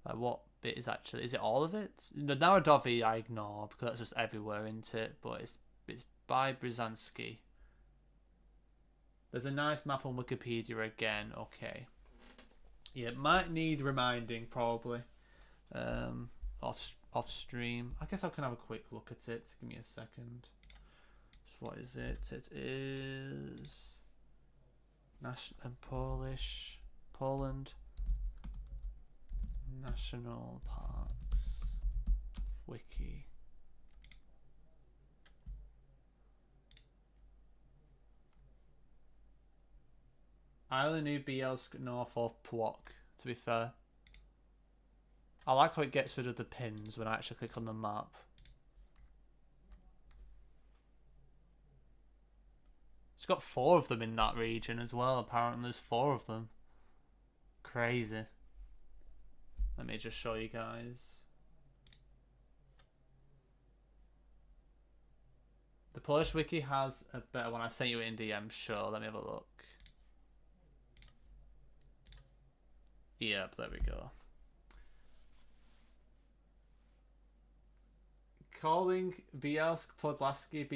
Like, what bit is actually? Is it all of it? The Narodowy I ignore because that's just everywhere, isn't it? But it's by Brzezinski. There's a nice map on Wikipedia again. Okay. Yeah, it might need reminding probably. Off stream. I guess I can have a quick look at it. Give me a second. So what is it? It is Poland National Parks Wiki. I only knew Bielsk north of Płok, to be fair. I like how it gets rid of the pins when I actually click on the map. It's got 4 of them in that region as well. Apparently there's 4 of them. Crazy. Let me just show you guys. The Polish wiki has a better one. I sent you it in DM. Sure, let me have a look. Yep, there we go. Calling Bielsk Podlaski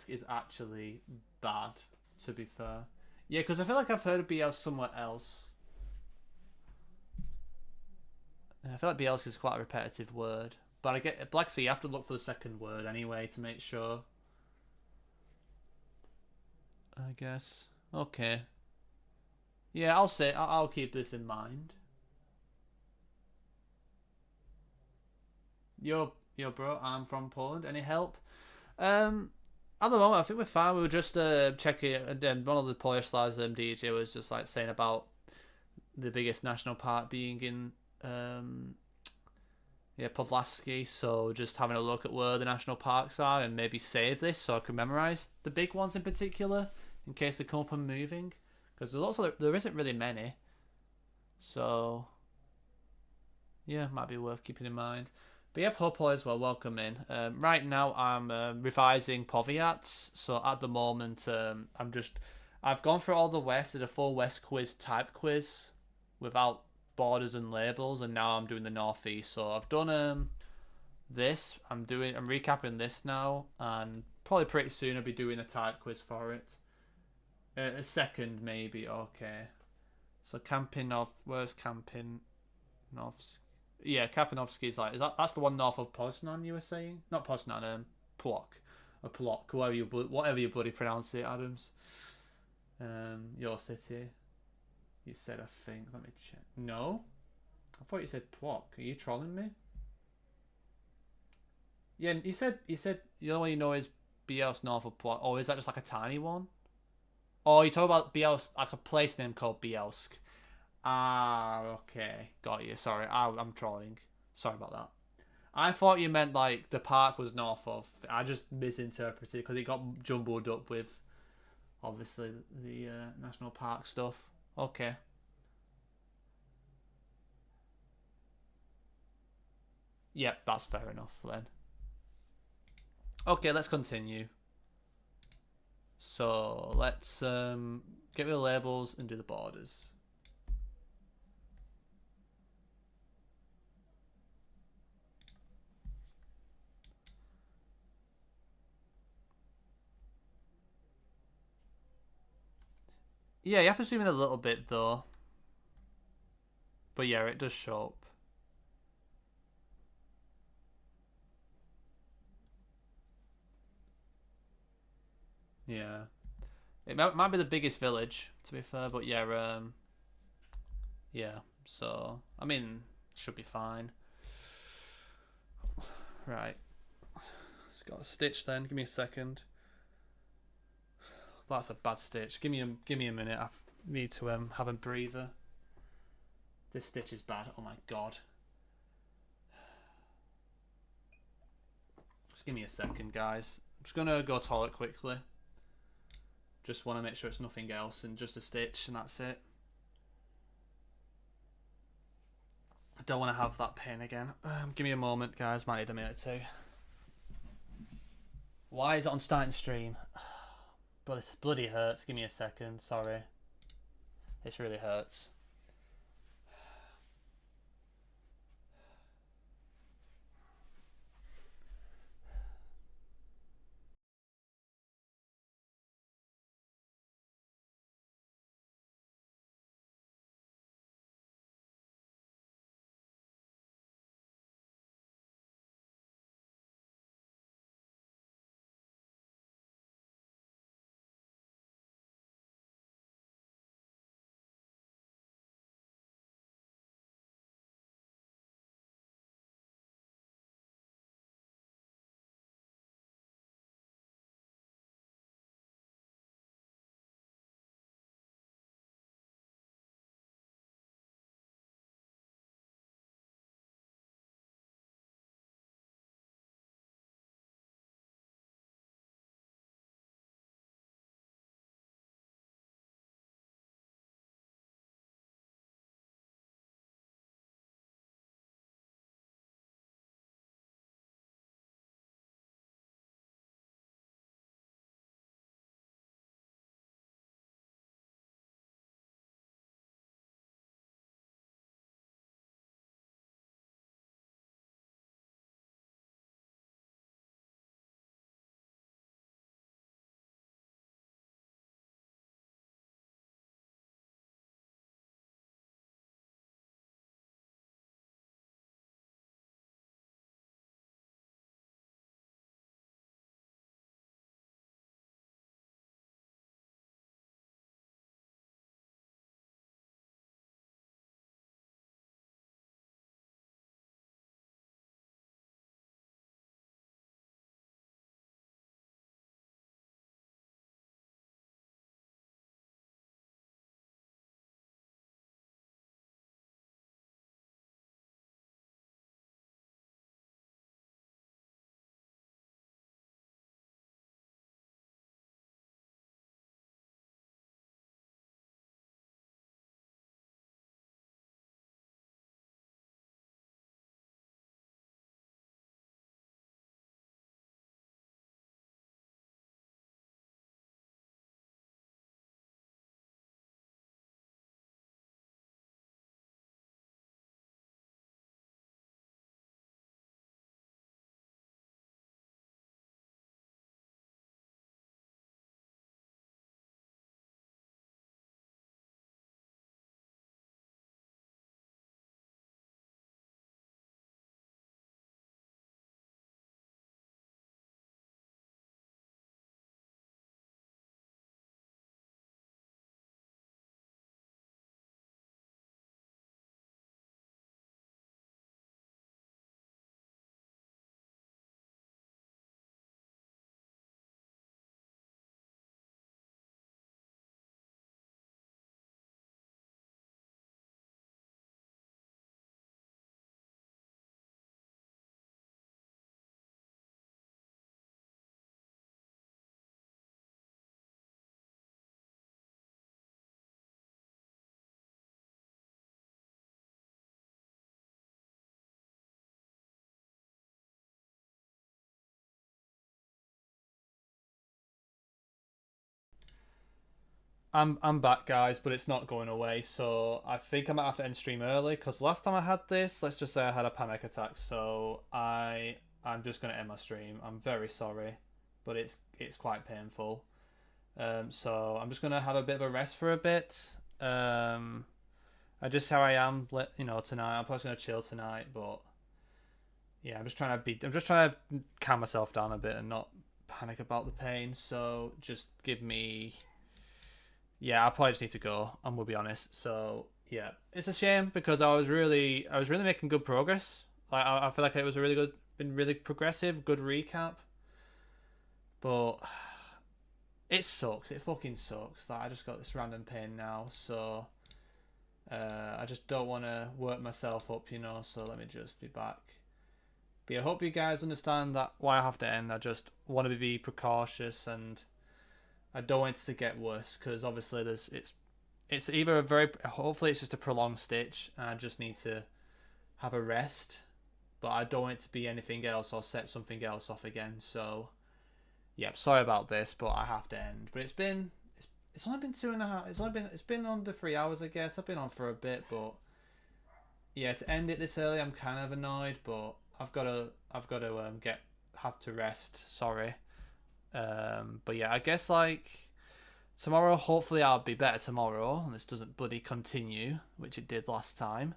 is actually bad, to be fair. Yeah, because I feel like I've heard of Bielsk somewhere else. I feel like Bielsk is quite a repetitive word. But I get Black Sea, you have to look for the second word anyway to make sure. I guess. Okay. Yeah, I'll keep this in mind. Yo, bro, I'm from Poland. Any help? At the moment, I think we're fine. We were just checking, and then one of the Polish lads, DJ, was just like saying about the biggest national park being in yeah, Podlaski. So just having a look at where the national parks are and maybe save this so I can memorize the big ones in particular in case they come up and moving. Because there's also there isn't really many. So yeah, might be worth keeping in mind. But yeah, Popo as well, welcome in. Right now I'm revising Powiats. So at the moment I've gone through all the West, did a full West quiz type quiz without borders and labels, and now I'm doing the Northeast. So I've done this. I'm recapping this now, and probably pretty soon I'll be doing a type quiz for it. A second maybe. Okay. So camping off. Where's camping? North. Yeah, Kapanovsky is like that's the one north of Poznan you were saying? Not Poznan, Plock. Or Plock, whatever you bloody pronounce it, Adams. Your city. You said I think. Let me check. No? I thought you said Plock. Are you trolling me? Yeah, you said the only one you know is Bielsk north of Plock. Oh, is that just like a tiny one? Oh, you talk about Bielsk, like a place name called Bielsk. Ah, okay. Got you. Sorry, I'm trolling. Sorry about that. I thought you meant like the park was north of. I just misinterpreted because it got jumbled up with obviously the national park stuff. Okay. Yep, that's fair enough then. Okay, let's continue. So let's get rid of labels and do the borders. Yeah, you have to zoom in a little bit though. But yeah, it does show up. Yeah. It might be the biggest village, to be fair, but yeah, yeah. So, I mean, should be fine. Right. It's got a stitch then. Give me a second. That's a bad stitch. Give me a minute. I need to have a breather. This stitch is bad. Oh my god. Just give me a second, guys. I'm just gonna go toilet quickly. Just want to make sure it's nothing else and just a stitch and that's it. I don't want to have that pain again. Give me a moment, guys. Might need a minute or two. Why is it on starting stream? But this bloody hurts. Give me a second. Sorry. This really hurts. I'm back, guys, but it's not going away. So I think I might have to end stream early because last time I had this, let's just say I had a panic attack. So I'm just gonna end my stream. I'm very sorry, but it's quite painful. So I'm just gonna have a bit of a rest for a bit. I just how I am, tonight. I'm probably gonna chill tonight, but yeah, I'm just trying to calm myself down a bit and not panic about the pain. So just give me, yeah, I probably just need to go. And we'll be honest. So yeah, it's a shame because I was really making good progress. Like I feel like it was a really good, been really progressive, good recap. But it sucks. It fucking sucks. Like I just got this random pain now. So I just don't want to work myself up. So let me just be back. But yeah, I hope you guys understand that why I have to end. I just want to be precautious and I don't want it to get worse because obviously it's either a very, hopefully it's just a prolonged stitch and I just need to have a rest, but I don't want it to be anything else or set something else off again. So yeah, sorry about this, but I have to end. But it's only been 2.5. It's been under 3 hours, I guess. I've been on for a bit, but yeah, to end it this early, I'm kind of annoyed, but I've got to have to rest. Sorry. But yeah, I guess like tomorrow, hopefully I'll be better tomorrow, and this doesn't bloody continue, which it did last time.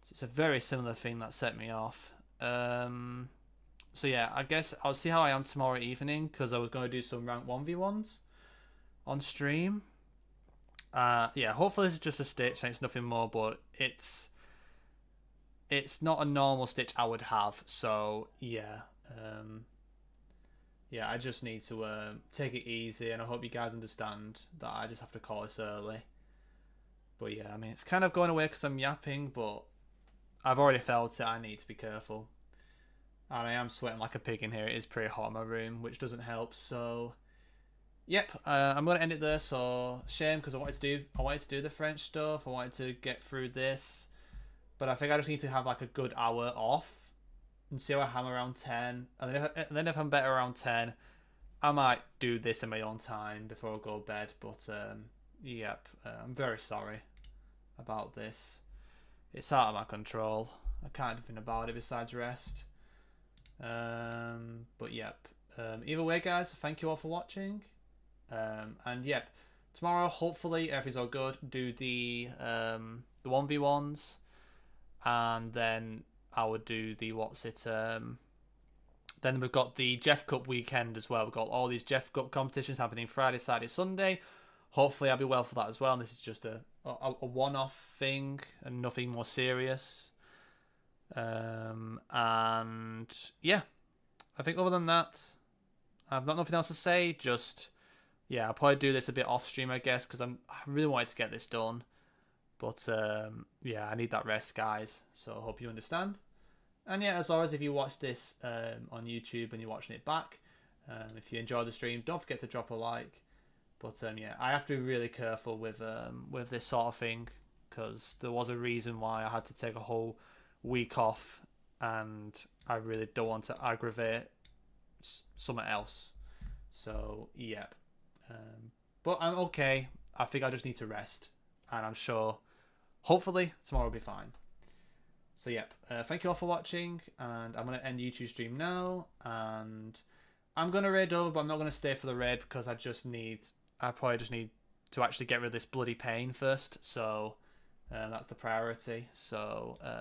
So it's a very similar thing that set me off. So yeah, I guess I'll see how I am tomorrow evening because I was going to do some rank 1v1s on stream. Yeah, hopefully this is just a stitch and it's nothing more, but it's not a normal stitch I would have. So yeah, yeah, I just need to take it easy, and I hope you guys understand that I just have to call this early. But yeah, I mean it's kind of going away because I'm yapping, but I've already felt it. I need to be careful. And I am sweating like a pig in here. It is pretty hot in my room, which doesn't help. So, yep, I'm gonna end it there. So, shame because I wanted to do the French stuff. I wanted to get through this, but I think I just need to have like a good hour off and see how I am around 10. And then if I'm better around 10, I might do this in my own time before I go to bed. But yep, I'm very sorry about this. It's out of my control. I can't do anything about it besides rest. But yep. Either way, guys, thank you all for watching. And yep, tomorrow hopefully everything's all good. Do the 1v1s, and then I would do the then we've got the Jeff Cup weekend as well. We've got all these Jeff Cup competitions happening Friday, Saturday, Sunday. Hopefully I'll be well for that as well. And this is just a one-off thing and nothing more serious. And yeah, I think other than that, I've got nothing else to say. Just yeah, I'll probably do this a bit off stream, I guess, because I really wanted to get this done. But yeah, I need that rest, guys. So I hope you understand. And yeah, as always, if you watch this on YouTube and you're watching it back, if you enjoy the stream, don't forget to drop a like. But yeah, I have to be really careful with this sort of thing because there was a reason why I had to take a whole week off, and I really don't want to aggravate something else. So yep, but I'm okay. I think I just need to rest, and I'm sure, hopefully tomorrow will be fine. So yep, thank you all for watching, and I'm gonna end the YouTube stream now, and I'm gonna raid over, but I'm not gonna stay for the raid because I probably just need to actually get rid of this bloody pain first. So that's the priority. So